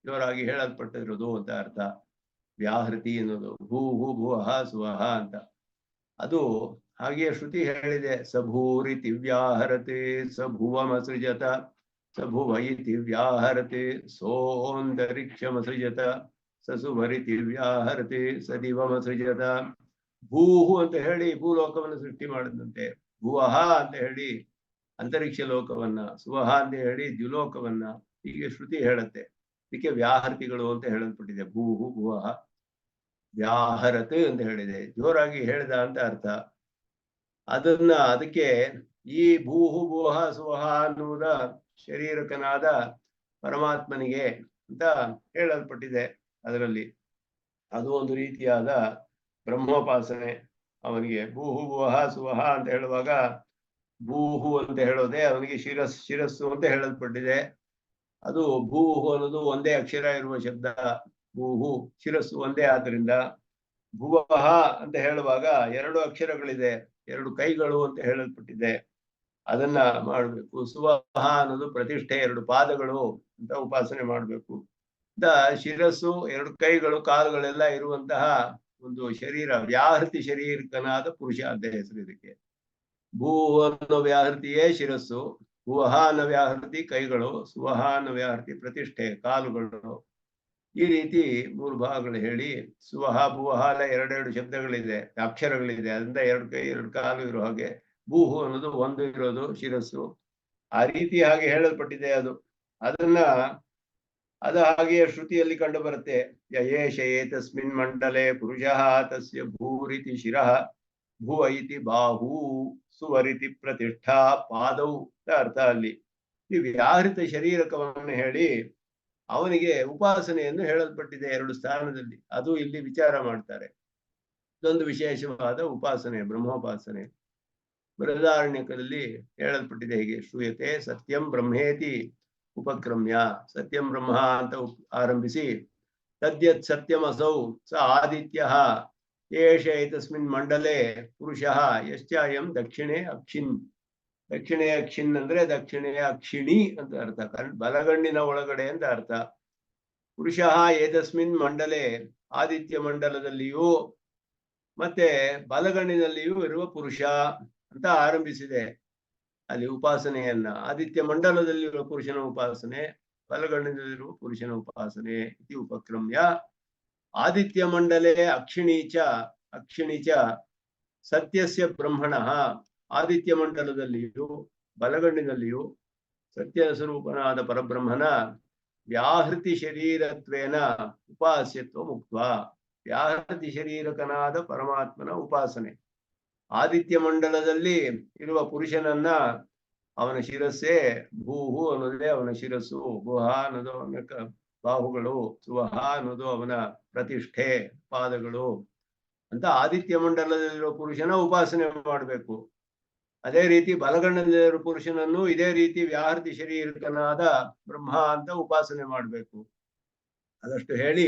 ಜೋರಾಗಿ ಹೇಳಲ್ಪಟ್ಟಿರೋದು ಅಂತ ಅರ್ಥ. ವ್ಯಾಹೃತಿ ಅನ್ನೋದು ಭೂ ಭುವಃ ಸುವಹ ಅಂತ. ಅದು ಹಾಗೆಯೇ ಶ್ರುತಿ ಹೇಳಿದೆ, ಸಭೂರಿತಿ ವ್ಯಾಹರತೆ ಸ ಭುವಮಸೃಜತ ಸ ಭುವ ಇತಿ ವ್ಯಾಹರತೆ ಸೋಂತರಿಕ್ಷಮಸೃಜತ ಸ ಸುವರಿತಿ ವ್ಯಾಹರತೆ ಸ ದಿವಮಸೃಜತ. ಭೂಹು ಅಂತ ಹೇಳಿ ಭೂಲೋಕವನ್ನು ಸೃಷ್ಟಿ ಮಾಡಿದಂತೆ, ಭುವಃ ಅಂತ ಹೇಳಿ ಅಂತರಿಕ್ಷ ಲೋಕವನ್ನ, ಸುವಹ ಅಂತ ಹೇಳಿ ದ್ಯುಲೋಕವನ್ನ, ಹೀಗೆ ಶ್ರುತಿ ಹೇಳುತ್ತೆ. ಇದಕ್ಕೆ ವ್ಯಾಹೃತಿಗಳು ಅಂತ ಹೇಳಲ್ಪಟ್ಟಿದೆ. ಭೂಹು ಭುವಃ ವ್ಯಾಹರತ್ ಅಂತ ಹೇಳಿದೆ, ಜೋರಾಗಿ ಹೇಳಿದ ಅಂತ ಅರ್ಥ. ಅದಕ್ಕೆ ಈ ಭೂಹು ಭುವಃ ಸುವಹ ಅನ್ನುವುದ ಶರೀರಕನಾದ ಪರಮಾತ್ಮನಿಗೆ ಅಂತ ಹೇಳಲ್ಪಟ್ಟಿದೆ ಅದರಲ್ಲಿ. ಅದು ಒಂದು ರೀತಿಯಾದ ಬ್ರಹ್ಮೋಪಾಸನೆ. ಅವನಿಗೆ ಭೂಹು ಭುವಃ ಸುವಹ ಅಂತ ಹೇಳುವಾಗ ಭೂಹು ಅಂತ ಹೇಳೋದೆ ಅವನಿಗೆ ಶಿರಸ್ಸು ಅಂತ ಹೇಳಲ್ಪಟ್ಟಿದೆ. ಅದು ಭೂಹು ಅನ್ನೋದು ಒಂದೇ ಅಕ್ಷರ ಇರುವ ಶಬ್ದ. ಭೂಹು ಶಿರಸ್ಸು ಒಂದೇ ಆದ್ರಿಂದ. ಭುವಃ ಅಂತ ಹೇಳುವಾಗ ಎರಡು ಅಕ್ಷರಗಳಿದೆ, ಎರಡು ಕೈಗಳು ಅಂತ ಹೇಳಲ್ಪಟ್ಟಿದೆ, ಅದನ್ನ ಮಾಡಬೇಕು. ಸುವಹ ಅನ್ನೋದು ಪ್ರತಿಷ್ಠೆ, ಎರಡು ಪಾದಗಳು ಅಂತ ಉಪಾಸನೆ ಮಾಡಬೇಕು. ಶಿರಸ್ಸು, ಎರಡು ಕೈಗಳು, ಕಾಲುಗಳೆಲ್ಲ ಇರುವಂತಹ ಒಂದು ಶರೀರ, ವ್ಯಾಹೃತಿ ಶರೀರಕನಾದ ಪುರುಷ ಅಂತ ಹೆಸರು ಇದಕ್ಕೆ. ಭೂ ಅನ್ನೋ ವ್ಯಾಹೃತಿಯೇ ಶಿರಸ್ಸು, ಭುವಃ ಅನ್ನೋ ವ್ಯಾಹೃತಿ ಕೈಗಳು, ಸುವಹ ಅನ್ನೋ ವ್ಯಾಹೃತಿ ಪ್ರತಿಷ್ಠೆ, ಕಾಲುಗಳು. ಈ ರೀತಿ ಮೂರು ಭಾಗಗಳು ಹೇಳಿ, ಸುವಹ ಭುವಹ ಎಲ್ಲ ಎರಡೆರಡು ಶಬ್ದಗಳಿದೆ, ಅಕ್ಷರಗಳಿದೆ, ಅದರಿಂದ ಎರಡು ಕೈ ಎರಡು ಕಾಲು ಇರೋ ಹಾಗೆ ಭೂಹು ಅನ್ನೋದು ಒಂದು ಇರೋದು ಶಿರಸ್ಸು. ಆ ರೀತಿ ಹಾಗೆ ಹೇಳಲ್ಪಟ್ಟಿದೆ ಅದು. ಅದು ಹಾಗೆಯೇ ಶ್ರುತಿಯಲ್ಲಿ ಕಂಡು ಬರುತ್ತೆ. ಯಯೇಷ ಏತಸ್ಮಿನ್ ಮಂಡಲೆ ಪುರುಷಃ ತಸ್ಯ ಭೂರಿತಿ ಶಿರಃ ಭುವ ಇತಿ ಬಾಹು ಸುವರಿತಿ ಪ್ರತಿಷ್ಠಾ ಪಾದೌ ಅರ್ಥ. ಅಲ್ಲಿ ಈ ವ್ಯಾಹೃತ ಶರೀರಕವನ್ನು ಹೇಳಿ ಅವನಿಗೆ ಉಪಾಸನೆಯನ್ನು ಹೇಳಲ್ಪಟ್ಟಿದೆ ಎರಡು ಸ್ಥಾನದಲ್ಲಿ. ಅದು ಇಲ್ಲಿ ವಿಚಾರ ಮಾಡ್ತಾರೆ. ಇದೊಂದು ವಿಶೇಷವಾದ ಉಪಾಸನೆ, ಬ್ರಹ್ಮೋಪಾಸನೆ. ಬೃಹದಾರಣ್ಯಕದಲ್ಲಿ ಹೇಳಲ್ಪಟ್ಟಿದೆ ಹೀಗೆ, ಶ್ರೂಯತೆ ಸತ್ಯಂ ಬ್ರಹ್ಮೇತಿ ಉಪಕ್ರಮ್ಯ. ಸತ್ಯಂ ಬ್ರಹ್ಮ ಅಂತ ಆರಂಭಿಸಿ, ತದ್ಯತ್ ಸತ್ಯಮಸೌ ಸ ಆದಿತ್ಯಃ ಏಷ ಏತಸ್ಮಿನ್ ಮಂಡಲೆ ಪುರುಷಃ ಯಶ್ಚಾಯಂ ದಕ್ಷಿಣೆ ಅಕ್ಷಿನ್. ದಕ್ಷಿಣೆ ಅಕ್ಷಿನ್ ಅಂದ್ರೆ ದಕ್ಷಿಣೆ ಅಕ್ಷಿಣಿ ಅಂತ ಅರ್ಥ, ಬಲಗಣ್ಣಿನ ಒಳಗಡೆ ಅಂತ ಅರ್ಥ. ಪುರುಷಃ ಏತಸ್ಮಿನ್ ಮಂಡಲೆ, ಆದಿತ್ಯ ಮಂಡಲದಲ್ಲಿಯೂ ಮತ್ತೆ ಬಲಗಣ್ಣಿನಲ್ಲಿಯೂ ಇರುವ ಪುರುಷ ಅಂತ ಆರಂಭಿಸಿದೆ ಅಲ್ಲಿ ಉಪಾಸನೆಯನ್ನ. ಆದಿತ್ಯ ಮಂಡಲದಲ್ಲಿರುವ ಪುರುಷನ ಉಪಾಸನೆ, ಬಲಗಣ್ಣಿನಲ್ಲಿರುವ ಪುರುಷನ ಉಪಾಸನೆ ಇತಿ ಉಪಕ್ರಮ್ಯ. ಆದಿತ್ಯ ಮಂಡಲೆ ಅಕ್ಷಿಣೀಚ ಸತ್ಯಸ್ಯ ಬ್ರಹ್ಮಣಃ. ಆದಿತ್ಯ ಮಂಡಲದಲ್ಲಿಯೂ ಬಲಗಣ್ಣಿನಲ್ಲಿಯೂ ಸತ್ಯ ಸ್ವರೂಪನಾದ ಪರಬ್ರಹ್ಮನ ವ್ಯಾಹೃತಿ ಶರೀರತ್ವೇನ ಉಪಾಸ್ಯತ್ವ ಮುಕ್ತ. ವ್ಯಾಹೃತಿ ಶರೀರಕನಾದ ಪರಮಾತ್ಮನ ಉಪಾಸನೆ, ಆದಿತ್ಯ ಮಂಡಲದಲ್ಲಿ ಇರುವ ಪುರುಷನನ್ನ ಅವನ ಶಿರಸ್ಸೇ, ಭೂಹು ಅನ್ನೋದೇ ಅವನ ಶಿರಸ್ಸು, ಭುಹ ಅನ್ನೋದು ಅವನ ಬಾಹುಗಳು, ಸುವಹ ಅನ್ನೋದು ಅವನ ಪ್ರತಿಷ್ಠೆ, ಪಾದಗಳು ಅಂತ ಆದಿತ್ಯ ಮಂಡಲದಲ್ಲಿರುವ ಪುರುಷನ ಉಪಾಸನೆ ಮಾಡಬೇಕು. ಅದೇ ರೀತಿ ಬಲಗಣ್ಣದಲ್ಲಿರುವ ಪುರುಷನನ್ನು ಇದೇ ರೀತಿ ವ್ಯಾಹೃತಿ ಶರೀರಕನಾದ ಬ್ರಹ್ಮ ಅಂತ ಉಪಾಸನೆ ಮಾಡಬೇಕು. ಅದಷ್ಟು ಹೇಳಿ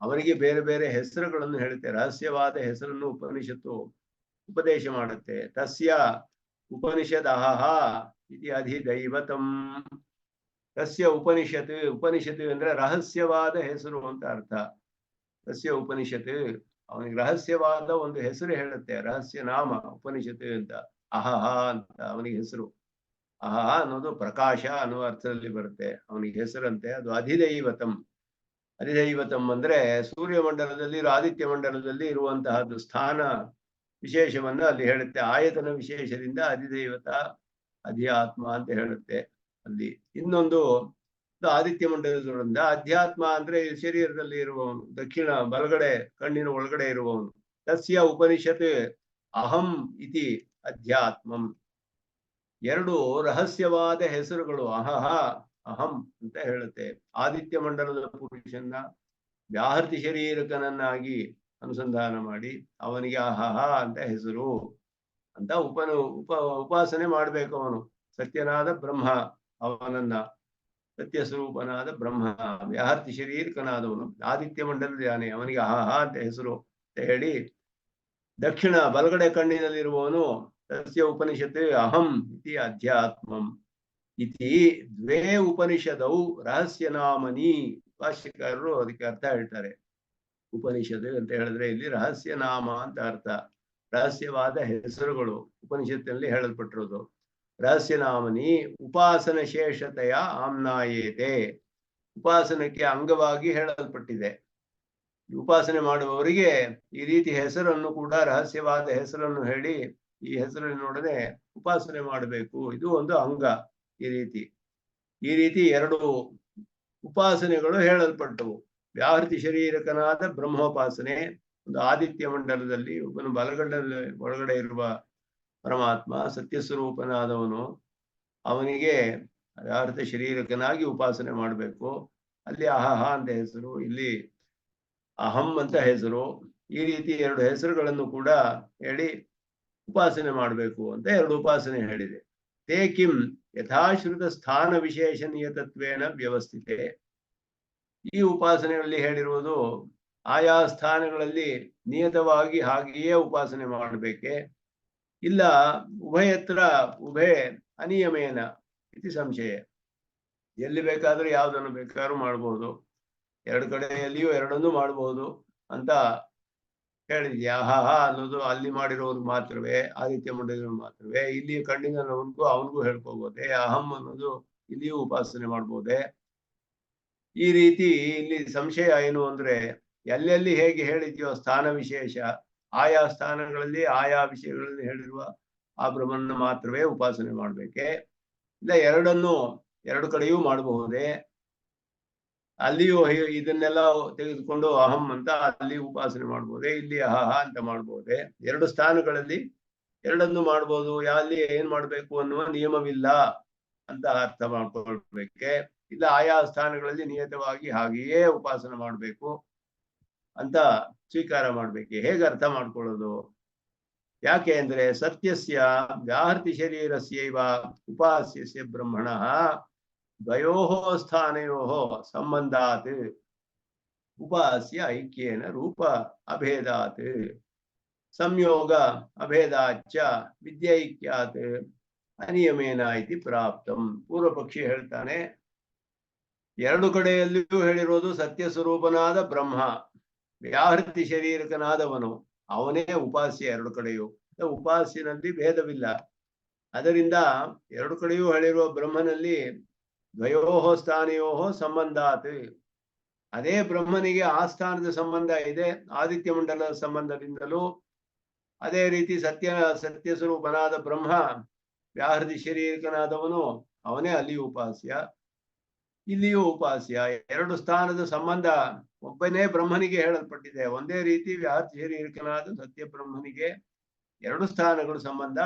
ಅವರಿಗೆ ಬೇರೆ ಬೇರೆ ಹೆಸರುಗಳನ್ನು ಹೇಳುತ್ತೆ. ರಹಸ್ಯವಾದ ಹೆಸರನ್ನು ಉಪನಿಷತ್ತು ಉಪದೇಶ ಮಾಡುತ್ತೆ. ತಸ್ಯ ಉಪನಿಷದಃ ಇತಿ ಅಧಿದೈವತಂ. ತಸ್ಯ ಉಪನಿಷತ್, ಉಪನಿಷತ್ ಅಂದ್ರೆ ರಹಸ್ಯವಾದ ಹೆಸರು ಅಂತ ಅರ್ಥ. ತಸ್ಯ ಉಪನಿಷತ್, ಅವನಿಗೆ ರಹಸ್ಯವಾದ ಒಂದು ಹೆಸರು ಹೇಳುತ್ತೆ, ರಹಸ್ಯ ನಾಮ ಉಪನಿಷತ್ ಅಂತ. ಅಹಹ ಅಂತ ಅವನಿಗೆ ಹೆಸರು. ಅಹಹ ಅನ್ನೋದು ಪ್ರಕಾಶ ಅನ್ನುವ ಅರ್ಥದಲ್ಲಿ ಬರುತ್ತೆ, ಅವನಿಗೆ ಹೆಸರಂತೆ. ಅದು ಅಧಿದೈವತಂ. ಅಧಿದೈವತಂ ಅಂದ್ರೆ ಸೂರ್ಯಮಂಡಲದಲ್ಲಿ, ಆದಿತ್ಯ ಮಂಡಲದಲ್ಲಿ ಇರುವಂತಹದ್ದು ಸ್ಥಾನ ವಿಶೇಷವನ್ನ ಅಲ್ಲಿ ಹೇಳುತ್ತೆ. ಆಯತನ ವಿಶೇಷದಿಂದ ಅಧಿದೈವತ, ಅಧ್ಯಾತ್ಮ ಅಂತ ಹೇಳುತ್ತೆ ಅಲ್ಲಿ. ಇನ್ನೊಂದು ಆದಿತ್ಯ ಮಂಡಲದಿಂದ ಅಧ್ಯಾತ್ಮ ಅಂದ್ರೆ ಶರೀರದಲ್ಲಿ ಇರುವವನು, ದಕ್ಷಿಣ ಬಲಗಡೆ ಕಣ್ಣಿನ ಒಳಗಡೆ ಇರುವವನು. ತಸ್ಯ ಉಪನಿಷತ್ ಅಹಂ ಇತಿ ಅಧ್ಯಾತ್ಮಂ. ಎರಡು ರಹಸ್ಯವಾದ ಹೆಸರುಗಳು, ಅಹಹ ಅಹಂ ಅಂತ ಹೇಳುತ್ತೆ. ಆದಿತ್ಯ ಮಂಡಲದ ಪುರುಷನ್ನ ವ್ಯಾಹೃತಿ ಶರೀರಕನನ್ನಾಗಿ ಅನುಸಂಧಾನ ಮಾಡಿ ಅವನಿಗೆ ಅಹಹ ಅಂತ ಹೆಸರು. ಅಂತ ಉಪಾಸನೆ ಮಾಡ್ಬೇಕು. ಅವನು ಸತ್ಯನಾದ ಬ್ರಹ್ಮ, ಅವನನ್ನ ಸತ್ಯ ಸ್ವರೂಪನಾದ ಬ್ರಹ್ಮ, ವ್ಯಾಹರ್ತಿ ಶರೀರಕನಾದವನು, ಆದಿತ್ಯ ಮಂಡಲದಾನೆ, ಅವನಿಗೆ ಆಹಾ ಅಂತ ಹೆಸರು ಅಂತ ಹೇಳಿ, ದಕ್ಷಿಣ ಬಲಗಡೆ ಕಣ್ಣಿನಲ್ಲಿರುವವನು ತಸ್ಯ ಉಪನಿಷತ್ ಅಹಂ ಇತಿ ಅಧ್ಯಾತ್ಮಂ ಇತಿ ದ್ವೇ ಉಪನಿಷದೌ ರಹಸ್ಯ ನಾಮನಿ. ಭಾಷ್ಯಕಾರರು ಅದಕ್ಕೆ ಅರ್ಥ ಹೇಳ್ತಾರೆ. ಉಪನಿಷತ್ ಅಂತ ಹೇಳಿದ್ರೆ ಇಲ್ಲಿ ರಹಸ್ಯ ನಾಮ ಅಂತ ಅರ್ಥ, ರಹಸ್ಯವಾದ ಹೆಸರುಗಳು ಉಪನಿಷತ್ತಿನಲ್ಲಿ ಹೇಳಲ್ಪಟ್ಟಿರೋದು. ರಹಸ್ಯ ನಾಮನಿ ಉಪಾಸನ ಶೇಷತೆಯ ಆಮ್ನಾಯೇತೆ, ಉಪಾಸನಕ್ಕೆ ಅಂಗವಾಗಿ ಹೇಳಲ್ಪಟ್ಟಿದೆ. ಉಪಾಸನೆ ಮಾಡುವವರಿಗೆ ಈ ರೀತಿ ಹೆಸರನ್ನು ಕೂಡ, ರಹಸ್ಯವಾದ ಹೆಸರನ್ನು ಹೇಳಿ ಈ ಹೆಸರಿನೊಡನೆ ಉಪಾಸನೆ ಮಾಡಬೇಕು. ಇದು ಒಂದು ಅಂಗ. ಈ ರೀತಿ ಎರಡು ಉಪಾಸನೆಗಳು ಹೇಳಲ್ಪಟ್ಟವು. ವ್ಯಾಹೃತಿ ಶರೀರಕನಾದ ಬ್ರಹ್ಮೋಪಾಸನೆ, ಒಂದು ಆದಿತ್ಯ ಮಂಡಲದಲ್ಲಿ ಒಬ್ಬನು ಬಲಗಂಡಲ್ಲಿ ಒಳಗಡೆ ಇರುವ ಪರಮಾತ್ಮ ಸತ್ಯಸ್ವರೂಪನಾದವನು, ಅವನಿಗೆ ವ್ಯಾಹೃತ ಶರೀರಕನಾಗಿ ಉಪಾಸನೆ ಮಾಡಬೇಕು. ಅಲ್ಲಿ ಅಹಹ ಅಂತ ಹೆಸರು, ಇಲ್ಲಿ ಅಹಂ ಅಂತ ಹೆಸರು. ಈ ರೀತಿ ಎರಡು ಹೆಸರುಗಳನ್ನು ಕೂಡ ಹೇಳಿ ಉಪಾಸನೆ ಮಾಡಬೇಕು ಅಂತ ಎರಡು ಉಪಾಸನೆ ಹೇಳಿದೆ. ತೇ ಕಿಂ ಯಥಾಶ್ರುತ ಸ್ಥಾನ ವಿಶೇಷಣೀಯ ತತ್ವೇನ ವ್ಯವಸ್ಥಿತೆ. ಈ ಉಪಾಸನೆಗಳಲ್ಲಿ ಹೇಳಿರುವುದು ಆಯಾ ಸ್ಥಾನಗಳಲ್ಲಿ ನಿಯತವಾಗಿ ಹಾಗೆಯೇ ಉಪಾಸನೆ ಮಾಡಬೇಕೆ, ಇಲ್ಲ ಉಭಯತ್ರ ಉಭಯ ಅನಿಯಮೇನ ಇತಿ ಸಂಶಯ. ಎಲ್ಲಿ ಬೇಕಾದ್ರೂ ಯಾವುದನ್ನು ಬೇಕಾದ್ರೂ ಮಾಡಬಹುದು, ಎರಡು ಕಡೆಯಲ್ಲಿಯೂ ಎರಡನ್ನೂ ಮಾಡಬಹುದು ಅಂತ ಹೇಳಿದ್ಯಾ. ಆಹಾ ಅನ್ನೋದು ಅಲ್ಲಿ ಮಾಡಿರೋದು ಮಾತ್ರವೇ, ಆದಿತ್ಯ ಮಂಡಲ ಮಾತ್ರವೇ, ಇಲ್ಲಿ ಕಣ್ಣಿನವನಿಗೂ ಅವನಿಗೂ ಹೇಳ್ಕೋಬಹುದೇ. ಅಹಂ ಅನ್ನೋದು ಇಲ್ಲಿಯೂ ಉಪಾಸನೆ ಮಾಡ್ಬೋದೇ. ಈ ರೀತಿ ಇಲ್ಲಿ ಸಂಶಯ ಏನು ಅಂದ್ರೆ, ಎಲ್ಲೆಲ್ಲಿ ಹೇಗೆ ಹೇಳಿದ್ಯೋ ಸ್ಥಾನ ವಿಶೇಷ, ಆಯಾ ಸ್ಥಾನಗಳಲ್ಲಿ ಆಯಾ ವಿಷಯಗಳಲ್ಲಿ ಹೇಳಿರುವ ಆ ಬ್ರಹ್ಮನ ಮಾತ್ರವೇ ಉಪಾಸನೆ ಮಾಡ್ಬೇಕೆ, ಇಲ್ಲ ಎರಡನ್ನು ಎರಡು ಕಡೆಯೂ ಮಾಡಬಹುದೇ. ಅಲ್ಲಿಯೂ ಇದನ್ನೆಲ್ಲ ತೆಗೆದುಕೊಂಡು ಅಹಂ ಅಂತ ಅಲ್ಲಿ ಉಪಾಸನೆ ಮಾಡ್ಬೋದೇ, ಇಲ್ಲಿ ಅಹಹ ಅಂತ ಮಾಡ್ಬೋದೇ. ಎರಡು ಸ್ಥಾನಗಳಲ್ಲಿ ಎರಡನ್ನು ಮಾಡ್ಬೋದು, ಅಲ್ಲಿ ಏನ್ ಮಾಡ್ಬೇಕು ಅನ್ನುವ ನಿಯಮವಿಲ್ಲ ಅಂತ ಅರ್ಥ ಮಾಡ್ಕೊಳ್ಬೇಕೆ, ಇಲ್ಲ ಆಯಾ ಸ್ಥಾನಗಳಲ್ಲಿ ನಿಯತವಾಗಿ ಹಾಗೆಯೇ ಉಪಾಸನೆ ಮಾಡ್ಬೇಕು ಅಂತ ಸ್ವೀಕಾರ ಮಾಡ್ಬೇಕೆ. ಹೇಗೆ ಅರ್ಥ ಮಾಡ್ಕೊಳ್ಳೋದು? ಯಾಕೆ ಅಂದ್ರೆ ಸತ್ಯಸ್ಯ ವ್ಯಾಹೃತಿ ಶರೀರಸ್ಯೈವ ಉಪಾಸ್ಯಸ್ಯ ಬ್ರಹ್ಮಣಃ ದ್ವಯೋಃ ಸ್ಥಾನಯೋಃ ಸಂಬಂಧಾತ್ ಉಪಾಸ್ಯ ಐಕ್ಯೇನ ರೂಪ ಅಭೇದಾತ್ ಸಂಯೋಗ ಅಭೇದಾಚ್ಚ ವಿದ್ಯೈಕ್ಯಾತ್ ಅನಿಯಮೇನ ಇತಿ ಪ್ರಾಪ್ತಂ. ಪೂರ್ವ ಪಕ್ಷಿ ಹೇಳ್ತಾನೆ, ಎರಡು ಕಡೆಯಲ್ಲಿಯೂ ಹೇಳಿರೋದು ಸತ್ಯ ಸ್ವರೂಪನಾದ ಬ್ರಹ್ಮ, ವ್ಯಾಹೃತಿ ಶರೀರಕನಾದವನು, ಅವನೇ ಉಪಾಸ್ಯ. ಎರಡು ಕಡೆಯೂ ಉಪಾಸ್ಯನಲ್ಲಿ ಭೇದವಿಲ್ಲ. ಅದರಿಂದ ಎರಡು ಕಡೆಯೂ ಹೇಳಿರುವ ಬ್ರಹ್ಮನಲ್ಲಿ ದ್ವಯೋಃ ಸ್ಥಾನಯೋಃ ಸಂಬಂಧಾತ್, ಅದೇ ಬ್ರಹ್ಮನಿಗೆ ಆ ಸ್ಥಾನದ ಸಂಬಂಧ ಇದೆ, ಆದಿತ್ಯ ಮಂಡಲದ ಸಂಬಂಧದಿಂದಲೂ. ಅದೇ ರೀತಿ ಸತ್ಯ ಸ್ವರೂಪನಾದ ಬ್ರಹ್ಮ ವ್ಯಾಹೃತಿ ಶರೀರಕನಾದವನು, ಅವನೇ ಅಲ್ಲಿಯೂ ಉಪಾಸ್ಯ, ಇಲ್ಲಿಯೂ ಉಪಾಸ್ಯ. ಎರಡು ಸ್ಥಾನದ ಸಂಬಂಧ ಒಬ್ಬನೇ ಬ್ರಹ್ಮನಿಗೆ ಹೇಳಲ್ಪಟ್ಟಿದೆ. ಒಂದೇ ರೀತಿ ವ್ಯಾಹೃತಿ ಶರೀರಕನಾದ ಸತ್ಯ ಬ್ರಹ್ಮನಿಗೆ ಎರಡು ಸ್ಥಾನಗಳು ಸಂಬಂಧ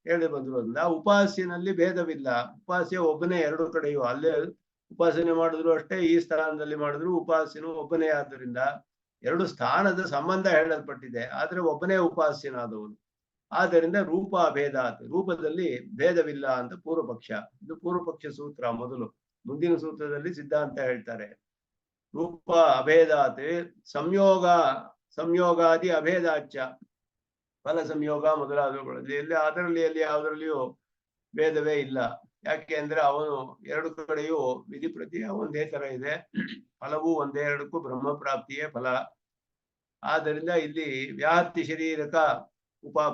ಹೇಳಿ ಬಂದಿರೋದ್ರಿಂದ ಉಪಾಸ್ಯನಲ್ಲಿ ಭೇದವಿಲ್ಲ. ಉಪಾಸ್ಯ ಒಬ್ಬನೇ ಎರಡು ಕಡೆಯೂ, ಅಲ್ಲೇ ಉಪಾಸನೆ ಮಾಡಿದ್ರು ಅಷ್ಟೇ, ಈ ಸ್ಥಾನದಲ್ಲಿ ಮಾಡಿದ್ರು ಉಪಾಸ್ಯನು ಒಬ್ಬನೇ. ಆದ್ದರಿಂದ ಎರಡು ಸ್ಥಾನದ ಸಂಬಂಧ ಹೇಳಲ್ಪಟ್ಟಿದೆ, ಆದ್ರೆ ಒಬ್ಬನೇ ಉಪಾಸ್ಯನಾದವನು. ಆದ್ದರಿಂದ ರೂಪ ಅಭೇದಾತ್, ರೂಪದಲ್ಲಿ ಭೇದವಿಲ್ಲ ಅಂತ ಪೂರ್ವ ಪಕ್ಷ. ಇದು ಪೂರ್ವ ಪಕ್ಷ ಸೂತ್ರ. ಮೊದಲು ಮುಂದಿನ ಸೂತ್ರದಲ್ಲಿ ಸಿದ್ಧಾಂತ ಹೇಳ್ತಾರೆ. ರೂಪ ಅಭೇದಾತ್ ಸಂಯೋಗಾದಿ ಅಭೇದಾಚ, ಫಲ ಸಂಯೋಗ ಮೊದಲಾದವುಗಳಲ್ಲಿ ಎಲ್ಲಿ ಯಾವುದರಲ್ಲಿಯೂ ಭೇದವೇ ಇಲ್ಲ. ಯಾಕೆ ಅಂದ್ರೆ ಅವನು ಎರಡು ಕಡೆಯೂ ವಿಧಿ ಪ್ರತ್ಯಯ ಒಂದೇ ತರ ಇದೆ, ಫಲವೂ ಒಂದೇ, ಎರಡಕ್ಕೂ ಬ್ರಹ್ಮ ಪ್ರಾಪ್ತಿಯೇ ಫಲ. ಆದ್ದರಿಂದ ಇಲ್ಲಿ ವ್ಯಾಹೃತಿ ಶರೀರಕ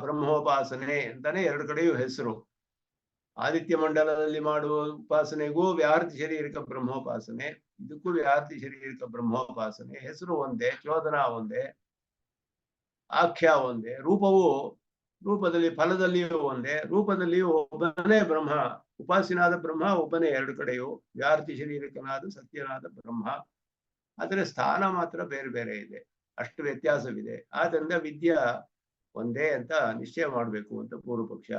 ಬ್ರಹ್ಮೋಪಾಸನೆ ಅಂತಾನೆ ಎರಡು ಕಡೆಯೂ ಹೆಸರು. ಆದಿತ್ಯ ಮಂಡಲದಲ್ಲಿ ಮಾಡುವ ಉಪಾಸನೆಗೂ ವ್ಯಾಹೃತಿ ಶರೀರಕ ಬ್ರಹ್ಮೋಪಾಸನೆ, ಇದಕ್ಕೂ ವ್ಯಾಹೃತಿ ಶರೀರಕ ಬ್ರಹ್ಮೋಪಾಸನೆ. ಹೆಸರು ಒಂದೇ, ಚೋದನಾ ಒಂದೇ, ಆಖ್ಯಾ ಒಂದೇ, ರೂಪದಲ್ಲಿ ಫಲದಲ್ಲಿಯೂ ಒಂದೇ, ರೂಪದಲ್ಲಿಯೂ ಒಬ್ಬನೇ ಬ್ರಹ್ಮ, ಉಪಾಸನಾದ ಬ್ರಹ್ಮ ಒಬ್ಬನೇ ಎರಡು ಕಡೆಯೂ, ವ್ಯಾಹೃತಿ ಶರೀರಕನಾದ ಸತ್ಯನಾದ ಬ್ರಹ್ಮ. ಆದರೆ ಸ್ಥಾನ ಮಾತ್ರ ಬೇರೆ ಬೇರೆ ಇದೆ, ಅಷ್ಟು ವ್ಯತ್ಯಾಸವಿದೆ. ಆದ್ದರಿಂದ ವಿದ್ಯಾ ಒಂದೇ ಅಂತ ನಿಶ್ಚಯ ಮಾಡಬೇಕು ಅಂತ ಪೂರ್ವ ಪಕ್ಷ.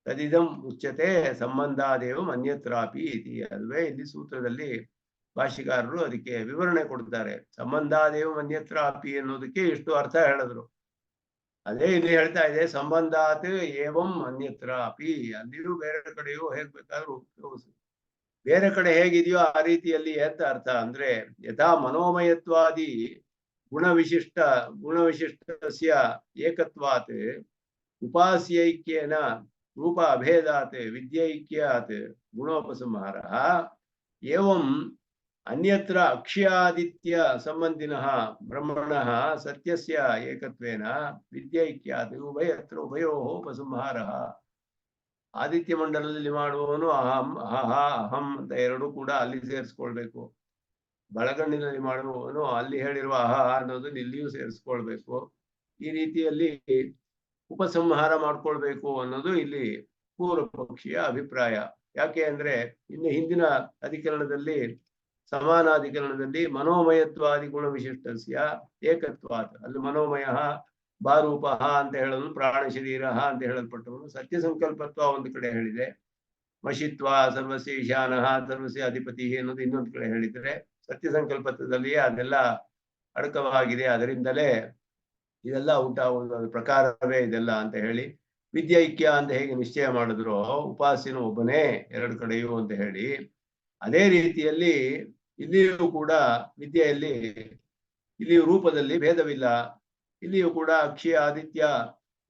ತದಿದಂ ಉಚ್ಯತೆ ಸಂಬಂಧಾದೇವ ಅನ್ಯತ್ರಾಪಿ ಇತಿ. ಅಲ್ವೇ ಇಲ್ಲಿ ಸೂತ್ರದಲ್ಲಿ ಭಾಷಿಕಾರರು ಅದಕ್ಕೆ ವಿವರಣೆ ಕೊಡ್ತಾರೆ. ಸಂಬಂಧಾದೇವ ಅನ್ಯತ್ರಾಪಿ ಅನ್ನೋದಕ್ಕೆ ಇಷ್ಟು ಅರ್ಥ ಹೇಳಿದ್ರು. ಅದೇ ಇಲ್ಲಿ ಹೇಳ್ತಾ ಇದೆ, ಸಂಬಂಧಾತ್ ಏವಂ ಅನ್ಯತ್ರ ಅಪಿ, ಅಲ್ಲಿಯೂ ಬೇರೆ ಕಡೆಯೂ ಹೇಗ್ ಬೇಕಾದ್ರೂ ಉಪಯೋಗಿಸು. ಬೇರೆ ಕಡೆ ಹೇಗಿದೆಯೋ ಆ ರೀತಿಯಲ್ಲಿ ಅಂತ ಅರ್ಥ. ಅಂದ್ರೆ ಯಥಾ ಮನೋಮಯತ್ವಾದಿ ಗುಣವಿಶಿಷ್ಟ ಗುಣವಿಶಿಷ್ಟಸ್ಯ ಏಕತ್ವಾತ್ ಉಪಾಸ್ಯೈಕ್ಯೇನ ರೂಪ ಅಭೇದಾತ್ ವಿದ್ಯೈಕ್ಯಾತ್ ಗುಣೋಪಸಂಹಾರ ಏವಂ ಅನ್ಯತ್ರ ಅಕ್ಷ್ಯಾದಿತ್ಯ ಸಂಬಂಧಿನಃ ಬ್ರಹ್ಮಣಃ ಸತ್ಯಸ್ಯ ಏಕತ್ವೇನ ವಿದ್ಯೈಕ್ಯಾತ್ ಉಭಯತ್ರ ಉಭಯೋಃ ಉಪಸಂಹಾರಃ. ಆದಿತ್ಯ ಮಂಡಲದಲ್ಲಿ ಮಾಡುವವನು ಅಹಂ ಅಹಹ ಅಹಂ ಅಂತ ಎರಡೂ ಕೂಡ ಅಲ್ಲಿ ಸೇರಿಸ್ಕೊಳ್ಬೇಕು. ಬಳಗಣ್ಣಿನಲ್ಲಿ ಮಾಡುವವನು ಅಲ್ಲಿ ಹೇಳಿರುವ ಅಹ ಅನ್ನೋದನ್ನ ಇಲ್ಲಿಯೂ ಸೇರಿಸ್ಕೊಳ್ಬೇಕು. ಈ ರೀತಿಯಲ್ಲಿ ಉಪಸಂಹಾರ ಮಾಡ್ಕೊಳ್ಬೇಕು ಅನ್ನೋದು ಇಲ್ಲಿ ಪೂರ್ವ ಪಕ್ಷಿಯ ಅಭಿಪ್ರಾಯ. ಯಾಕೆ ಅಂದ್ರೆ ಇನ್ನು ಹಿಂದಿನ ಅಧಿಕರಣದಲ್ಲಿ ಸಮಾನಾಧಿಕರಣದಲ್ಲಿ ಮನೋಮಯತ್ವಾದಿ ಗುಣ ವಿಶಿಷ್ಟಸ್ಯ ಏಕತ್ವಾತ್, ಅಲ್ಲಿ ಮನೋಮಯ ಬಾರೂಪ ಅಂತ ಹೇಳಲು ಪ್ರಾಣ ಶರೀರ ಅಂತ ಹೇಳಲ್ಪಟ್ಟವನು ಸತ್ಯ ಸಂಕಲ್ಪತ್ವ ಒಂದು ಕಡೆ ಹೇಳಿದೆ, ವಶಿತ್ವ ಸರ್ವಸ್ಯ ಈಶಾನಃ ಸರ್ವಸ್ಯ ಅಧಿಪತಿ ಅನ್ನೋದು ಇನ್ನೊಂದು ಕಡೆ ಹೇಳಿದರೆ, ಸತ್ಯ ಸಂಕಲ್ಪತ್ವದಲ್ಲಿಯೇ ಅದೆಲ್ಲ ಅಡಕವಾಗಿದೆ, ಅದರಿಂದಲೇ ಇದೆಲ್ಲ ಉಂಟಾಗುವ ಪ್ರಕಾರವೇ ಇದೆಲ್ಲ ಅಂತ ಹೇಳಿ ವಿದ್ಯೈಕ್ಯ ಅಂತ ಹೇಗೆ ನಿಶ್ಚಯ ಮಾಡಿದ್ರು ಉಪಾಸ್ಯನು ಒಬ್ಬನೇ ಎರಡು ಕಡೆಯೂ ಅಂತ ಹೇಳಿ, ಅದೇ ರೀತಿಯಲ್ಲಿ ಇಲ್ಲಿಯೂ ಕೂಡ ವಿದ್ಯೆಯಲ್ಲಿ ಇಲ್ಲಿ ರೂಪದಲ್ಲಿ ಭೇದವಿಲ್ಲ. ಇಲ್ಲಿಯೂ ಕೂಡ ಅಕ್ಷಯ ಆದಿತ್ಯ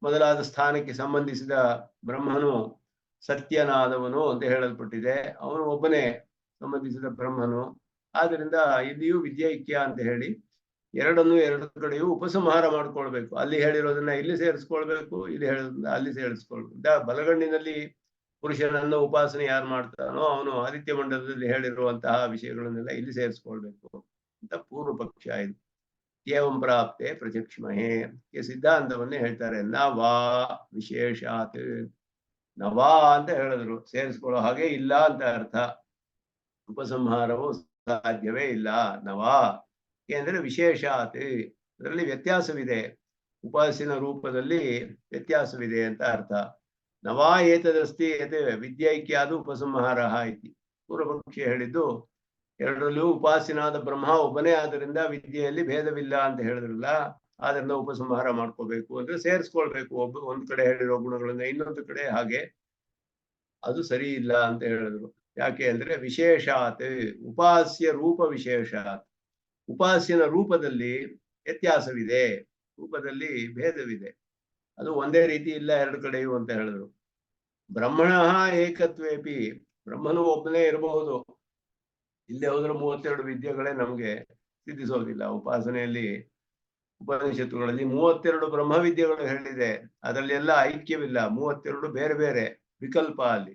ಮೊದಲಾದ ಸ್ಥಾನಕ್ಕೆ ಸಂಬಂಧಿಸಿದ ಬ್ರಹ್ಮನು ಸತ್ಯನಾದವನು ಅಂತ ಹೇಳಲ್ಪಟ್ಟಿದೆ, ಅವನು ಒಬ್ಬನೇ ಸಂಬಂಧಿಸಿದ ಬ್ರಹ್ಮನು. ಆದ್ದರಿಂದ ಇಲ್ಲಿಯೂ ವಿದ್ಯೈಕ್ಯ ಅಂತ ಹೇಳಿ ಎರಡನ್ನು ಎರಡು ಕಡೆಯೂ ಉಪಸಂಹಾರ ಮಾಡ್ಕೊಳ್ಬೇಕು. ಅಲ್ಲಿ ಹೇಳಿರೋದನ್ನ ಇಲ್ಲಿ ಸೇರಿಸ್ಕೊಳ್ಬೇಕು, ಇಲ್ಲಿ ಹೇಳೋದನ್ನ ಅಲ್ಲಿ ಸೇರಿಸ್ಕೊಳ್ಬೇಕು. ಬಲಗಣ್ಣಿನಲ್ಲಿ ಪುರುಷನನ್ನ ಉಪಾಸನೆ ಯಾರು ಮಾಡ್ತಾನೋ ಅವನು ಆದಿತ್ಯ ಮಂಡಲದಲ್ಲಿ ಹೇಳಿರುವಂತಹ ವಿಷಯಗಳನ್ನೆಲ್ಲ ಇಲ್ಲಿ ಸೇರಿಸ್ಕೊಳ್ಬೇಕು ಅಂತ ಪೂರ್ವ ಪಕ್ಷ ಇದು. ಏವಂ ಪ್ರಾಪ್ತೆ ಪ್ರಚಕ್ಷಮಹೇ ಈ ಸಿದ್ಧಾಂತವನ್ನೇ ಹೇಳ್ತಾರೆ. ನವಾ ವಿಶೇಷಾತ್, ನವಾ ಅಂತ ಹೇಳಿದ್ರು, ಸೇರಿಸ್ಕೊಳ್ಳೋ ಹಾಗೆ ಇಲ್ಲ ಅಂತ ಅರ್ಥ. ಉಪಸಂಹಾರವು ಸಾಧ್ಯವೇ ಇಲ್ಲ. ನವಾ ಏಕೆಂದ್ರೆ ವಿಶೇಷಾತ್, ಅದರಲ್ಲಿ ವ್ಯತ್ಯಾಸವಿದೆ, ಉಪಾಸನ ರೂಪದಲ್ಲಿ ವ್ಯತ್ಯಾಸವಿದೆ ಅಂತ ಅರ್ಥ. ನವಾ ಏತದಸ್ತಿ ಯತ್ ವಿದ್ಯೈಕ್ಯಾದು ಉಪಸಂಹಾರ ಇತಿ. ಪೂರ್ವಪಕ್ಷಿ ಹೇಳಿದ್ದು ಎರಡರಲ್ಲೂ ಉಪಾಸನಾದ ಬ್ರಹ್ಮ ಒಬ್ಬನೇ ಆದ್ದರಿಂದ ವಿದ್ಯೆಯಲ್ಲಿ ಭೇದವಿಲ್ಲ ಅಂತ ಹೇಳಿದ್ರಲ್ಲ, ಆದ್ರಿಂದ ಉಪಸಂಹಾರ ಮಾಡ್ಕೋಬೇಕು ಅಂದ್ರೆ ಸೇರಿಸ್ಕೊಳ್ಬೇಕು. ಒಂದ್ ಕಡೆ ಹೇಳಿರೋ ಗುಣಗಳನ್ನ ಇನ್ನೊಂದು ಕಡೆ ಹಾಗೆ ಅದು ಸರಿ ಇಲ್ಲ ಅಂತ ಹೇಳಿದ್ರು. ಯಾಕೆ ಅಂದ್ರೆ ವಿಶೇಷಾತ್, ಉಪಾಸ್ಯ ರೂಪ ವಿಶೇಷಾತ್, ಉಪಾಸ್ಯನ ರೂಪದಲ್ಲಿ ವ್ಯತ್ಯಾಸವಿದೆ, ರೂಪದಲ್ಲಿ ಭೇದವಿದೆ, ಅದು ಒಂದೇ ರೀತಿ ಇಲ್ಲ ಎರಡು ಕಡೆಯೂ ಅಂತ ಹೇಳಿದ್ರು. ಬ್ರಹ್ಮಣ ಏಕತ್ವೇಪಿ, ಬ್ರಹ್ಮನು ಒಬ್ಬನೇ ಇರಬಹುದು, ಇಲ್ಲೇ ಹೋದ್ರೆ 32 ವಿದ್ಯೆಗಳೇ ನಮ್ಗೆ ಸಿದ್ಧಿಸೋದಿಲ್ಲ. ಉಪಾಸನೆಯಲ್ಲಿ ಉಪನಿಷತ್ತುಗಳಲ್ಲಿ 32 ಬ್ರಹ್ಮ ವಿದ್ಯೆಗಳು ಹೇಳಿದೆ, ಅದರಲ್ಲಿ ಎಲ್ಲ ಐಕ್ಯವಿಲ್ಲ, 32 ಬೇರೆ ಬೇರೆ ವಿಕಲ್ಪ. ಅಲ್ಲಿ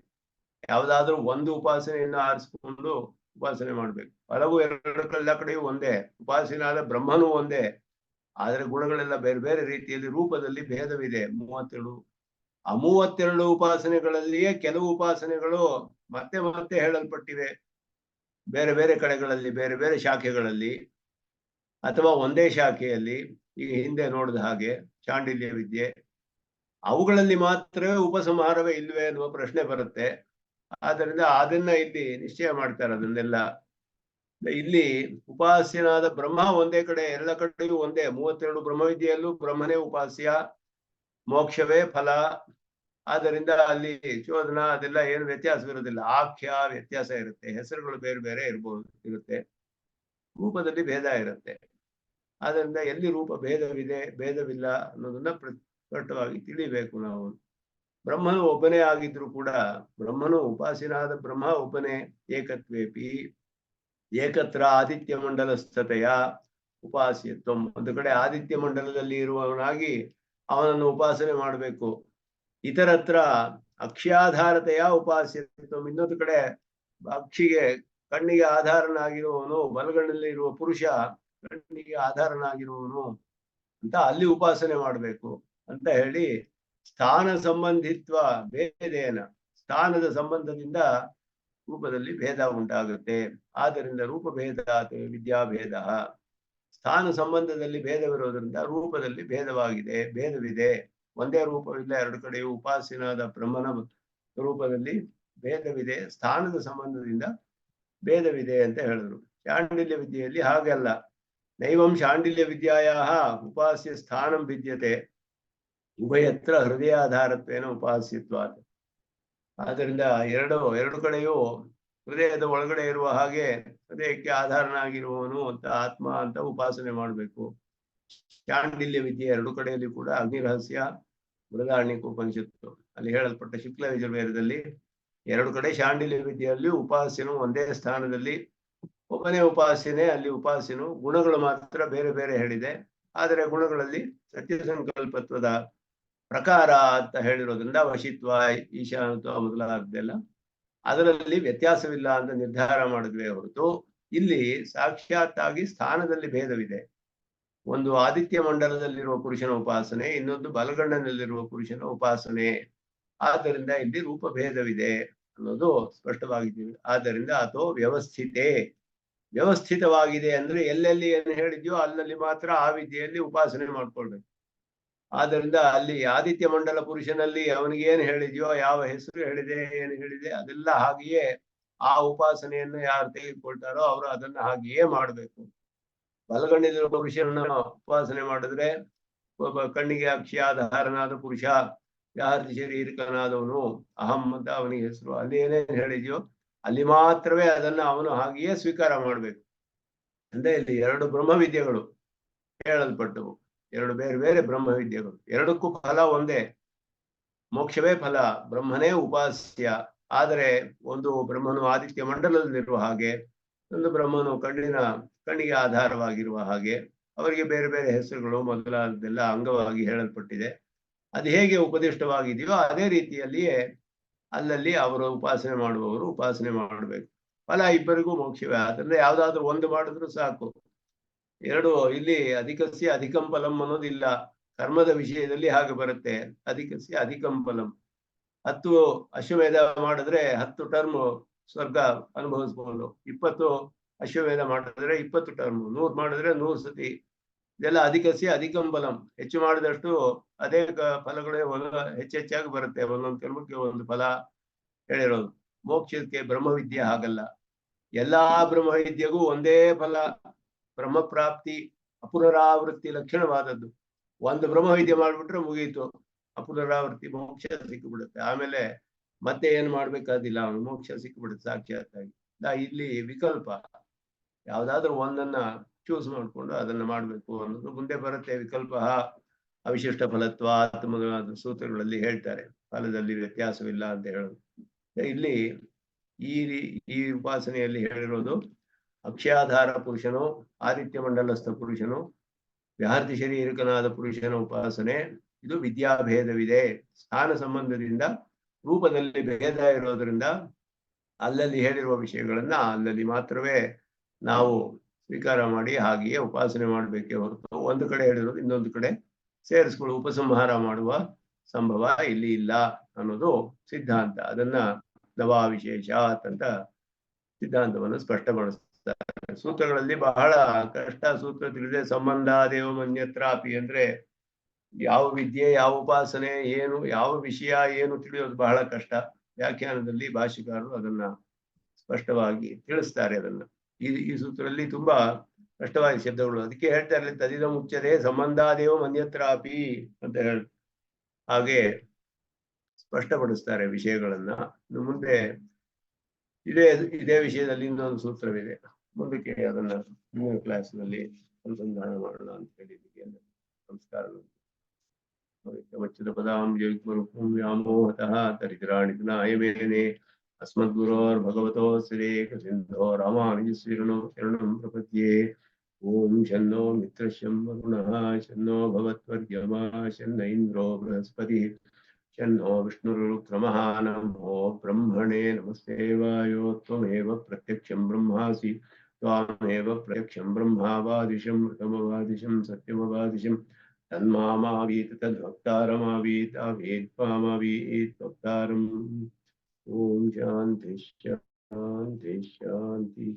ಯಾವ್ದಾದ್ರೂ ಒಂದು ಉಪಾಸನೆಯನ್ನು ಆರಿಸ್ಕೊಂಡು ಉಪಾಸನೆ ಮಾಡ್ಬೇಕು. ಹಲವು ಎಲ್ಲ ಕಡೆಯೂ ಒಂದೇ, ಉಪಾಸನಾದ ಬ್ರಹ್ಮನೂ ಒಂದೇ, ಆದ್ರೆ ಗುಣಗಳೆಲ್ಲ ಬೇರೆ ಬೇರೆ ರೀತಿಯಲ್ಲಿ ರೂಪದಲ್ಲಿ ಭೇದವಿದೆ 32. ಆ 32 ಉಪಾಸನೆಗಳಲ್ಲಿಯೇ ಕೆಲವು ಉಪಾಸನೆಗಳು ಮತ್ತೆ ಮತ್ತೆ ಹೇಳಲ್ಪಟ್ಟಿವೆ ಬೇರೆ ಬೇರೆ ಕಡೆಗಳಲ್ಲಿ, ಬೇರೆ ಬೇರೆ ಶಾಖೆಗಳಲ್ಲಿ, ಅಥವಾ ಒಂದೇ ಶಾಖೆಯಲ್ಲಿ. ಈಗ ಹಿಂದೆ ನೋಡಿದ ಹಾಗೆ ಚಾಂಡಿಲ್ಯ ವಿದ್ಯೆ, ಅವುಗಳಲ್ಲಿ ಮಾತ್ರವೇ ಉಪಸಂಹಾರವೇ ಇಲ್ವೇ ಅನ್ನುವ ಪ್ರಶ್ನೆ ಬರುತ್ತೆ. ಆದ್ದರಿಂದ ಅದನ್ನ ಇಲ್ಲಿ ನಿಶ್ಚಯ ಮಾಡ್ತಾರೆ. ಅದನ್ನೆಲ್ಲ ಇಲ್ಲಿ ಉಪಾಸ್ಯನಾದ ಬ್ರಹ್ಮ ಒಂದೇ ಕಡೆ, ಎಲ್ಲ ಕಡೆಯೂ ಒಂದೇ, 32 ಬ್ರಹ್ಮವಿದ್ಯೆಯಲ್ಲೂ ಬ್ರಹ್ಮನೇ ಉಪಾಸ್ಯ, ಮೋಕ್ಷವೇ ಫಲ. ಆದ್ದರಿಂದ ಅಲ್ಲಿ ಚೋದನ ಅದೆಲ್ಲ ಏನು ವ್ಯತ್ಯಾಸವಿರೋದಿಲ್ಲ, ಆಖ್ಯ ವ್ಯತ್ಯಾಸ ಇರುತ್ತೆ, ಹೆಸರುಗಳು ಬೇರೆ ಬೇರೆ ಇರುತ್ತೆ, ರೂಪದಲ್ಲಿ ಭೇದ ಇರುತ್ತೆ. ಆದ್ದರಿಂದ ಎಲ್ಲಿ ರೂಪ ಭೇದವಿದೆ ಭೇದವಿಲ್ಲ ಅನ್ನೋದನ್ನ ಸ್ಪಷ್ಟವಾಗಿ ತಿಳಿಬೇಕು ನಾವು. ಬ್ರಹ್ಮನು ಒಬ್ಬನೇ ಆಗಿದ್ರು ಕೂಡ, ಬ್ರಹ್ಮನು ಉಪಾಸನಾದ ಬ್ರಹ್ಮ ಒಬ್ಬನೇ, ಏಕತ್ವೇಪಿ ಏಕತ್ರ ಆದಿತ್ಯ ಮಂಡಲಸ್ಥತೆಯ ಉಪಾಸ್ಯತ್ವ. ಒಂದು ಕಡೆ ಆದಿತ್ಯ ಮಂಡಲದಲ್ಲಿ ಇರುವವನಾಗಿ ಅವನನ್ನು ಉಪಾಸನೆ ಮಾಡಬೇಕು, ಇತರತ್ರ ಅಕ್ಷ್ಯಾಧಾರತೆಯ ಉಪಾಸ್ಯತ್ವ. ಇನ್ನೊಂದು ಕಡೆ ಅಕ್ಷಿಗೆ ಕಣ್ಣಿಗೆ ಆಧಾರನಾಗಿರುವವನು, ಬಲಗಣ್ಣಲ್ಲಿ ಇರುವ ಪುರುಷ ಕಣ್ಣಿಗೆ ಆಧಾರನಾಗಿರುವವನು ಅಂತ ಅಲ್ಲಿ ಉಪಾಸನೆ ಮಾಡಬೇಕು ಅಂತ ಹೇಳಿ, ಸ್ಥಾನ ಸಂಬಂಧಿತ್ವ ಭೇದೇನ, ಸ್ಥಾನದ ಸಂಬಂಧದಿಂದ ರೂಪದಲ್ಲಿ ಭೇದ ಉಂಟಾಗುತ್ತೆ. ಆದ್ದರಿಂದ ರೂಪಭೇದ ವಿದ್ಯಾಭೇದ, ಸ್ಥಾನ ಸಂಬಂಧದಲ್ಲಿ ಭೇದವಿರೋದ್ರಿಂದ ರೂಪದಲ್ಲಿ ಭೇದವಿದೆ. ಒಂದೇ ರೂಪವಿಲ್ಲ ಎರಡು ಕಡೆಯೂ. ಉಪಾಸನಾದ ಬ್ರಹ್ಮನ ರೂಪದಲ್ಲಿ ಭೇದವಿದೆ, ಸ್ಥಾನದ ಸಂಬಂಧದಿಂದ ಭೇದವಿದೆ ಅಂತ ಹೇಳಿದ್ರು. ಶಾಂಡಿಲ್ಯ ವಿದ್ಯೆಯಲ್ಲಿ ಹಾಗಲ್ಲ. ನೈವಂ ಶಾಂಡಿಲ್ಯ ವಿದ್ಯಾಯಾಹ ಉಪಾಸ್ಯ ಸ್ಥಾನಂ ಭಿದ್ಯತೆ, ಉಭಯತ್ರ ಹೃದಯಾಧಾರತ್ವೇನ ಉಪಾಸ್ಯತ್ವಾತ್. ಆದ್ದರಿಂದ ಎರಡು ಕಡೆಯೂ ಹೃದಯದ ಒಳಗಡೆ ಇರುವ ಹಾಗೆ ಹೃದಯಕ್ಕೆ ಆಧಾರನಾಗಿರುವವನು ಅಂತ ಆತ್ಮ ಅಂತ ಉಪಾಸನೆ ಮಾಡಬೇಕು. ಚಾಂಡಿಲ್ಯ ವಿದ್ಯೆ ಎರಡು ಕಡೆಯಲ್ಲಿ ಕೂಡ ಅಗ್ನಿ ರಹಸ್ಯ ಬೃಹದಾರಣ್ಯಕ ಉಪನಿಷತ್ತು ಅಲ್ಲಿ ಹೇಳಲ್ಪಟ್ಟ ಶುಕ್ಲ ಯಜುರ್ವೇದದಲ್ಲಿ ಎರಡು ಕಡೆ ಶಾಂಡಿಲ್ಯ ವಿದ್ಯೆಯಲ್ಲಿ ಉಪಾಸ್ಯನು ಒಂದೇ ಸ್ಥಾನದಲ್ಲಿ ಒಬ್ಬನೇ ಉಪಾಸನೆ. ಅಲ್ಲಿ ಉಪಾಸನು ಗುಣಗಳು ಮಾತ್ರ ಬೇರೆ ಬೇರೆ ಹೇಳಿದೆ. ಆದರೆ ಗುಣಗಳಲ್ಲಿ ಸತ್ಯ ಸಂಕಲ್ಪತ್ವದ ಪ್ರಕಾರ ಅಂತ ಹೇಳಿರೋದ್ರಿಂದ ವಶಿತ್ವ ಈಶಾನತ್ವ ಮೊದಲಾದ್ದೆಲ್ಲ ಅದರಲ್ಲಿ ವ್ಯತ್ಯಾಸವಿಲ್ಲ ಅಂತ ನಿರ್ಧಾರ ಮಾಡಿದ್ವಿ ಹೊರತು ಇಲ್ಲಿ ಸಾಕ್ಷಾತ್ತಾಗಿ ಸ್ಥಾನದಲ್ಲಿ ಭೇದವಿದೆ. ಒಂದು ಆದಿತ್ಯ ಮಂಡಲದಲ್ಲಿರುವ ಪುರುಷನ ಉಪಾಸನೆ, ಇನ್ನೊಂದು ಬಲಗಣ್ಣನಲ್ಲಿರುವ ಪುರುಷನ ಉಪಾಸನೆ. ಆದ್ದರಿಂದ ಇಲ್ಲಿ ರೂಪಭೇದವಿದೆ ಅನ್ನೋದು ಸ್ಪಷ್ಟವಾಗಿದ್ದೀವಿ. ಆದ್ದರಿಂದ ಅಥವಾ ವ್ಯವಸ್ಥಿತವಾಗಿದೆ ಅಂದ್ರೆ ಎಲ್ಲೆಲ್ಲಿ ಏನು ಹೇಳಿದ್ಯೋ ಅಲ್ಲಲ್ಲಿ ಮಾತ್ರ ಆ ವಿದ್ಯೆಯಲ್ಲಿ ಉಪಾಸನೆ ಮಾಡ್ಕೊಳ್ಬೇಕು. ಆದ್ದರಿಂದ ಅಲ್ಲಿ ಆದಿತ್ಯ ಮಂಡಲ ಪುರುಷನಲ್ಲಿ ಅವನಿಗೆ ಏನು ಹೇಳಿದ್ಯೋ, ಯಾವ ಹೆಸರು ಹೇಳಿದೆ, ಏನು ಹೇಳಿದೆ ಅದೆಲ್ಲ ಹಾಗೆಯೇ ಆ ಉಪಾಸನೆಯನ್ನು ಯಾರು ತೆಗೆದುಕೊಳ್ತಾರೋ ಅವರು ಅದನ್ನ ಹಾಗೆಯೇ ಮಾಡಬೇಕು. ಬಲಗಣ್ಣಿರುವ ಪುರುಷನನ್ನ ಉಪಾಸನೆ ಮಾಡಿದ್ರೆ ಒಬ್ಬ ಕಣ್ಣಿಗೆ ಅಕ್ಷಯಾಧಾರನಾದ ಪುರುಷ, ಯಾರ್ತಿ ಶರೀರಕನಾದವನು, ಅಹಂ ಅಂತ ಅವನಿಗೆ ಹೆಸರು, ಅಲ್ಲಿ ಏನೇನು ಹೇಳಿದ್ಯೋ ಅಲ್ಲಿ ಮಾತ್ರವೇ ಅದನ್ನ ಅವನು ಹಾಗೆಯೇ ಸ್ವೀಕಾರ ಮಾಡ್ಬೇಕು. ಅಂದ್ರೆ ಇಲ್ಲಿ ಎರಡು ಬ್ರಹ್ಮವಿದ್ಯೆಗಳು ಹೇಳಲ್ಪಟ್ಟವು, ಎರಡು ಬೇರೆ ಬೇರೆ ಬ್ರಹ್ಮವಿದ್ಯೆಗಳು. ಎರಡಕ್ಕೂ ಫಲ ಒಂದೇ, ಮೋಕ್ಷವೇ ಫಲ, ಬ್ರಹ್ಮನೇ ಉಪಾಸ್ಯ. ಆದರೆ ಒಂದು ಬ್ರಹ್ಮನು ಆದಿತ್ಯ ಮಂಡಲದಲ್ಲಿರುವ ಹಾಗೆ, ಒಂದು ಬ್ರಹ್ಮನು ಕಣ್ಣಿಗೆ ಆಧಾರವಾಗಿರುವ ಹಾಗೆ, ಅವರಿಗೆ ಬೇರೆ ಬೇರೆ ಹೆಸರುಗಳು ಮೊದಲಾದೆಲ್ಲ ಅಂಗವಾಗಿ ಹೇಳಲ್ಪಟ್ಟಿದೆ. ಅದು ಹೇಗೆ ಉಪದಿಷ್ಟವಾಗಿದೆಯೋ ಅದೇ ರೀತಿಯಲ್ಲಿಯೇ ಅಲ್ಲಲ್ಲಿ ಅವರು ಉಪಾಸನೆ ಮಾಡುವವರು ಉಪಾಸನೆ ಮಾಡಬೇಕು. ಫಲ ಇಬ್ಬರಿಗೂ ಮೋಕ್ಷವೇ. ಆದ್ರೆ ಯಾವ್ದಾದ್ರು ಒಂದು ಮಾಡಿದ್ರು ಸಾಕು. ಎರಡು ಇಲ್ಲಿ ಅಧಿಕಸ್ಯ ಅಧಿಕಂ ಫಲಂ ಅನ್ನೋದಿಲ್ಲ. ಕರ್ಮದ ವಿಷಯದಲ್ಲಿ ಹಾಗೆ ಬರುತ್ತೆ, ಅಧಿಕಸ್ಯ ಅಧಿಕಂ ಫಲಂ. 10 ಅಶ್ವಮೇಧ ಮಾಡಿದ್ರೆ 10 ಟರ್ಮ್ ಸ್ವರ್ಗ ಅನುಭವಿಸ್ಬೋದು. 20 ಅಶ್ವಮೇಧ ಮಾಡಿದ್ರೆ 20 ಟರ್ಮ್, 100 ಮಾಡಿದ್ರೆ 100 ಸತಿ. ಇದೆಲ್ಲ ಅಧಿಕಸ್ಯ ಅಧಿಕಂ ಫಲಂ. ಹೆಚ್ಚು ಮಾಡಿದಷ್ಟು ಅದೇ ಫಲಗಳೇ ಹೆಚ್ಚೆಚ್ಚಾಗಿ ಬರುತ್ತೆ. ಒಂದೊಂದು ಕರ್ಮಕ್ಕೆ ಒಂದು ಫಲ ಹೇಳಿರೋದು. ಮೋಕ್ಷಕ್ಕೆ ಬ್ರಹ್ಮವಿದ್ಯೆ ಹಾಗಲ್ಲ. ಎಲ್ಲಾ ಬ್ರಹ್ಮವಿದ್ಯೆಗೂ ಒಂದೇ ಫಲ, ಬ್ರಹ್ಮಪ್ರಾಪ್ತಿ, ಅಪುನರಾವೃತ್ತಿ ಲಕ್ಷಣವಾದದ್ದು. ಒಂದು ಬ್ರಹ್ಮವಿದ್ಯೆ ಮಾಡ್ಬಿಟ್ರೆ ಮುಗೀತು, ಅಪುನರಾವೃತ್ತಿ ಮೋಕ್ಷ ಸಿಕ್ಕಿಬಿಡುತ್ತೆ. ಆಮೇಲೆ ಮತ್ತೆ ಏನು ಮಾಡ್ಬೇಕಾದಿಲ್ಲ, ಅವನು ಮೋಕ್ಷ ಸಿಕ್ಕಿಬಿಡುತ್ತೆ ಸಾಕ್ಷಾತ್ತಾಗಿ. ಇಲ್ಲಿ ವಿಕಲ್ಪ, ಯಾವ್ದಾದ್ರು ಒಂದನ್ನ ಚೂಸ್ ಮಾಡ್ಕೊಂಡು ಅದನ್ನ ಮಾಡ್ಬೇಕು ಅನ್ನೋದು ಮುಂದೆ ಬರುತ್ತೆ. ವಿಕಲ್ಪ ಅವಿಶಿಷ್ಟ ಫಲತ್ವ ಮೊದಲಾದ ಸೂತ್ರಗಳಲ್ಲಿ ಹೇಳ್ತಾರೆ, ಫಲದಲ್ಲಿ ವ್ಯತ್ಯಾಸವಿಲ್ಲ ಅಂತ ಹೇಳೋದು. ಇಲ್ಲಿ ಈ ಉಪಾಸನೆಯಲ್ಲಿ ಹೇಳಿರೋದು ಅಕ್ಷಯಾಧಾರ ಪುರುಷನು, ಆದಿತ್ಯ ಮಂಡಲಸ್ಥ ಪುರುಷನು, ವ್ಯಾಹೃತಿ ಶರೀರಕನಾದ ಪುರುಷನ ಉಪಾಸನೆ. ಇದು ವಿದ್ಯಾಭೇದವಿದೆ. ಸ್ಥಾನ ಸಂಬಂಧದಿಂದ ರೂಪದಲ್ಲಿ ಭೇದ ಇರೋದ್ರಿಂದ ಅಲ್ಲಲ್ಲಿ ಹೇಳಿರುವ ವಿಷಯಗಳನ್ನ ಅಲ್ಲಲ್ಲಿ ಮಾತ್ರವೇ ನಾವು ಸ್ವೀಕಾರ ಮಾಡಿ ಹಾಗೆಯೇ ಉಪಾಸನೆ ಮಾಡಬೇಕೇ ಹೊರತು ಒಂದು ಕಡೆ ಹೇಳಿರೋದು ಇನ್ನೊಂದು ಕಡೆ ಸೇರಿಸ್ಕೊಳ್ಳೋ ಉಪಸಂಹಾರ ಮಾಡುವ ಸಂಭವ ಇಲ್ಲಿ ಇಲ್ಲ ಅನ್ನೋದು ಸಿದ್ಧಾಂತ. ಅದನ್ನ ನವಾ ವಿಶೇಷಾತ್ ಅಂತ ಸಿದ್ಧಾಂತವನ್ನು ಸ್ಪಷ್ಟಪಡಿಸ್ತಾರೆ. ಸೂತ್ರಗಳಲ್ಲಿ ಬಹಳ ಕಷ್ಟ ಸೂತ್ರ ತಿಳಿದೆ. ಸಂಬಂಧಾದೇವ ಮನ್ಯತ್ರಾಪಿ ಅಂದ್ರೆ ಯಾವ ವಿದ್ಯೆ, ಯಾವ ಉಪಾಸನೆ ಏನು, ಯಾವ ವಿಷಯ ಏನು ತಿಳಿಯೋದು ಬಹಳ ಕಷ್ಟ. ವ್ಯಾಖ್ಯಾನದಲ್ಲಿ ಭಾಷಿಕಾರರು ಅದನ್ನ ಸ್ಪಷ್ಟವಾಗಿ ತಿಳಿಸ್ತಾರೆ. ಅದನ್ನ ಈ ಸೂತ್ರದಲ್ಲಿ ತುಂಬಾ ಕಷ್ಟವಾದ ಶಬ್ದಗಳು. ಅದಕ್ಕೆ ಹೇಳ್ತಾರೆ ತದಿದ ಮುಚ್ಚದೆ ಸಂಬಂಧಾದೇವ ಮನ್ಯತ್ರಾಪಿ ಅಂತ ಹೇಳಿ ಹಾಗೆ ಸ್ಪಷ್ಟಪಡಿಸ್ತಾರೆ ವಿಷಯಗಳನ್ನ. ಮುಂದೆ ಇದೇ ವಿಷಯದಲ್ಲಿ ಇನ್ನೊಂದು ಸೂತ್ರವಿದೆ, ಮುಂದಕ್ಕೆ ಅದನ್ನ ಮುಂದಿನ ಕ್ಲಾಸ್ನಲ್ಲಿ ಅನುಸಂಧಾನ ಮಾಡೋಣ ಅಂತ ಹೇಳಿದ್ದಕ್ಕೆ ನಮಸ್ಕಾರ. ವಚ್ಚಿದ ಪದಾಂಬುಜಯುಗ್ಮರೂಪಂ ವ್ಯಾಮೋಹತಃ ತರಿದ್ರಾಣಿತನಾಯ ಮೇನೆ अस्मद्गुरोर्भगवतोऽस्य सिन्धो रामानुजस्य शरणं प्रपद्ये। ओम शन्नो मित्रशं वरुणः शन्नो भवत्वर्यमा शन्न इन्द्रो बृहस्पतिः शन्नो विष्णुरुक्रमः। नमो ब्रह्मणे नमस्ते वायो त्वमेव प्रत्यक्षं ब्रह्मासि त्वामेव प्रत्यक्षं ब्रह्मावादिशं ऋतमवादिशं सत्यमवादिशं तन्मामावीत तद्भक्तारमावीत आवीत त्वामावीत भक्तारम्। ओम शांति शांति शांति।